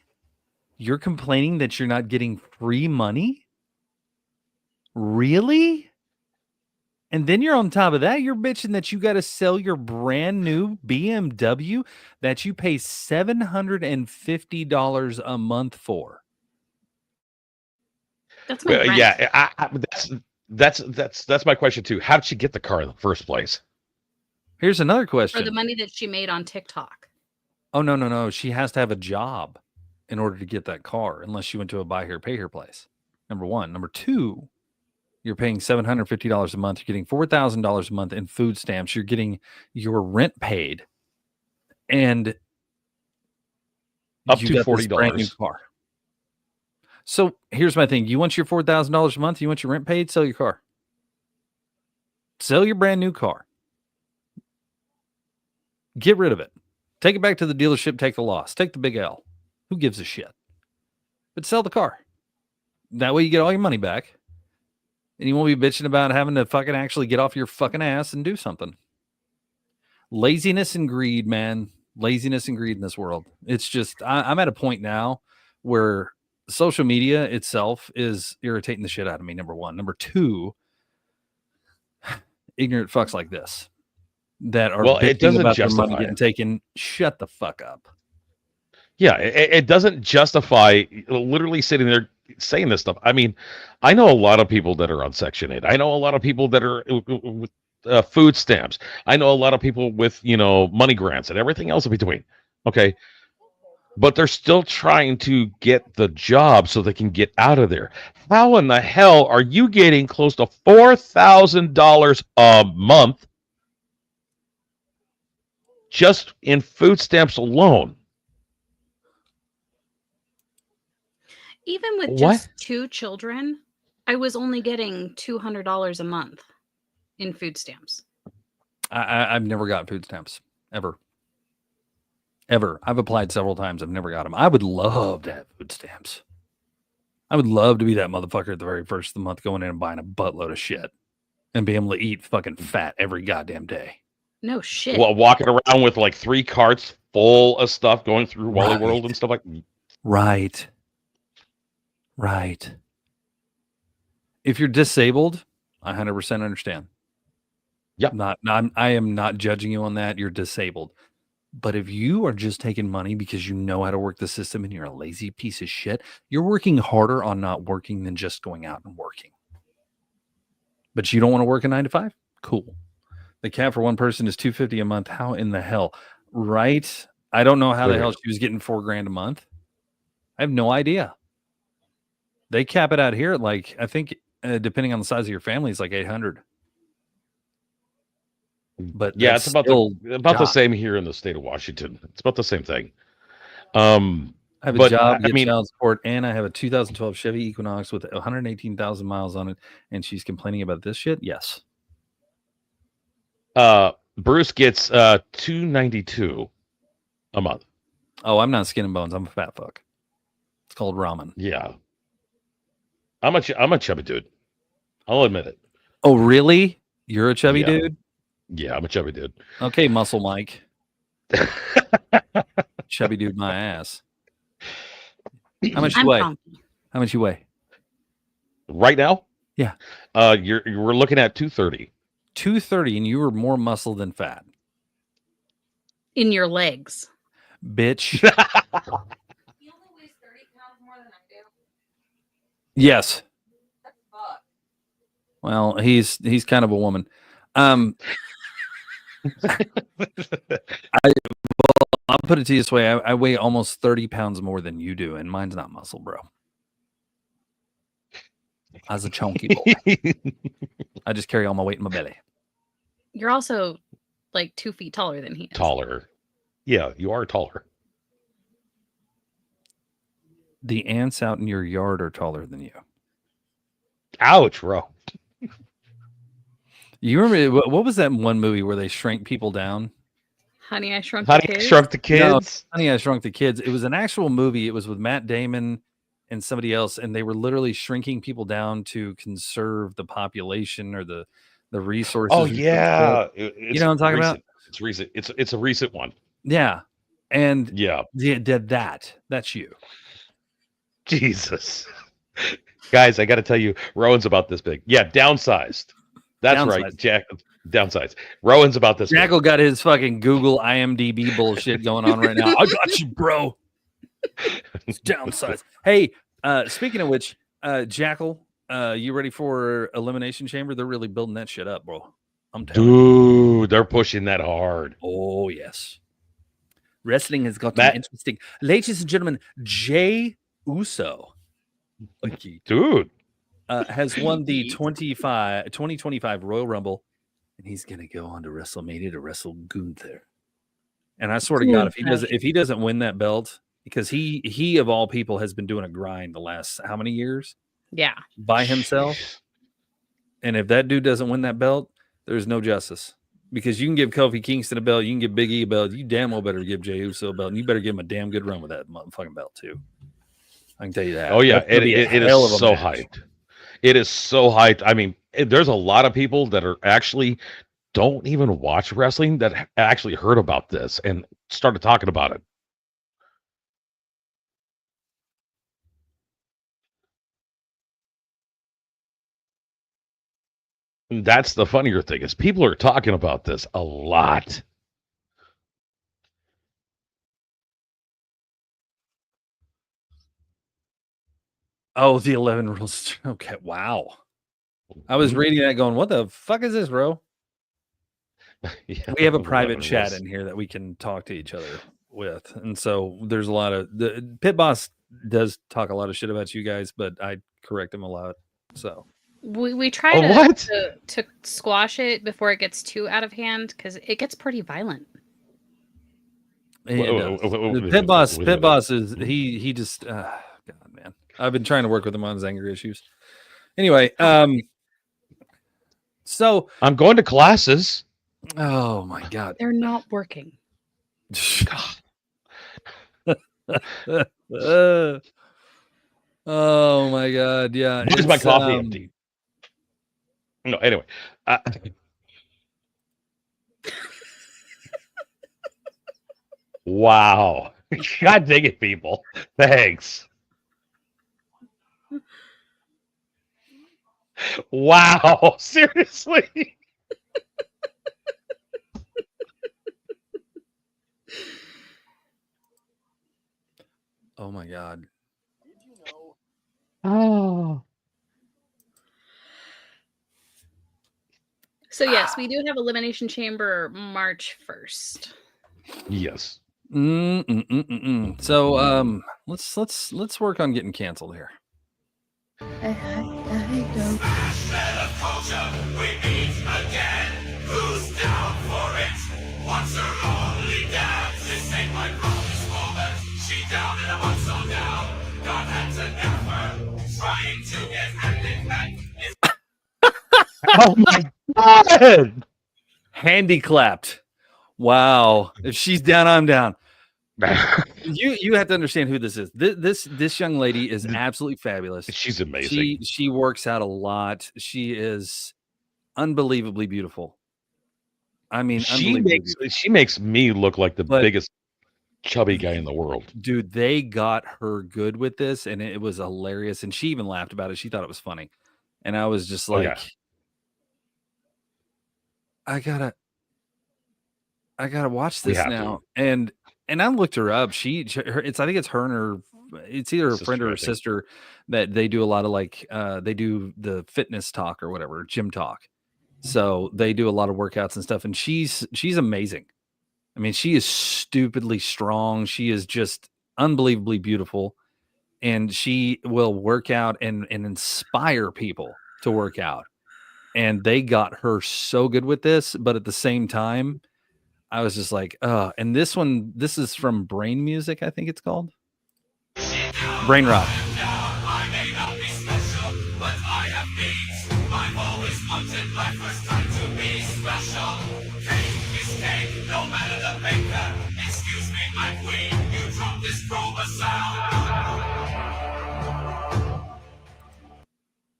You're complaining that you're not getting free money? Really? And then you're on top of that, you're bitching that you got to sell your brand new BMW that you pay $750 a month for. That's my rent. Yeah, that's my question too. How did she get the car in the first place? Here's another For question. the money that she made on TikTok. Oh, no. She has to have a job in order to get that car, unless she went to a buy here, pay here place. Number one. Number two, you're paying $750 a month. You're getting $4,000 a month in food stamps. You're getting your rent paid. And Up you to got this brand new $40. car. So here's my thing. You want your $4,000 a month? You want your rent paid? Sell your car. Sell your brand new car. Get rid of it. Take it back to the dealership. Take the loss. Take the big L. Who gives a shit? But sell the car. That way you get all your money back. And you won't be bitching about having to fucking actually get off your fucking ass and do something. Laziness and greed, man. Laziness and greed in this world. It's just, I'm at a point now where social media itself is irritating the shit out of me, number one. Number two, ignorant fucks like this that are Well, it bitching doesn't about their justify money getting it. taken. Shut the fuck up. Yeah, it doesn't justify literally sitting there saying this stuff. I mean, I know a lot of people that are on Section 8. I know a lot of people that are with food stamps. I know a lot of people with, money grants and everything else in between. Okay. But they're still trying to get the job so they can get out of there. How in the hell are you getting close to $4,000 a month just in food stamps alone? Even with What? just 2 children, I was only getting $200 a month in food stamps. I've never got food stamps ever. I've applied several times. I've never got them. I would love to have food stamps. I would love to be that motherfucker at the very first of the month going in and buying a buttload of shit and be able to eat fucking fat every goddamn day. No shit. Well, walking around with like 3 carts full of stuff going through Wally World and stuff like that. Right. If you're disabled, I 100% understand. Yep. I am not judging you on that. You're disabled. But if you are just taking money because you know how to work the system and you're a lazy piece of shit, you're working harder on not working than just going out and working. But you don't want to work a 9 to 5? Cool. The cap for one person is $250 a month. How in the hell? Right? I don't know how the hell she was getting $4,000 a month. I have no idea. They cap it out here at like, I think, depending on the size of your family, it's like $800. But yeah, that's it's about still the same here in the state of Washington. It's about the same thing. I have a job, I get mean, child support, and I have a 2012 Chevy Equinox with 118,000 miles on it, and she's complaining about this shit? Yes. Bruce gets $2.92 a month. Oh, I'm not skin and bones. I'm a fat fuck. It's called ramen. Yeah. I'm a chubby dude. I'll admit it. Oh, really? You're a chubby Yeah. dude? Yeah, I'm a chubby dude. Okay, Muscle Mike. Chubby dude, my ass. How much you I'm weigh? funky. How much you weigh? Right now? Yeah. We're looking at 230. 230, and you were more muscle than fat. In your legs. Bitch. He only weighs 30 pounds more than I do. Yes. That's fuck. Well, he's kind of a woman. I'll put it to you this way. I weigh almost 30 pounds more than you do, and mine's not muscle, bro. I was a chunky boy. I just carry all my weight in my belly. You're also like 2 feet taller than he is. Taller. Yeah, you are taller. The ants out in your yard are taller than you. Ouch, bro. You remember what was that one movie where they shrank people down? Honey, I Shrunk the Honey, I Kids. Shrunk the No. Kids. Honey, I Shrunk the Kids. It was an actual movie. It was with Matt Damon and somebody else, and they were literally shrinking people down to conserve the population or the resources. Oh yeah, You know what I'm talking about? It's recent. It's a recent one. Yeah. And Yeah. did that. That's you. Jesus, guys, I got to tell you, Rowan's about this big. Yeah, downsized. That's right, Downsized. Jack. Downsized. Rowan's about this. Jackal got his fucking Google IMDb bullshit going on right now. I got you, bro. It's downsized. Hey, speaking of which, Jackal, you ready for Elimination Chamber? They're really building that shit up, bro. I'm telling you. Dude, they're pushing that hard. Oh, yes. Wrestling has got Matt- interesting. Ladies and gentlemen, Jay Uso Dude, has won the 2025 Royal Rumble, and he's going to go on to WrestleMania to wrestle Gunther. And I swear to God, if he doesn't win that belt, because he of all people has been doing a grind the last how many years Yeah. by himself, and if that dude doesn't win that belt, there's no justice. Because you can give Kofi Kingston a belt, you can give Big E a belt, you damn well better give Jey Uso a belt, and you better give him a damn good run with that motherfucking belt too. I can tell you that. oh yeah, That's gonna be a it hell is of a so match. hyped. It is so hyped. I mean, there's a lot of people that are actually don't even watch wrestling that actually heard about this and started talking about it. And that's the funnier thing is people are talking about this a lot. Oh, the 11 rules. Okay, wow. I was reading that going, what the fuck is this, bro? Yeah, We have a 11 private chat rules. in here that we can talk to each other with. And so there's a lot of the Pit Boss does talk a lot of shit about you guys, but I correct him a lot. So We try Oh, to, what? to squash it before it gets too out of hand because it gets pretty violent. it Whoa, does. whoa, whoa, The whoa, Pit Boss, wait a Pit minute. Boss is he just God, man. I've been trying to work with him on his anger issues. Anyway, so I'm going to classes. oh my god. They're not working. Oh my god, yeah. Where's my it's, coffee empty? No, anyway. Wow. God dang it, people. Thanks. Wow. Seriously. Oh my god. Oh. So yes, we do have Elimination Chamber March 1st. Yes. So let's work on getting canceled here. Oh my God. Handy clapped. Wow. If she's down, I'm down. You have to understand who this is. This young lady is absolutely fabulous. She's amazing. She works out a lot. She is unbelievably beautiful. I mean, she makes me look like the biggest chubby guy in the world. Dude, they got her good with this, and it was hilarious. And she even laughed about it. She thought it was funny. And I was just like, I gotta watch this now. And I looked her up. I think it's her and her, it's either a friend or her sister that they do a lot of like they do the fitness talk or whatever, gym talk. So they do a lot of workouts and stuff. And she's amazing. I mean, she is stupidly strong. She is just unbelievably beautiful. And she will work out and inspire people to work out. And they got her so good with this, but at the same time, I was just like, and this is from Brain Music, I think it's called. Brain Rock.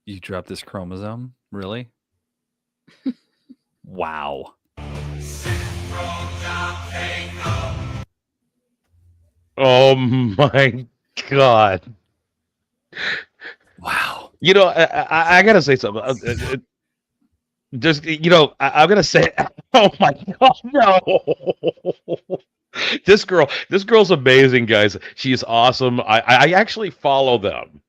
You dropped this chromosome? Really? Wow. Oh my God. Wow. You know, I gotta say something. Just, you know, I'm gonna say, oh my God, no. This girl's amazing, guys. She is awesome. I actually follow them.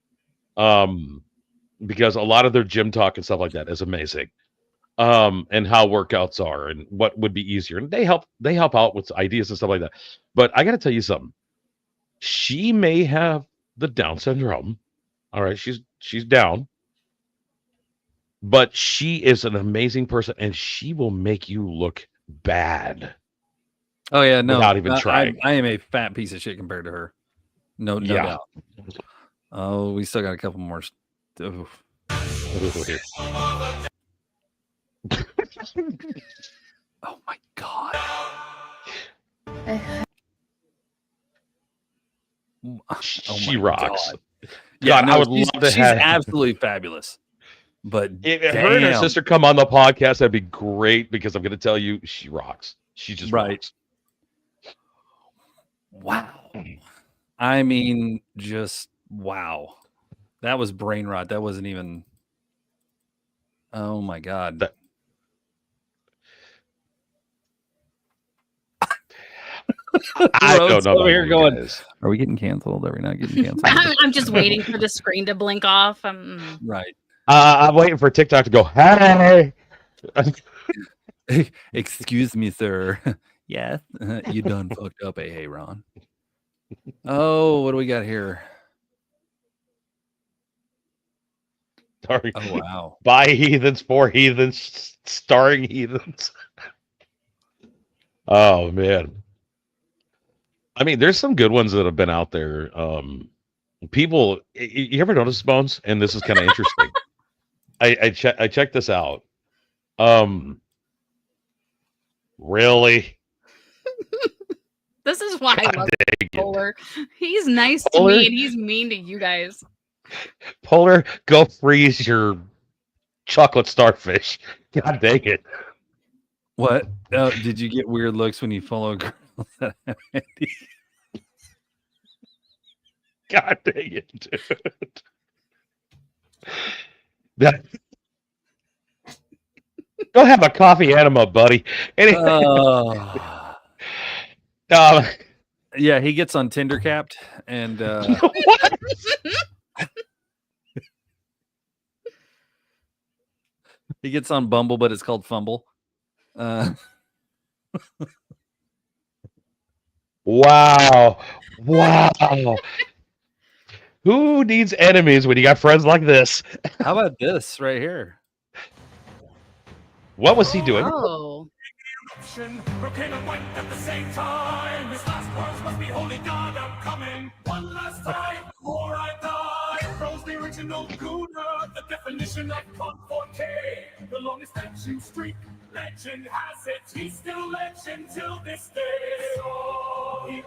Because a lot of their gym talk and stuff like that is amazing. And how workouts are and what would be easier. And they help out with ideas and stuff like that. But I gotta tell you something. She may have the Down syndrome. All right, she's down. But she is an amazing person, and she will make you look bad. Oh yeah, no, without even trying. I am a fat piece of shit compared to her. No doubt. Oh, we still got a couple more. Oh my God. She rocks. God. Yeah, God, I would love to she's have. absolutely fabulous. But If her and her sister come on the podcast, that'd be great because I'm going to tell you, she rocks. She just rocks. Wow. I mean, just wow. That was brain rot. That wasn't even. Oh my God. I don't know. Over here going, are we getting canceled? Are we not getting canceled? I'm just waiting for the screen to blink off. Right. I'm waiting for TikTok to go, hey. Excuse me, sir. Yes. You done fucked up, hey, Ron. Oh, what do we got here? Sorry. Oh, wow. By heathens, for heathens, starring heathens. Oh, man. I mean, there's some good ones that have been out there. People, you ever notice, Bones? And this is kind of interesting. I checked this out. Really? This is why I love Polar. He's nice to me and he's mean to you guys. Polar, go freeze your chocolate starfish. God dang it. What? Did you get weird looks when you follow girls that have Andy? God dang it, dude. Go have a coffee enema, buddy. Anyway. Yeah, he gets on Tinder capped and he gets on Bumble, but it's called Fumble. Wow. Who needs enemies when you got friends like this? How about this right here? What was he doing? Oh. At the same time, his last words must be, holy God, I'm coming. One last time before I die. Froze the original Gooner, the definition of Con 4K. The longest action streak Legend has it, he's still legend till this day. So he came,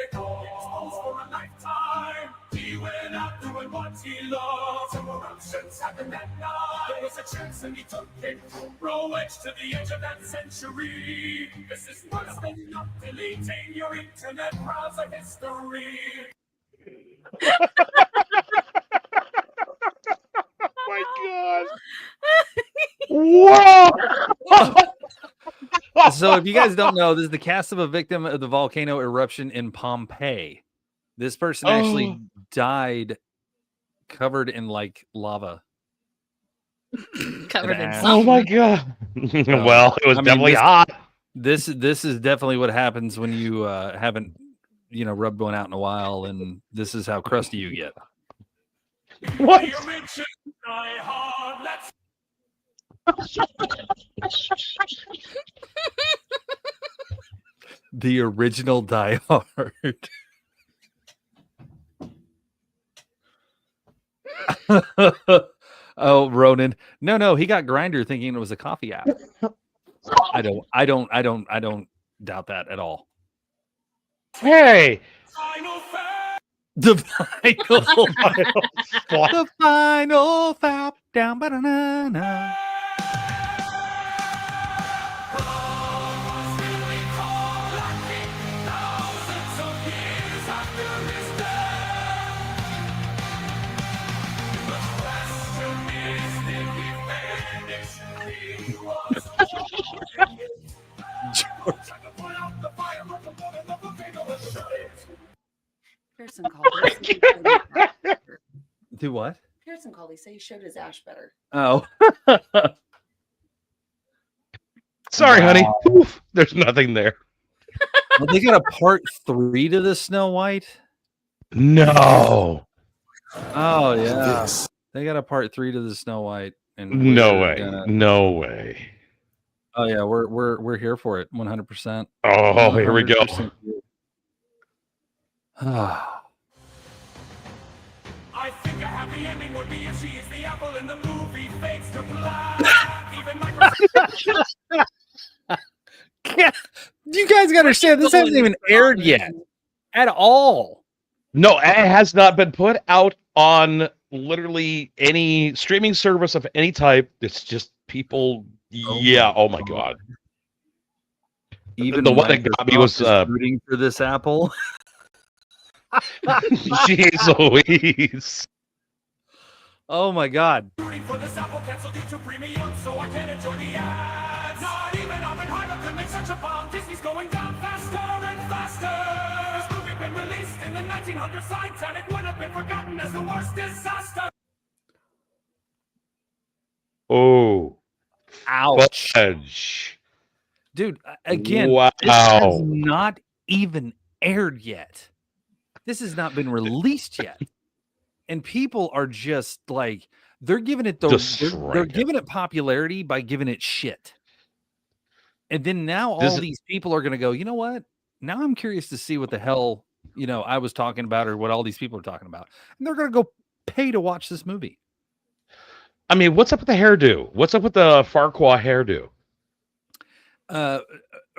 exposed for a lifetime. He went out doing what he loved. Some eruptions happened that night. There was a chance and he took it. Row edge to the edge of that century. This is worse than not deleting your internet browser history. My God. Whoa. So if you guys don't know, this is the cast of a victim of the volcano eruption in Pompeii. This person actually died covered in like lava. Covered in ass. Oh something. my God. Well, it was I mean, definitely this- hot. This is definitely what happens when you haven't rubbed one out in a while, and this is how crusty you get. What? You mentioned Die Hard, let's The original Die Hard. Oh, Ronan. No, he got Grindr thinking it was a coffee app. I don't doubt that at all. Hey. final fair. The final, What? the final fap down, ba-da-na-na. Pearson called. He said he showed his ash better. Do what? Pearson called. He said he showed his ash better. Oh. Sorry, honey. Oof, there's nothing there. Well, they got a part 3 to the Snow White. No. Oh yeah, they got a part 3 to the Snow White. And No we're way. gonna- No way. Oh yeah, we're here for it, 100%. Oh, here we go. 100% here. Ah. I think a happy ending would be if she is the apple in the movie fades to black. Even Microsoft. You guys gotta understand, this hasn't even aired yet at all. No, it has not been put out on literally any streaming service of any type. It's just people. Yeah. Oh my God. Even The one that got me was, Microsoft is rooting for this Apple. Jeez Louise. Oh my God. Rooting for this apple canceled due to premium, so I can't enjoy the ads. Not even Oppenheimer could make such a bomb. Disney's going down faster and faster. This movie been released in the 1900s sites, and it would have been forgotten as the worst disaster. Oh. Ouch. Fudge. Dude, again, Wow. this has not even aired yet. This has not been released yet. And people are just like, they're giving it they're Destroying it. giving it popularity by giving it shit. And then now This all is- these people are going to go, you know what? Now I'm curious to see what the hell, I was talking about or what all these people are talking about. And they're going to go pay to watch this movie. I mean, what's up with the hairdo? What's up with the Farquaad hairdo?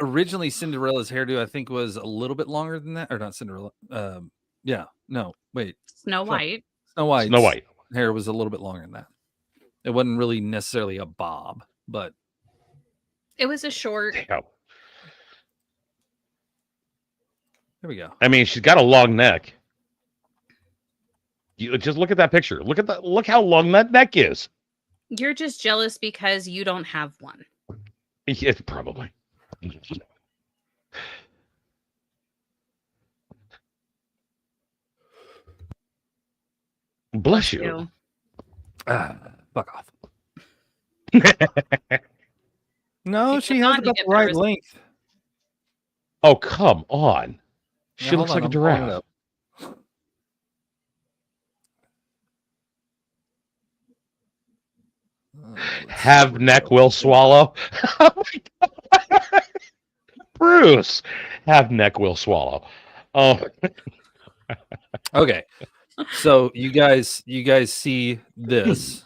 Originally Cinderella's hairdo, I think, was a little bit longer than that. Or not Cinderella. Snow White. Snow White's Snow White. hair was a little bit longer than that. It wasn't really necessarily a bob, but It was a short. Damn. there we go. I mean, she's got a long neck. You just look at that picture. Look how long that neck is. You're just jealous because you don't have one. Yeah, probably. Bless you. Ew. Fuck off. No, Keep she it has on, you about get the right nervous. length. Oh, come on. Yeah, She hold looks on, like a I'm pulling it giraffe. up. Let's see Have where neck it will goes. swallow. Oh my God. Bruce, have neck will swallow. Oh, Okay. So you guys see this,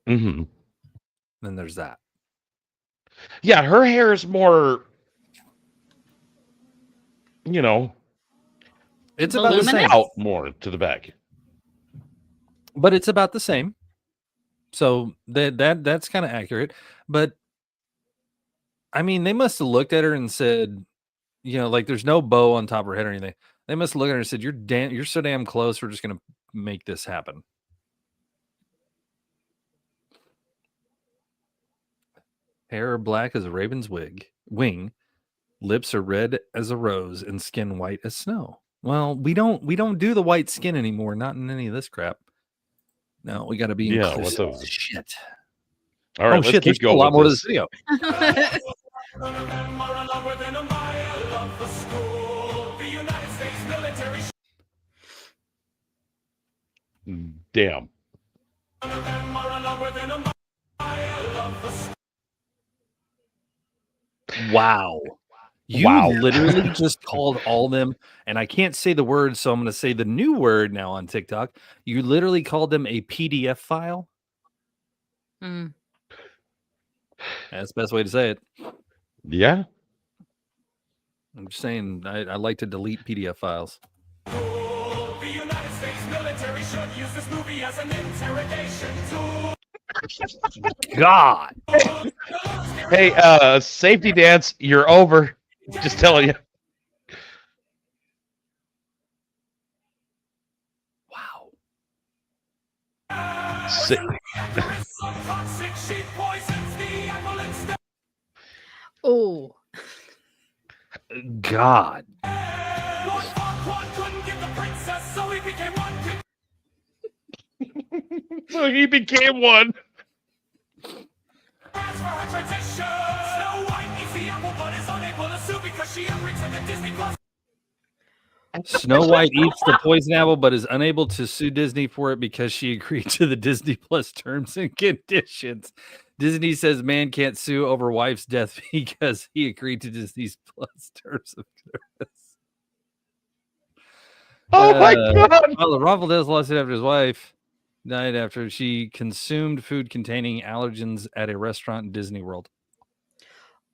mhm. then there's that. Yeah, her hair is more, you know, It's about the Voluminous? same, out more to the back. but it's about the same. So that's kind of accurate. But I mean, they must have looked at her and said, you know, like there's no bow on top of her head or anything. They must have looked at her and said, you're so damn close. We're just gonna make this happen. Hair are black as a raven's wing, lips are red as a rose, and skin white as snow. Well, we don't do the white skin anymore. Not in any of this crap. No, we got to be Yeah, inclusive. what the- Shit. All right, Oh let's shit! There's keep going. a lot with more to this. this video. None of them are allowed within a mile of the school. The United States military. Damn. None of them are allowed within a mile of the school. Wow. You Wow. literally just called all them, and I can't say the word, so I'm going to say the new word now on TikTok. You literally called them a PDF file. Mm. That's the best way to say it. Yeah. I'm just saying, I like to delete PDF files. The United States military should use this movie as an interrogation tool. God. Hey, safety dance, you're over. Just telling you. Wow. Some toxic sheep poisons the apple instead. Oh. God. Lord Farquaad couldn't get the princess, so he became one. So he became one. As for her transition, Snow White eats the apple but is unable to sue because she agreed to the Disney Plus. Snow White eats the poison apple, but is unable to sue Disney for it because she agreed to the Disney Plus terms and conditions. Disney says man can't sue over wife's death because he agreed to Disney's Plus terms of service. Oh my God. Well, the wrongful death lawsuit after his wife died after she consumed food containing allergens at a restaurant in Disney World.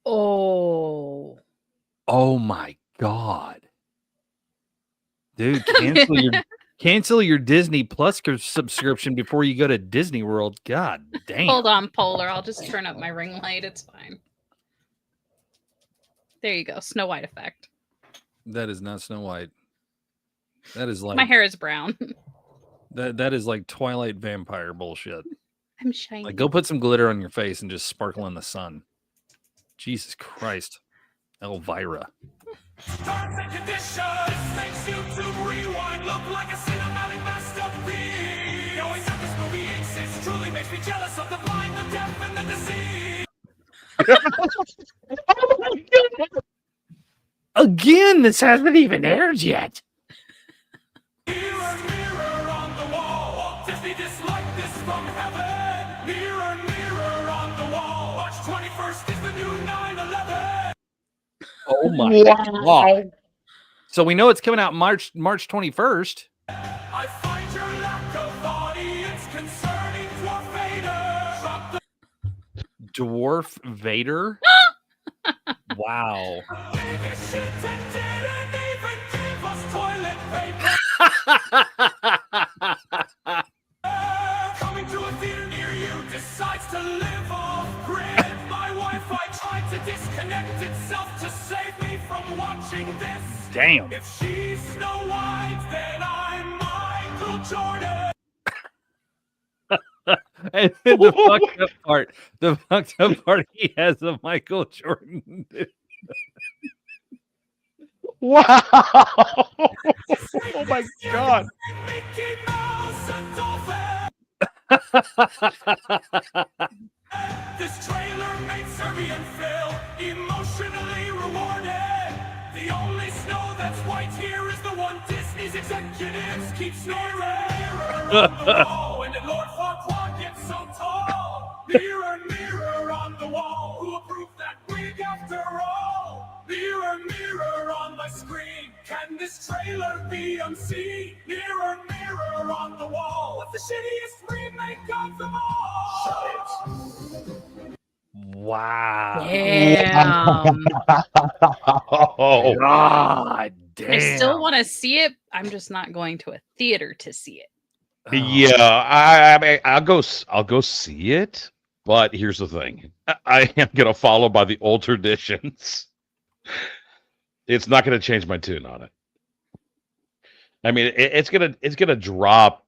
Oh. Oh my God. Dude, cancel your Disney Plus subscription before you go to Disney World. God damn. Hold on, Polar. I'll just turn up my ring light. It's fine. There you go. Snow White effect. That is not Snow White. That is like My hair is brown. that is like Twilight vampire bullshit. I'm shiny. Like, go put some glitter on your face and just sparkle in the sun. Jesus Christ. Elvira. Terms and conditions makes YouTube rewind look like a cinematic masterpiece. Knowing that this movie exists truly makes me jealous of the blind, the deaf, and the diseased. Again, this hasn't even aired yet. Mirror, mirror on the wall, Disney disliked this from heaven. Mirror, mirror on the wall, March 21st is the new 9/11. Oh my God. So we know it's coming out March 21st. I find your lack of audience concerning Dwarf Vader. Drop the Dwarf Vader. Wow. biggest shit and didn't even give us toilet paper. Coming to a theater near you decides to live off grid. My Wi-Fi tried to disconnect itself to save me from watching this. Damn. If she's Snow White, then I'm Michael Jordan. And then the fucked up part, he has a Michael Jordan. Wow. Oh my God. Mickey Mouse and Dolphin. This trailer made Serbian Phil emotionally rewarded. The only snow that's white here is the one Disney's executives keep snoring. Oh, and then Lord Farquaad gets so tall. Mirror, mirror on the wall, who approved that wig after all? Mirror, mirror on my screen, can this trailer be unseen? Mirror, mirror on the wall, what's the shittiest remake of them all? Shut it. Wow. Damn. Oh, God damn. I still want to see it. I'm just not going to a theater to see it. Oh. yeah. I mean, I'll go see it. But here's the thing: I am gonna follow by the old traditions. It's not gonna change my tune on it. I mean, it's gonna drop.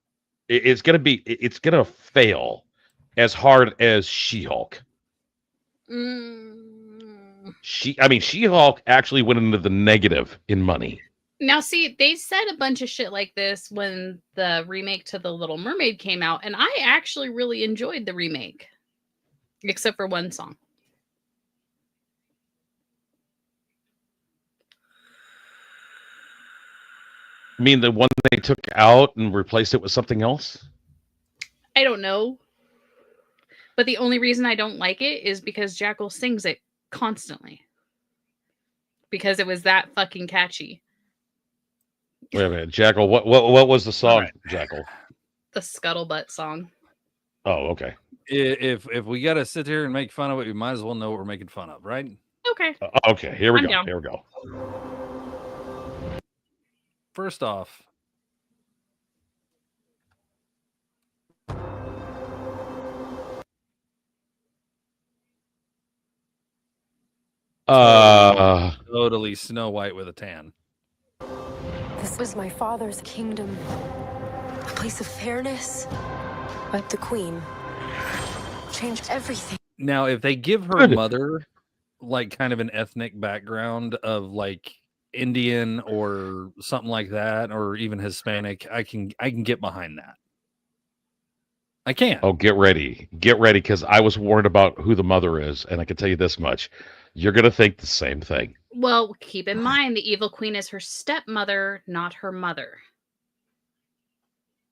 It's gonna fail as hard as She-Hulk. She-Hulk actually went into the negative in money. Now, see, they said a bunch of shit like this when the remake to The Little Mermaid came out, and I actually really enjoyed the remake, except for one song. I mean, the one they took out and replaced it with something else? I don't know. But the only reason I don't like it is because Jackal sings it constantly. Because it was that fucking catchy. Wait a minute, Jackal. What was the song, right. Jackal? The Scuttlebutt song. Oh, okay. If we got to sit here and make fun of it, we might as well know what we're making fun of, right? Okay. Okay, here we I'm go. down. Here we go. First off, totally Snow White with a tan. This was my father's kingdom, a place of fairness. But the queen changed everything. Now, if they give her Good. mother like kind of an ethnic background of like Indian or something like that, or even Hispanic, I can get behind that. I can. Oh, get ready, because I was warned about who the mother is, and I can tell you this much: you're gonna think the same thing. Well, keep in mind the evil queen is her stepmother, not her mother.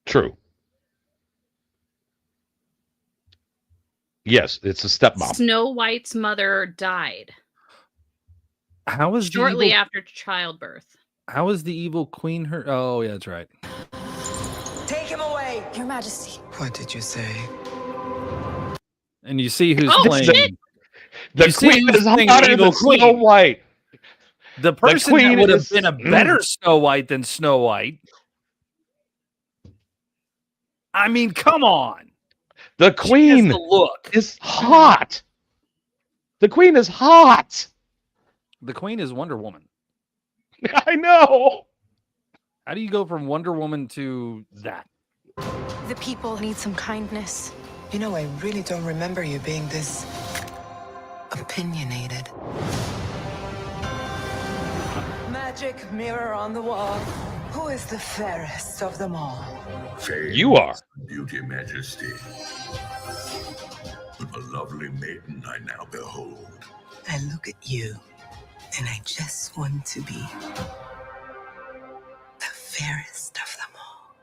True. Yes, it's a stepmom. Snow White's mother died How is shortly the evil, after childbirth. how is the evil queen her? Oh, yeah, that's right. Take him away, Your Majesty. What did you say? And you see who's Oh, playing. shit! The You see queen who's is playing hotter evil than Snow queen. White. The person queen that would have is- been a better Snow White than Snow White. I mean, come on. The She has queen the look. is hot. The queen is hot. The queen is Wonder Woman. I know. How do you go from Wonder Woman to that? The people need some kindness. You know, I really don't remember you being this opinionated. Magic mirror on the wall. Who is the fairest of them all? You are. Beauty, Majesty. But a lovely maiden I now behold. I look at you, and I just want to be the fairest of them all.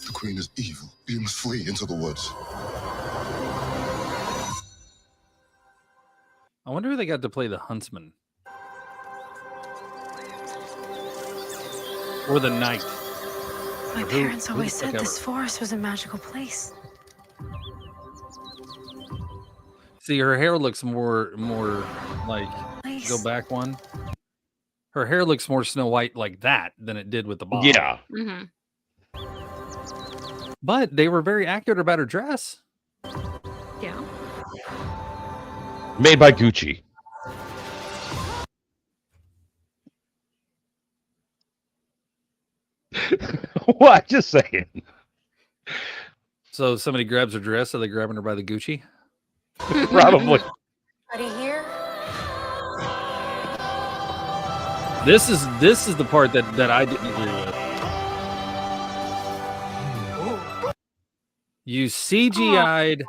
The queen is evil. You must flee into the woods. I wonder who they got to play the huntsman. Or the knight. My Who- parents who the always fuck said ever? this forest was a magical place. See, her hair looks more like, Place. go back one. Her hair looks more Snow White like that than it did with the bob. Yeah. Mm-hmm. But they were very accurate about her dress. Yeah. Made by Gucci. What? Just saying. So somebody grabs her dress, are they grabbing her by the Gucci? Probably. Ready here? This is the part that I didn't agree with. You CGI'd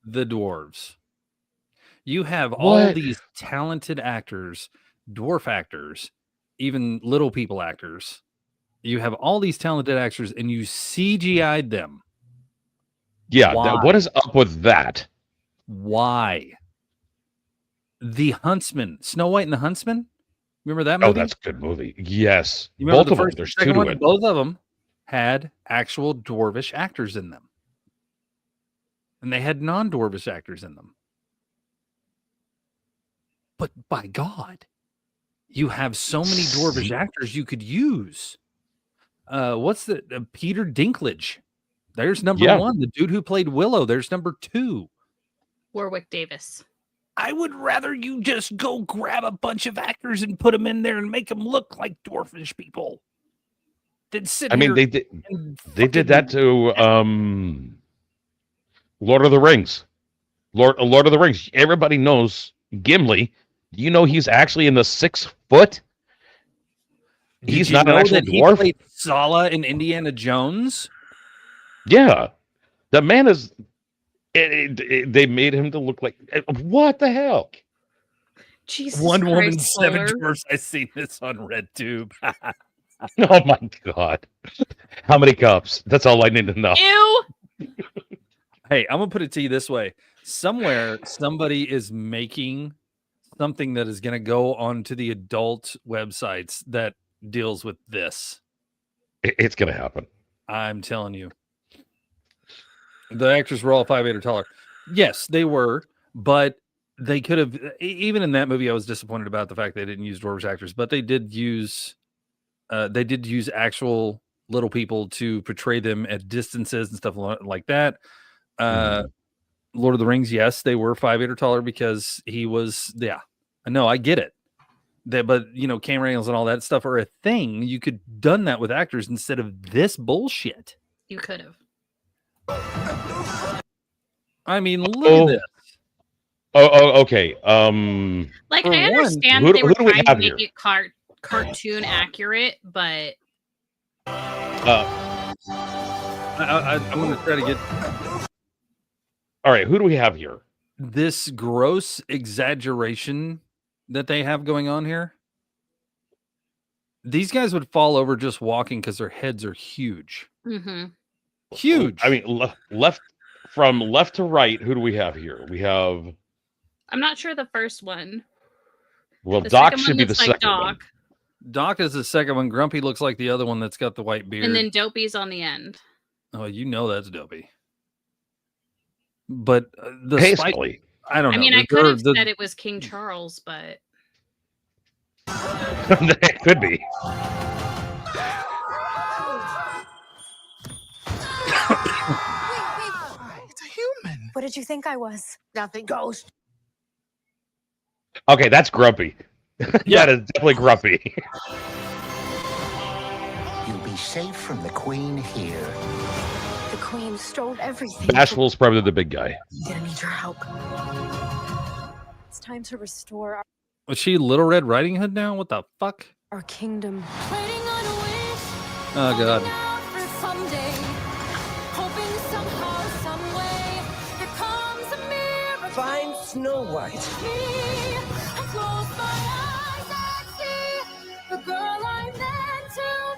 the dwarves. You have all What? these talented actors, dwarf actors, even little people actors. You have all these talented actors and you CGI'd them. Yeah. Why? What is up with that? Why? The Huntsman, Snow White and the Huntsman. Remember that movie? Oh, that's a good movie. Yes. You remember Both the of them. first and There's second two to one? it. Both of them had actual dwarvish actors in them. And they had non-dwarvish actors in them. But by God, you have so many dwarvish actors you could use. What's the Peter Dinklage? There's number Yeah. 1. The dude who played Willow. There's number 2. Warwick Davis. I would rather you just go grab a bunch of actors and put them in there and make them look like dwarfish people. Than sit I mean, here they did that to Lord of the Rings. Lord of the Rings. Everybody knows Gimli. You know he's actually in the 6 foot. He's not an actual dwarf. He played Sala in Indiana Jones. Yeah, the man is. They made him to look like what the hell? Jesus One woman, Christ, 7 Fuller. dwarfs. I seen this on RedTube. Oh my God! How many cups? That's all I need to know. Ew. Hey, I'm gonna put it to you this way: somewhere, somebody is making something that is gonna go onto the adult websites that deals with this. It's gonna happen. I'm telling you. The actors were all 5'8" or taller. Yes, they were, but they could have. Even in that movie, I was disappointed about the fact they didn't use dwarves actors, but they did use actual little people to portray them at distances and stuff like that. Lord of the Rings, yes, they were 5'8" or taller because he was. Yeah, no, I get it. But camera angles and all that stuff are a thing. You could done that with actors instead of this bullshit. You could have. I mean, look at this. Oh, okay. Like, For I one, understand who that they were do we trying to have make here? it cartoon accurate, but I'm going to try to get all right. Who do we have here? this gross exaggeration that they have going on here. These guys would fall over just walking because their heads are huge. mm-hmm. Huge. I mean, from left to right. Who do we have here? We have. I'm not sure the first one. Well, The Doc second should one be the looks like second one. Doc, Doc is the second one. Grumpy looks like the other one that's got the white beard. and then Dopey's on the end. Oh, that's Dopey. But the Basically, I don't know. I mean, I could have said it was King Charles, but it could be. It's a human. What did you think I was? Nothing. Ghost. Okay, that's Grumpy. That is definitely Grumpy. You'll be safe from the Queen here. The Queen stole everything. Bashful's probably the big guy. I'm gonna need your help. It's time to restore Was she Little Red Riding Hood now? What the fuck? our kingdom. Oh god. Find Snow White.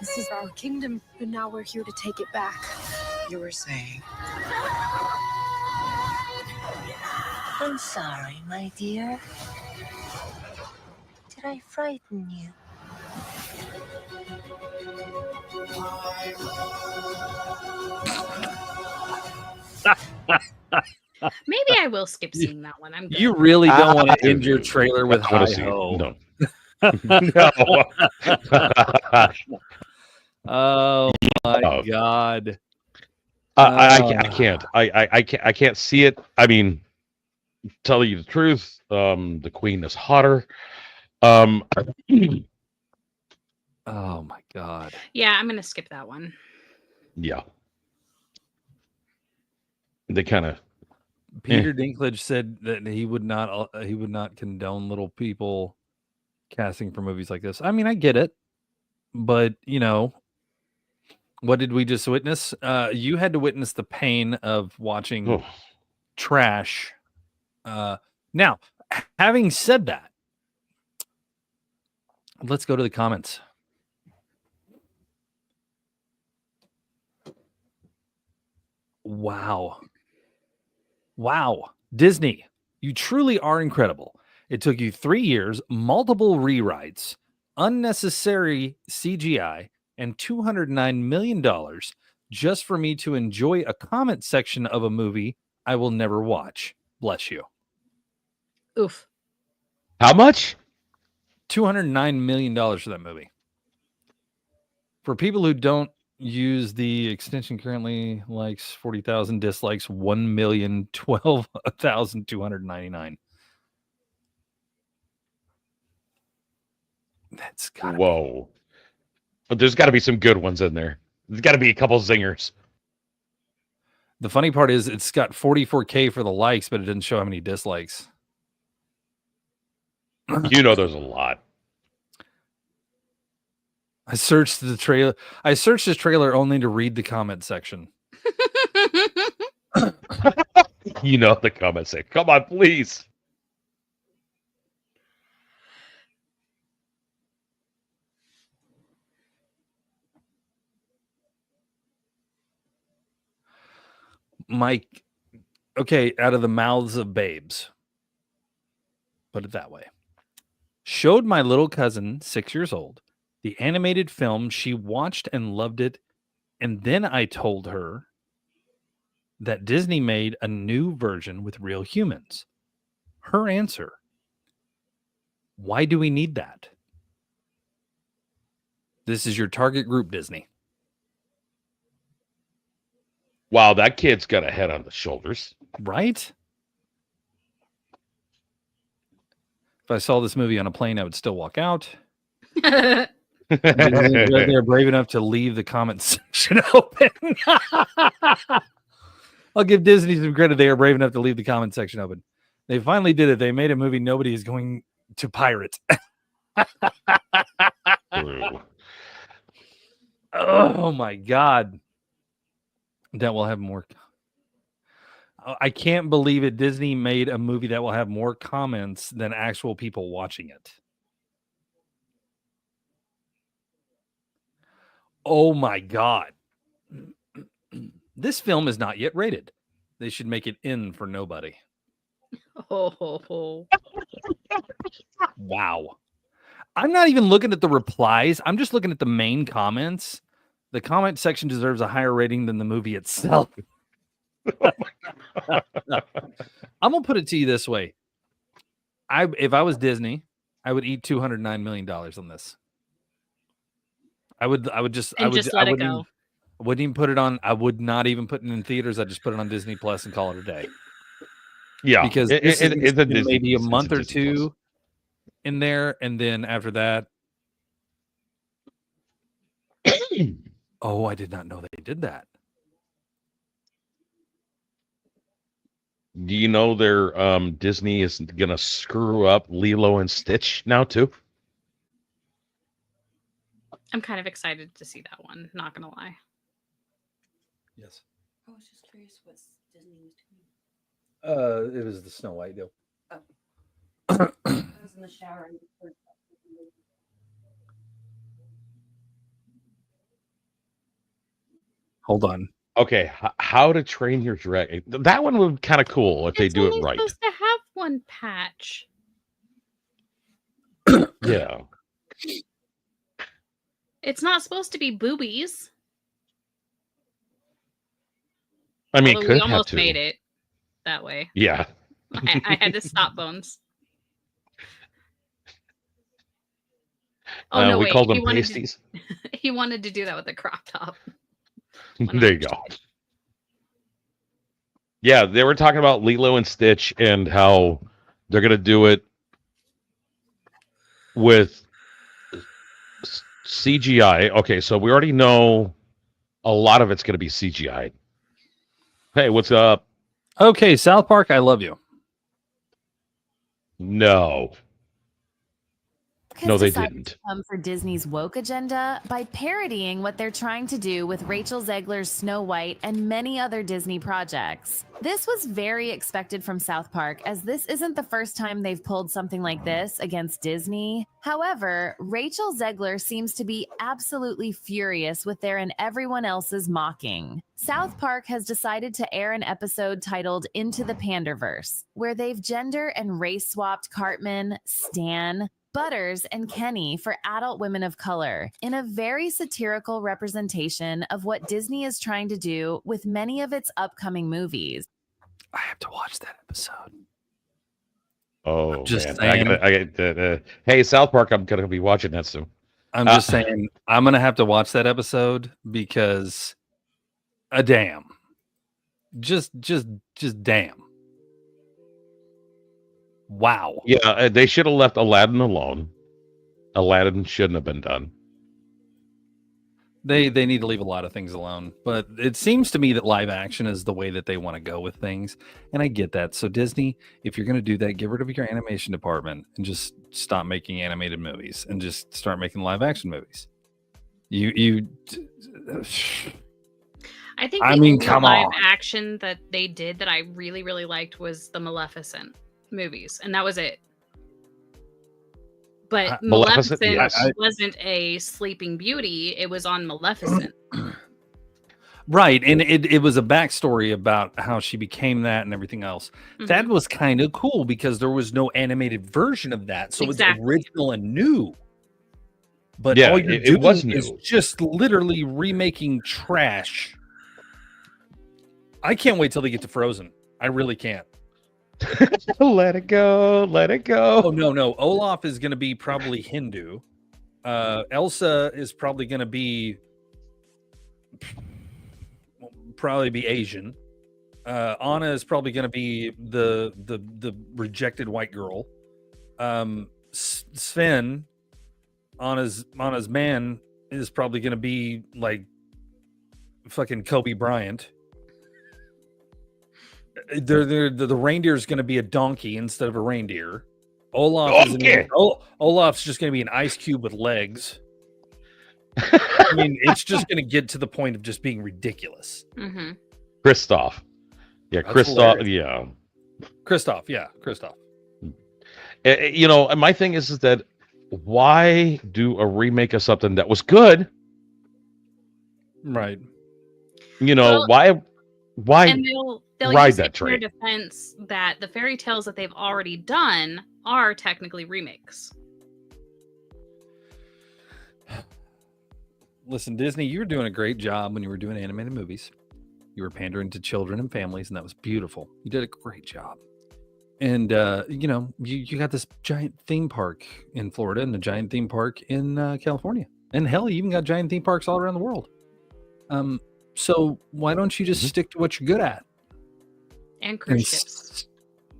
This is our kingdom, and now we're here to take it back. You were saying. I'm sorry, my dear. Did I frighten you? maybe I will skip seeing that one. I'm good. You really don't want to end your trailer with I wanna hi see it. ho. No. Oh my No. god. I can't. I can't see it. I mean, tell you the truth, the Queen is hotter. Oh my god. Yeah, I'm gonna skip that one. Yeah. They kind of. Peter Dinklage said that he would not condone little people casting for movies like this. I mean, I get it, but what did we just witness? You had to witness the pain of watching trash. Now, having said that, let's go to the comments. Wow. Disney, you truly are incredible. It took you 3 years, multiple rewrites, unnecessary CGI, and $209 million just for me to enjoy a comment section of a movie I will never watch. Bless you. Oof. How much? $209 million for that movie. For people who don't use the extension, currently likes 40,000, dislikes 1,012,299. That's gotta Whoa. But there's got to be some good ones in there. There's got to be a couple zingers. The funny part is it's got 44K for the likes, but it didn't show how many dislikes. You know there's a lot. I searched the trailer. I searched this trailer only to read the comment section. You know the comments say, come on, please. Mike, okay, out of the mouths of babes. Put it that way. Showed my little cousin, 6 years old, the animated film. She watched and loved it. And then I told her that Disney made a new version with real humans. Her answer: why do we need that? This is your target group, Disney. Wow, that kid's got a head on the shoulders. Right? If I saw this movie on a plane, I would still walk out. They're brave enough to leave the comment section open. I'll give Disney some credit. They are brave enough to leave the comment section open. They finally did it. They made a movie nobody is going to pirate. Oh my God. That will have more. I can't believe it. Disney made a movie that will have more comments than actual people watching it. Oh my God. This film is not yet rated. They should make it in for nobody. Oh. Wow. I'm not even looking at the replies. I'm just looking at the main comments. The comment section deserves a higher rating than the movie itself. I'm gonna put it to you this way. If I was Disney, I would eat $209 million on this. I would just let it go. I wouldn't even put it on. I would not even put it in theaters. I'd just put it on Disney Plus and call it a day. Yeah, because it's maybe a month or two in there, and then after that, oh, I did not know they did that. Do you know their Disney is gonna screw up Lilo and Stitch now too? I'm kind of excited to see that one, not gonna lie. Yes. I was just curious what Disney was doing. It was the Snow White deal. Oh. I was in the shower and heard Hold on. Okay, How to Train Your Dragon. That one would be kind of cool if they do it right. Supposed to have one patch. Yeah. It's not supposed to be boobies. I mean, Although could we have almost to. made it that way. Yeah. I had to stop Bones. Oh no! We wait. called them he wanted pasties. he wanted to do that with a crop top. There you go. Yeah, they were talking about Lilo and Stitch and how they're going to do it with CGI. Okay, so we already know a lot of it's going to be CGI. Hey, what's up? Okay, South Park, I love you. No. No, they decided didn't. to come for Disney's woke agenda by parodying what they're trying to do with Rachel Zegler's Snow White and many other Disney projects. This was very expected from South Park, as this isn't the first time they've pulled something like this against Disney. However, Rachel Zegler seems to be absolutely furious with their and everyone else's mocking. South Park has decided to air an episode titled Into the Panderverse, where they've gender and race swapped Cartman, Stan, Butters, and Kenny for adult women of color in a very satirical representation of what Disney is trying to do with many of its upcoming movies. I have to watch that episode. Oh Just man, saying. hey, South Park, I'm gonna be watching that soon. I'm just saying, I'm gonna have to watch that episode because, damn, just damn, wow. Yeah, they should have left Aladdin alone. Aladdin shouldn't have been done. They need to leave a lot of things alone, but it seems to me that live action is the way that they want to go with things, and I get that. So Disney, if you're going to do that, get rid of your animation department and just stop making animated movies and just start making live action movies. I think I mean, only come live on. action that they did that I really, really liked was the Maleficent movies, and that was it. But Maleficent, Maleficent yes. wasn't a Sleeping Beauty; it was on Maleficent. Right, and it was a backstory about how she became that and everything else. That Mhm. was kind of cool because there was no animated version of that, so Exactly. it's original and new. But Yeah, all you're it doing was is new. just literally remaking trash. I can't wait till they get to Frozen. I really can't. Let it go. Let it go. Oh no, Olaf is going to be probably Hindu. Elsa is probably going to be Asian. Anna is probably going to be the rejected white girl. Sven, Anna's man, is probably going to be like fucking Kobe Bryant. The reindeer is going to be a donkey instead of a reindeer. Olaf's just going to be an ice cube with legs. I mean, it's just going to get to the point of just being ridiculous. Mm-hmm. Kristoff. Yeah, That's Kristoff. hilarious. Yeah. Kristoff. You know, and my thing is that why do a remake of something that was good? Right. You know, Well, why and they'll ride use that it to their train? defense that the fairy tales that they've already done are technically remakes. Listen, Disney, you were doing a great job when you were doing animated movies. You were pandering to children and families, and that was beautiful. You did a great job. And you know, you got this giant theme park in Florida and a giant theme park in California, and hell, you even got giant theme parks all around the world. So why don't you just stick to what you're good at? And cruise ships.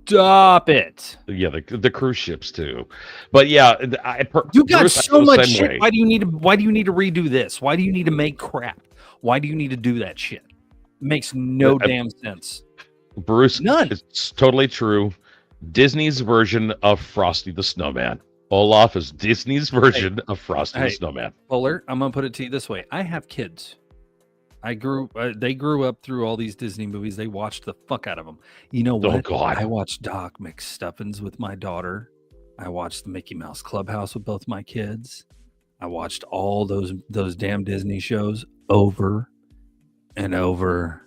Stop it! Yeah, the cruise ships too. But yeah, You got Bruce, I so feel the much same shit. way. Why do you need to redo this? Why do you need to make crap? Why do you need to do that shit? Makes no damn sense. Bruce, None. It's totally true. Disney's version of Frosty the Snowman. Olaf is Disney's version of Frosty the Snowman. Polar, I'm gonna put it to you this way: I have kids. They grew up through all these Disney movies. They watched the fuck out of them. You know what? Oh, God. I watched Doc McStuffins with my daughter. I watched the Mickey Mouse Clubhouse with both my kids. I watched all those damn Disney shows over and over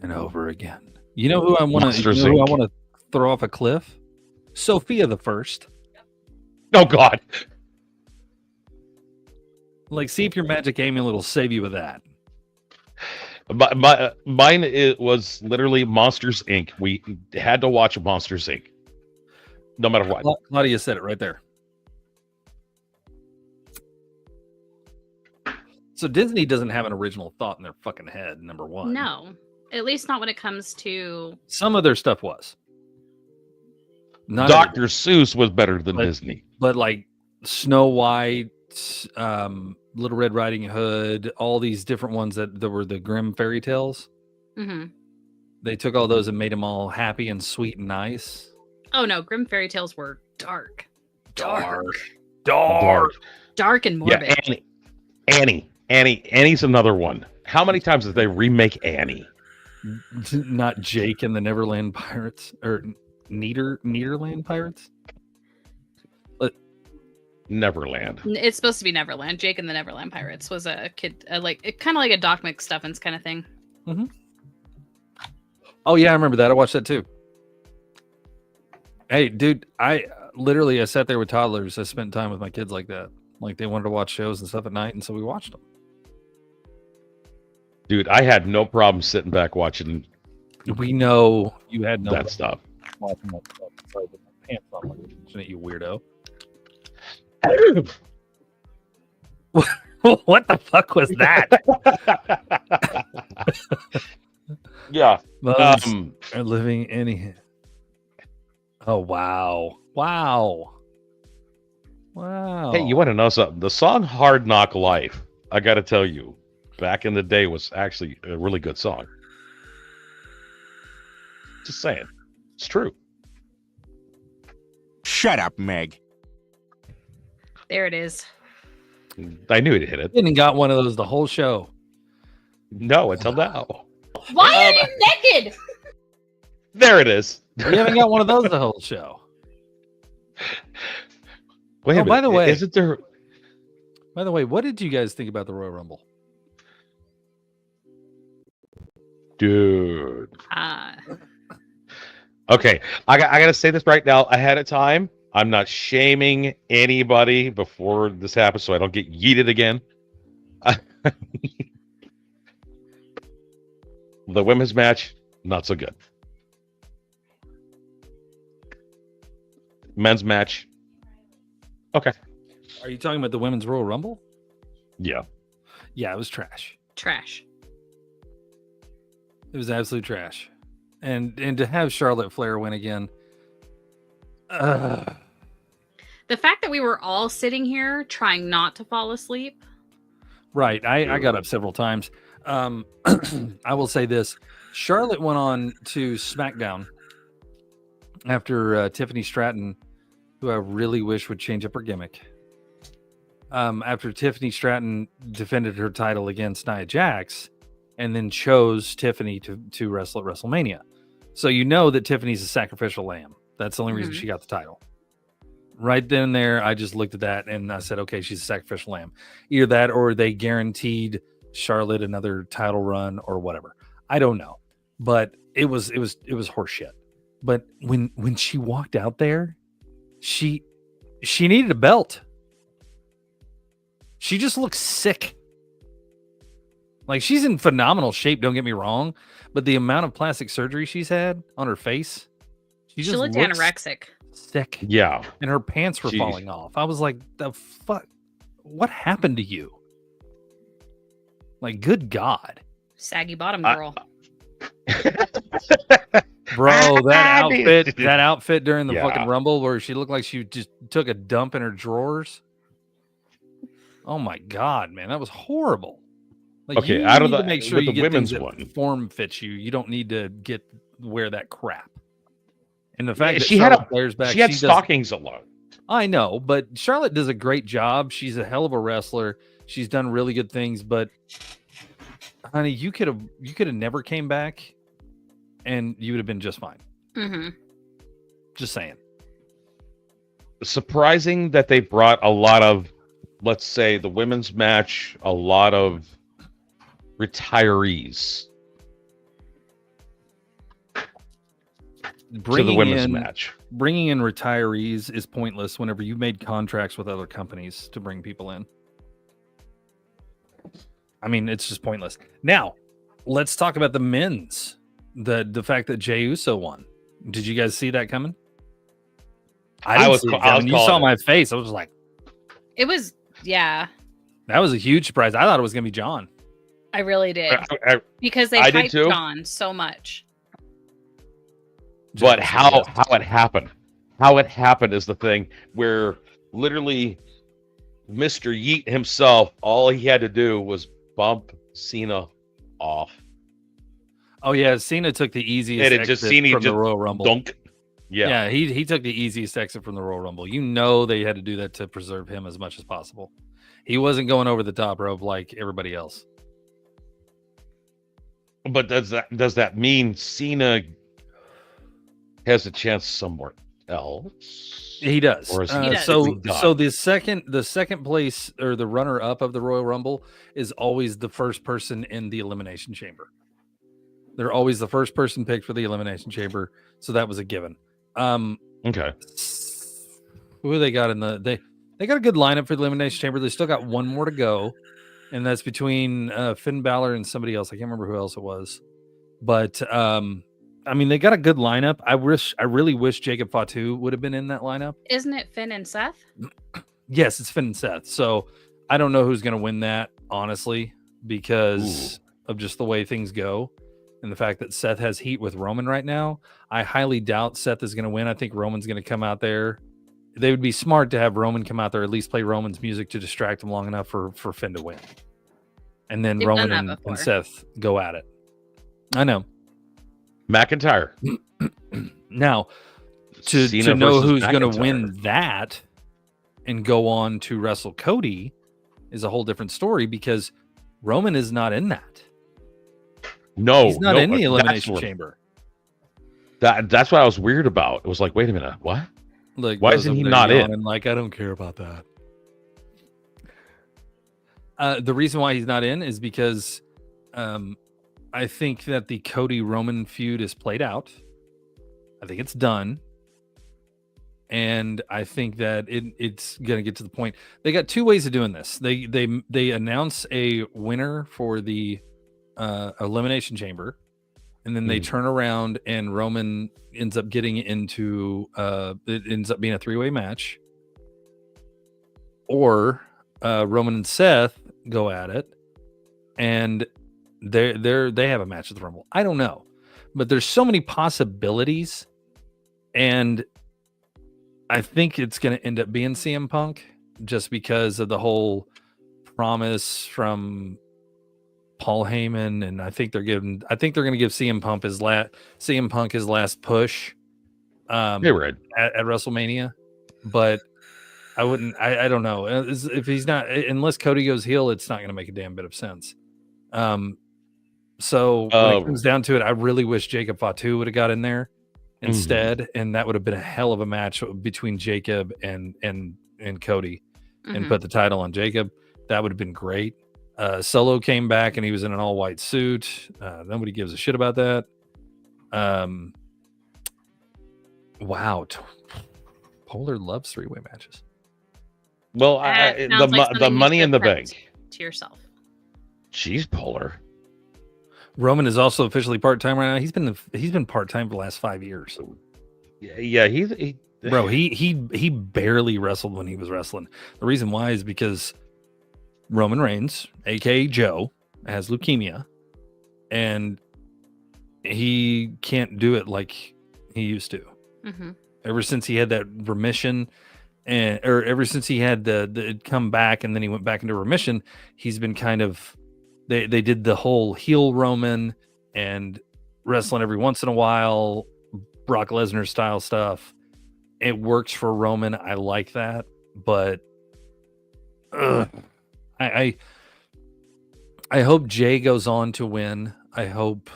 and over again. You know who I want Monsters, to Inc. throw off a cliff? Sophia the First. Oh God! Like, see if your magic amulet will save you with that. Mine was literally Monsters Inc. We had to watch Monsters Inc. No matter what. Claudia said it right there. So Disney doesn't have an original thought in their fucking head, number one. No, at least not when it comes to. Some of their stuff was. Not Dr. Seuss was better than but, Disney. But like Snow White, Little Red Riding Hood, all these different ones that were the Grimm fairy tales. Mm-hmm. They took all those and made them all happy and sweet and nice. Oh no, Grimm fairy tales were dark and morbid. Yeah, Annie's another one. How many times did they remake Annie? Not Jake and the Neverland Pirates or Nederland Pirates. Neverland. It's supposed to be Neverland. Jake and the Neverland Pirates was a kid, kind of like a Doc McStuffins kind of thing. Mm-hmm. Oh yeah, I remember that. I watched that too. Hey, dude, I sat there with toddlers. I spent time with my kids like that. Like they wanted to watch shows and stuff at night, and so we watched them. Dude, I had no problem sitting back watching. We know you had no that stuff. Watching that stuff. pants on while you're watching it, you weirdo. What the fuck was that? Yeah. Bones are living any. Oh wow! Wow! Wow! Hey, you want to know something? The song "Hard Knock Life," I got to tell you, back in the day was actually a really good song. Just saying, it's true. Shut up, Meg. There it is. I knew he'd hit it. Didn't got one of those the whole show. No, until now. Why are you naked? There it is. We haven't got one of those the whole show. Wait a minute. By the way, isn't there? By the way, what did you guys think about the Royal Rumble? Dude. Okay, I got to say this right now ahead of time. I'm not shaming anybody before this happens, so I don't get yeeted again. The women's match, not so good. Men's match, okay. Are you talking about the Women's Royal Rumble? Yeah. Yeah, it was trash. Trash. It was absolute trash. And to have Charlotte Flair win again. The fact that we were all sitting here trying not to fall asleep. Right. I got up several times. I will say this. Charlotte went on to SmackDown after Tiffany Stratton, who I really wish would change up her gimmick. After Tiffany Stratton defended her title against Nia Jax and then chose Tiffany to wrestle at WrestleMania. So you know that Tiffany's a sacrificial lamb. That's the only reason she got the title. Right then and there, I just looked at that and I said, okay, she's a sacrificial lamb. Either that or they guaranteed Charlotte another title run or whatever. I don't know. But it was horseshit. But when she walked out there, she needed a belt. She just looks sick. Like, she's in phenomenal shape, don't get me wrong, but the amount of plastic surgery she's had on her face, she looked looks anorexic. sick. Yeah. And her pants were falling off. I was like, the fuck? What happened to you? Like, good God. Saggy bottom girl. Bro, that outfit during the Yeah. fucking Rumble where she looked like she just took a dump in her drawers. Oh my God, man, that was horrible. Like, Okay, you out of need the to make sure with you the get women's things that one. form fits you. You don't need to wear that crap. And the fact that She had Charlotte Flair's back, she had does- stockings alone. I know, but Charlotte does a great job. She's a hell of a wrestler. She's done really good things, but honey, you could have never came back, and you would have been just fine. Mm-hmm. Just saying. Surprising that they brought a lot of, let's say, the women's match, a lot of retirees to the women's match. Bringing in retirees is pointless whenever you made contracts with other companies to bring people in. I mean, it's just pointless. Now, let's talk about the men's. The fact that Jey Uso won. Did you guys see that coming? I didn't see it coming. You saw my face. I was like, It was, yeah, that was a huge surprise. I thought it was going to be John. I really did. Because they I did hyped too. John so much. But how it happened? How it happened is the thing where literally Mr. Yeet himself, all he had to do was bump Cena off. Oh yeah, Cena took the easiest And it exit just Cena from the just Royal Rumble. dunk. Yeah. he took the easiest exit from the Royal Rumble. You know they had to do that to preserve him as much as possible. He wasn't going over the top rope like everybody else. But does that mean Cena has a chance somewhere else? He does. Or is He does. So done? the second place or the runner up of the Royal Rumble is always the first person in the Elimination Chamber. They're always the first person picked for the Elimination Chamber, so that was a given. Okay. Who they got in they got a good lineup for the Elimination Chamber. They still got one more to go, and that's between Finn Balor and somebody else. I can't remember who else it was, but I mean, they got a good lineup. I really wish Jacob Fatu would have been in that lineup. Isn't it Finn and Seth? Yes, it's Finn and Seth. So I don't know who's going to win that, honestly, because of just the way things go and the fact that Seth has heat with Roman right now. I highly doubt Seth is going to win. I think Roman's going to come out there. They would be smart to have Roman come out there, at least play Roman's music to distract him long enough for Finn to win. And then They've Roman done that and before. Seth go at it. I know. McIntyre. Now, to Cena know versus who's going to McIntyre. win that and go on to wrestle Cody is a whole different story because Roman is not in that. No, He's not no, in the that's Elimination what- Chamber. That's what I was weird about. It was like, wait a minute, what? Like, Why goes isn't over he there not in? yawning like, I don't care about that. The reason why he's not in is because I think that the Cody Roman feud is played out. I think it's done. And I think that it's going to get to the point. They got two ways of doing this. They announce a winner for the Elimination Chamber, and then they turn around and Roman ends up getting into it ends up being a three-way match, or Roman and Seth go at it, and they have a match at the Rumble. I don't know, but there's so many possibilities, and I think it's going to end up being CM Punk just because of the whole promise from Paul Heyman, and I think they're going to give CM Punk his last push. They were at WrestleMania, but I don't know if he's not, unless Cody goes heel, it's not going to make a damn bit of sense. So when it comes down to it, I really wish Jacob Fatu would have got in there instead, and that would have been a hell of a match between Jacob and Cody, and put the title on Jacob. That would have been great. Solo came back and he was in an all white suit. Nobody gives a shit about that. Wow, Polar loves three-way matches. Well, That the sounds like the something you Money should in the have Bank. kept to yourself. She's Polar. Roman is also officially part-time right now. He's been part-time for the last 5 years. Yeah, he Bro, he barely wrestled when he was wrestling. The reason why is because Roman Reigns, aka Joe, has leukemia, and he can't do it like he used to. Ever since he had that remission, or ever since he had the come back and then he went back into remission, he's been kind of they did the whole heel Roman and wrestling every once in a while, Brock Lesnar style stuff. It works for Roman. I like that, but I hope Jay goes on to win. I hope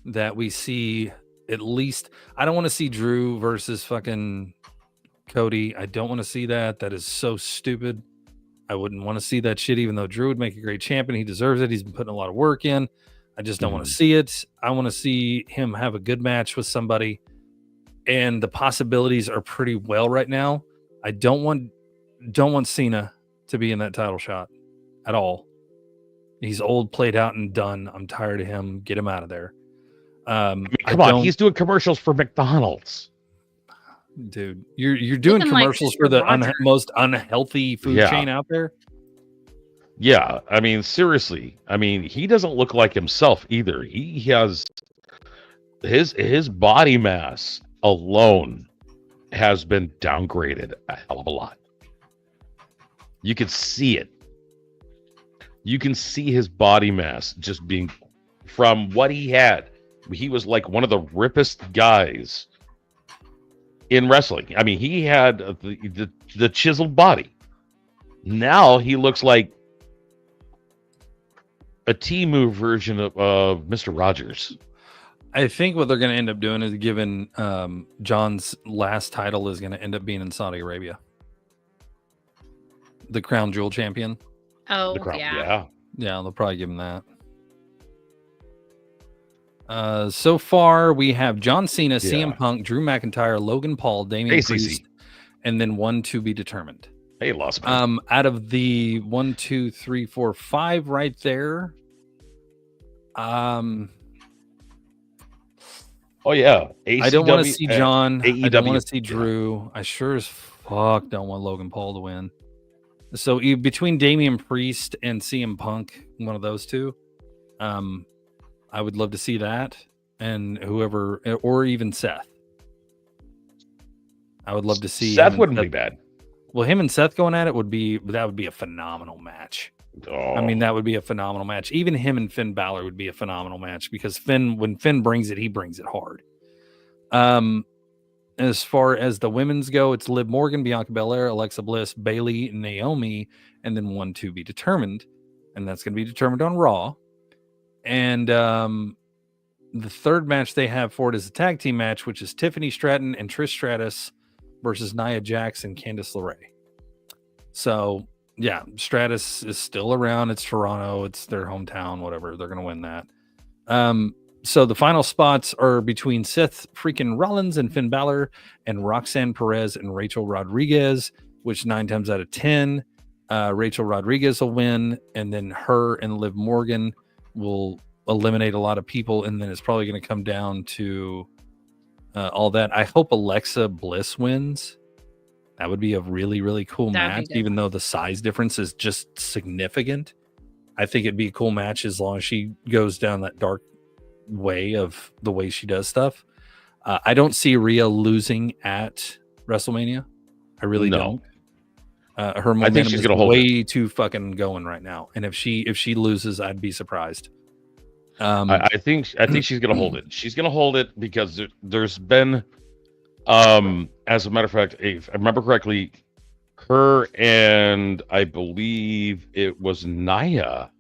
that we see at least. I don't want to see Drew versus fucking Cody. I don't want to see that. That is so stupid. I wouldn't want to see that shit, even though Drew would make a great champion. He deserves it. He's been putting a lot of work in. I just don't want to see it. I want to see him have a good match with somebody. And the possibilities are pretty well right now. I don't want Cena to be in that title shot at all. He's old, played out, and done. I'm tired of him. Get him out of there. Come on, he's doing commercials for McDonald's. Dude, you're doing Even like commercials for the Roger. most unhealthy food Yeah. chain out there. Yeah, I mean, seriously. I mean, he doesn't look like himself either. He has his body mass alone has been downgraded a hell of a lot. You can see it. You can see his body mass just being from what he had. He was like one of the rippest guys in wrestling. I mean, he had the chiseled body. Now he looks like a T-move version of Mr. Rogers. I think what they're going to end up doing is giving John's last title is going to end up being in Saudi Arabia. The Crown Jewel champion. Oh, The Crown, yeah. Yeah, they'll probably give him that. So far, we have John Cena, CM Punk, Drew McIntyre, Logan Paul, Damian Hey, CC. Priest, and then one to be determined. Hey, lost me. Out of the 1, 2, 3, 4, 5 right there. Oh yeah, I don't want to ACW see John. I don't want AEW. to see Drew. I sure as fuck don't want Logan Paul to win. So between Damian Priest and CM Punk, one of those two, I would love to see that, and whoever, or even Seth. I would love to see Seth him and wouldn't be bad. Well, him and Seth going at it would be a phenomenal match. Oh. I mean, that would be a phenomenal match. Even him and Finn Balor would be a phenomenal match because when Finn brings it, he brings it hard. As far as the women's go, it's Liv Morgan, Bianca Belair, Alexa Bliss, Bayley, Naomi, and then 1 to be determined, and that's going to be determined on Raw. And the third match they have for it is a tag team match, which is Tiffany Stratton and Trish Stratus versus Nia Jax and Candice LeRae. So yeah, Stratus is still around. It's Toronto. It's their hometown, whatever. They're going to win that. So the final spots are between Seth freaking Rollins and Finn Balor and Roxanne Perez and Rachel Rodriguez, which 9 times out of 10, Rachel Rodriguez will win. And then her and Liv Morgan will eliminate a lot of people. And then it's probably going to come down to all that. I hope Alexa Bliss wins. That would be a really, really cool match, even though the size difference is just significant. I think it'd be a cool match as long as she goes down that dark way of the way she does stuff. I don't see Rhea losing at WrestleMania. I really don't. Her momentum is way too fucking going right now. And if she loses, I'd be surprised. I think she's gonna hold it. She's gonna hold it because there's been, as a matter of fact, if I remember correctly, her and I believe it was Nia,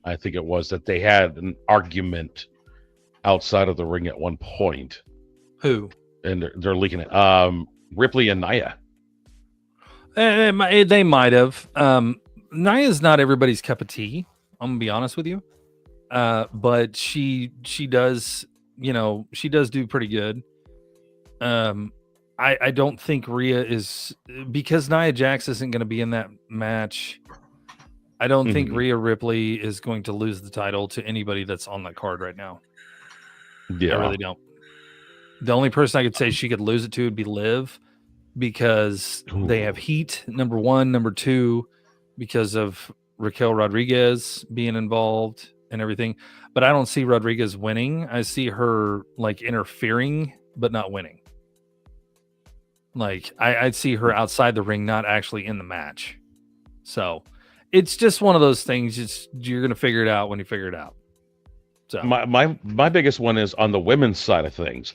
I think it was, that they had an argument outside of the ring at one point. Who? And they're leaking it. Ripley and Nia. They might have. Nia's not everybody's cup of tea. I'm gonna be honest with you. But she does, she does do pretty good. I don't think Rhea is, because Nia Jax isn't going to be in that match. I don't think Rhea Ripley is going to lose the title to anybody that's on that card right now. Yeah, I really don't. The only person I could say she could lose it to would be Liv, because they have heat, number one. Number two, because of Raquel Rodriguez being involved and everything. But I don't see Rodriguez winning. I see her like interfering, but not winning. Like I'd see her outside the ring, not actually in the match. So it's just one of those things. You're gonna figure it out when you figure it out. So my biggest one is on the women's side of things.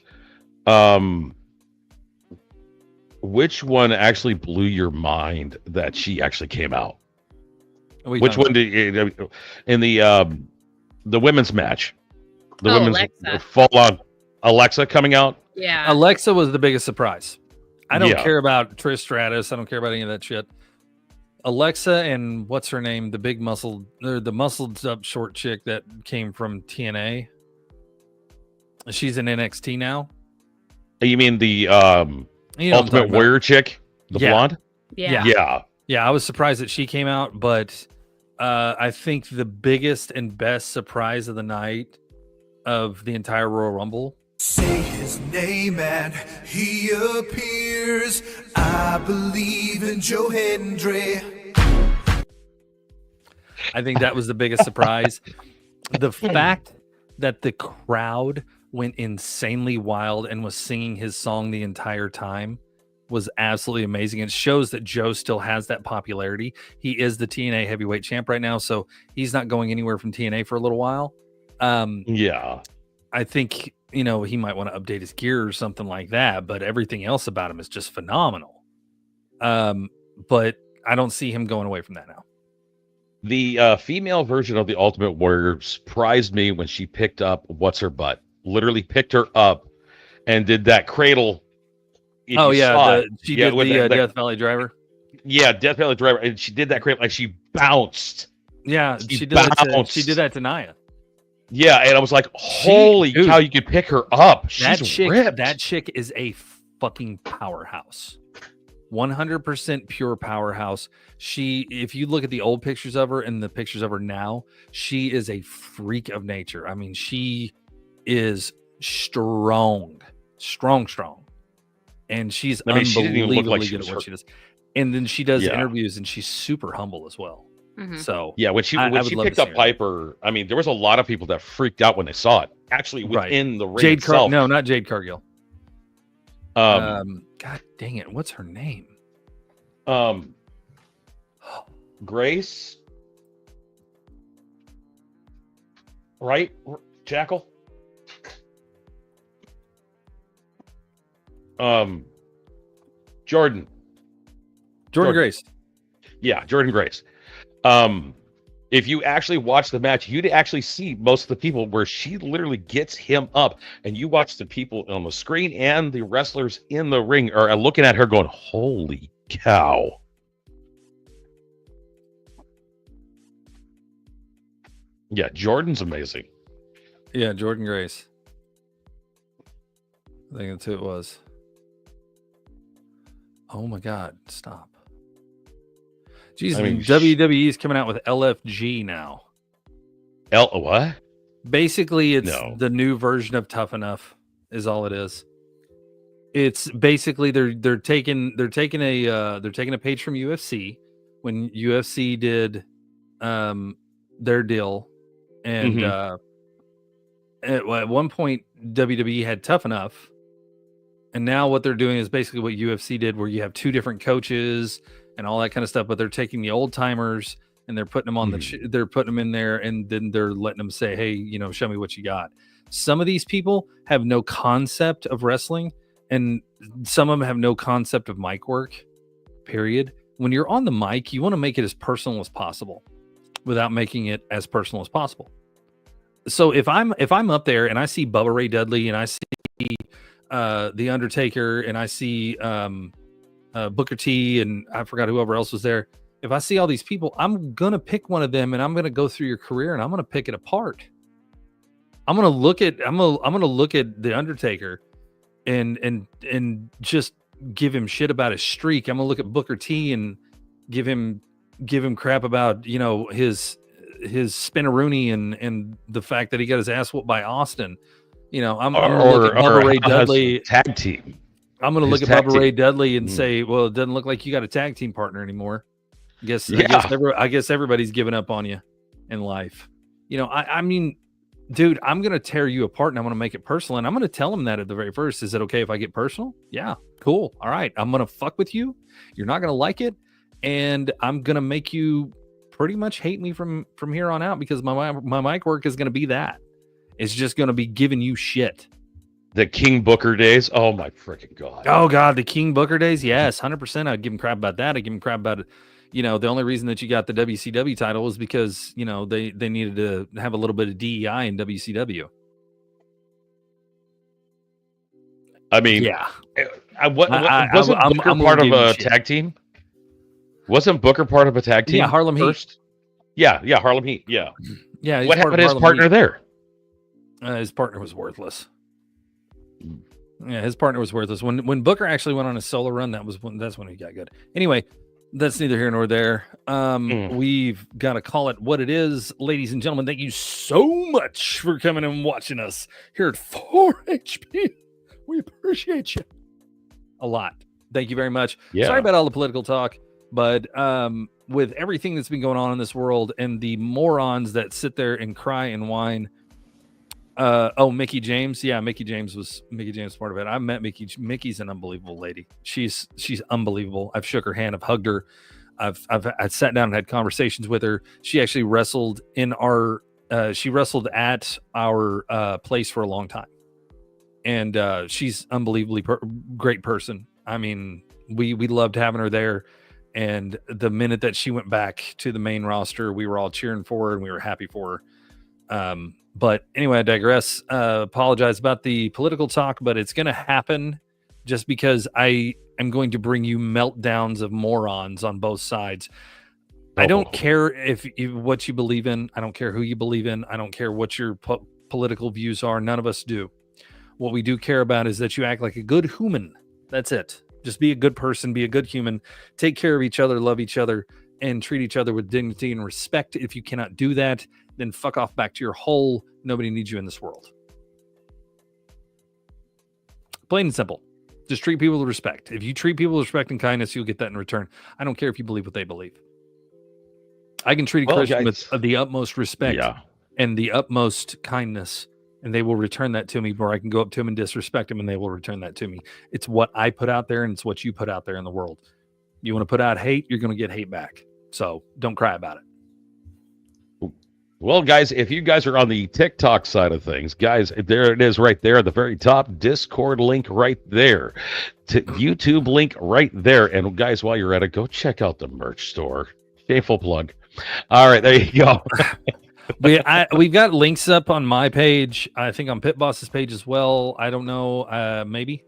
Which one actually blew your mind that she actually came out? Which one did in the women's match? The women's full on Alexa coming out. Yeah, Alexa was the biggest surprise. I don't care about Trish Stratus. I don't care about any of that shit. Alexa and what's her name? The big muscled up short chick that came from TNA. She's in NXT now. You mean the Ultimate Warrior chick? The blonde? Yeah. I was surprised that she came out, but I think the biggest and best surprise of the night of the entire Royal Rumble. Say his name and he appears. I believe in Joe Hendry. I think that was the biggest surprise. The fact that the crowd went insanely wild and was singing his song the entire time was absolutely amazing. It shows that Joe still has that popularity. He is the TNA heavyweight champ right now, so he's not going anywhere from TNA for a little while. I think, he might want to update his gear or something like that, but everything else about him is just phenomenal. But I don't see him going away from that now. The female version of the Ultimate Warrior surprised me when she picked up What's-Her-Butt. Literally picked her up and did that cradle. She did the Death Valley Driver. Yeah, Death Valley Driver, and she did that cradle like she bounced. Yeah, she did that to Nia. Yeah, and I was like, holy cow, you could pick her up. She's ripped. That chick is a fucking powerhouse. 100% pure powerhouse. If you look at the old pictures of her and the pictures of her now, she is a freak of nature. I mean, she is strong, and she's I mean, she didn't even look like unbelievably she good was at what hurt. she does. And then she does Yeah. interviews, and she's super humble as well. Mhm. So Yeah, when she I would love picked to up see her. Piper, I mean, there was a lot of people that freaked out when they saw it. Actually, Right. within the ring Jade itself. No, not Jade Cargill. Um, God dang it, what's her name? Grace, right? Jackal. Jordan Grace. Yeah, Jordan Grace. If you actually watch the match, you'd actually see most of the people where she literally gets him up, and you watch the people on the screen and the wrestlers in the ring are looking at her going, holy cow. Yeah, Jordan's amazing. Yeah, Jordan Grace. I think that's who it was. Oh my God, stop. Jeez, I mean, WWE is coming out with LFG now. What? Basically, it's No. the new version of Tough Enough, is all it is. It's basically they're taking a page from UFC when UFC did their deal, and at one point WWE had Tough Enough, and now what they're doing is basically what UFC did, where you have two different coaches and all that kind of stuff, but they're taking the old timers and they're putting them on they're putting them in there, and then they're letting them say, hey, show me what you got. Some of these people have no concept of wrestling, and some of them have no concept of mic work, period. When you're on the mic, you want to make it as personal as possible without making it as personal as possible. So if I'm up there and I see Bubba Ray Dudley and I see The Undertaker and I see Booker T and I forgot whoever else was there. If I see all these people, I'm gonna pick one of them and I'm gonna go through your career and I'm gonna pick it apart. I'm gonna look at The Undertaker and just give him shit about his streak. I'm gonna look at Booker T and give him crap about his spinneroonie and the fact that he got his ass whooped by Austin. I'm gonna look at Bubba Ray Dudley tag team. I'm going to look at Bubba Ray Dudley and say, well, it doesn't look like you got a tag team partner anymore. I guess everybody's giving up on you in life. I mean, dude, I'm going to tear you apart and I'm going to make it personal. And I'm going to tell him that at the very first. Is it okay if I get personal? Yeah, cool. All right. I'm going to fuck with you. You're not going to like it. And I'm going to make you pretty much hate me from here on out, because my mic work is going to be that. It's just going to be giving you shit. The King Booker days. Oh my freaking God. Oh God, the King Booker days. Yes, 100%. I'd give him crap about that. I'd give him crap about it. The only reason that you got the WCW title was because, they needed to have a little bit of DEI in WCW. I mean, yeah. Wasn't Booker part of a tag team? Wasn't Booker part of a tag team? Yeah, Harlem Heat. Yeah, Harlem Heat. Yeah. Yeah. What happened to his partner there? His partner was worthless. Yeah, his partner was worthless. When Booker actually went on a solo run, that's when he got good. Anyway, that's neither here nor there. We've got to call it what it is, ladies and gentlemen. Thank you so much for coming and watching us here at 4HP. We appreciate you a lot. Thank you very much. Yeah. Sorry about all the political talk, but with everything that's been going on in this world and the morons that sit there and cry and whine. Mickey James. Yeah, Mickey James was part of it. I met Mickey. Mickey's an unbelievable lady. She's unbelievable. I've shook her hand. I've hugged her. I've sat down and had conversations with her. She actually wrestled at our place for a long time. And she's unbelievably great person. I mean, we loved having her there. And the minute that she went back to the main roster, we were all cheering for her and we were happy for her. But anyway, I digress. Apologize about the political talk, but it's going to happen just because I am going to bring you meltdowns of morons on both sides. I don't care what you believe in. I don't care who you believe in. I don't care what your political views are. None of us do. What we do care about is that you act like a good human. That's it. Just be a good person, be a good human, take care of each other, love each other, and treat each other with dignity and respect. If you cannot do that, then fuck off back to your hole. Nobody needs you in this world. Plain and simple. Just treat people with respect. If you treat people with respect and kindness, you'll get that in return. I don't care if you believe what they believe. I can treat a Christian with the utmost respect and the utmost kindness, and they will return that to me, or I can go up to them and disrespect them, and they will return that to me. It's what I put out there, and it's what you put out there in the world. You want to put out hate, you're going to get hate back. So don't cry about it. Well, guys, if you guys are on the TikTok side of things, guys, there it is right there at the very top. Discord link right there. YouTube link right there. And guys, while you're at it, go check out the merch store. Shameful plug. All right, there you go. We've got links up on my page. I think on Pit Boss's page as well. I don't know. Maybe.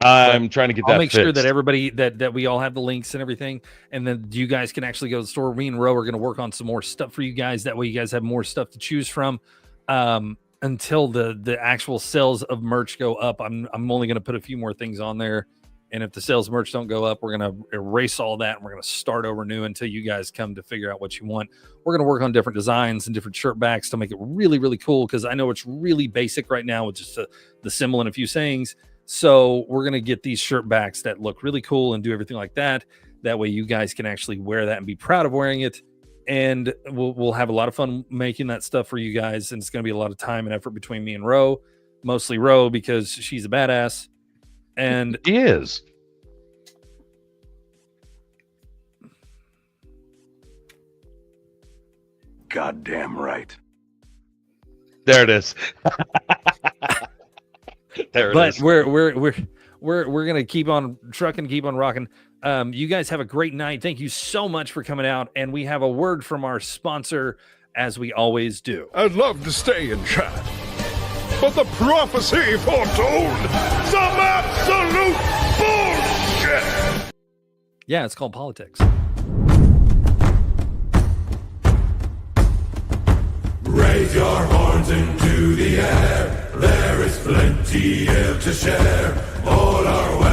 I'm trying to get that I'll make fixed. sure that everybody that we all have the links and everything, and then you guys can actually go to the store. Me and Ro are going to work on some more stuff for you guys. That way, you guys have more stuff to choose from. Until the actual sales of merch go up, I'm only going to put a few more things on there. And if the sales of merch don't go up, we're going to erase all that and we're going to start over new until you guys come to figure out what you want. We're going to work on different designs and different shirt backs to make it really, really cool, because I know it's really basic right now with just the symbol and a few sayings. So we're going to get these shirt backs that look really cool and do everything like that. That way you guys can actually wear that and be proud of wearing it. And we'll have a lot of fun making that stuff for you guys. And it's going to be a lot of time and effort between me and Ro, mostly Ro, because she's a badass. And he is. Goddamn right. There it is. There it is. But we're gonna keep on trucking, keep on rocking. You guys have a great night. Thank you so much for coming out. And we have a word from our sponsor, as we always do. I'd love to stay and chat, but the prophecy foretold some absolute bullshit. Yeah, it's called politics. Raise your horns into the air. There is plenty here to share. All our wealth.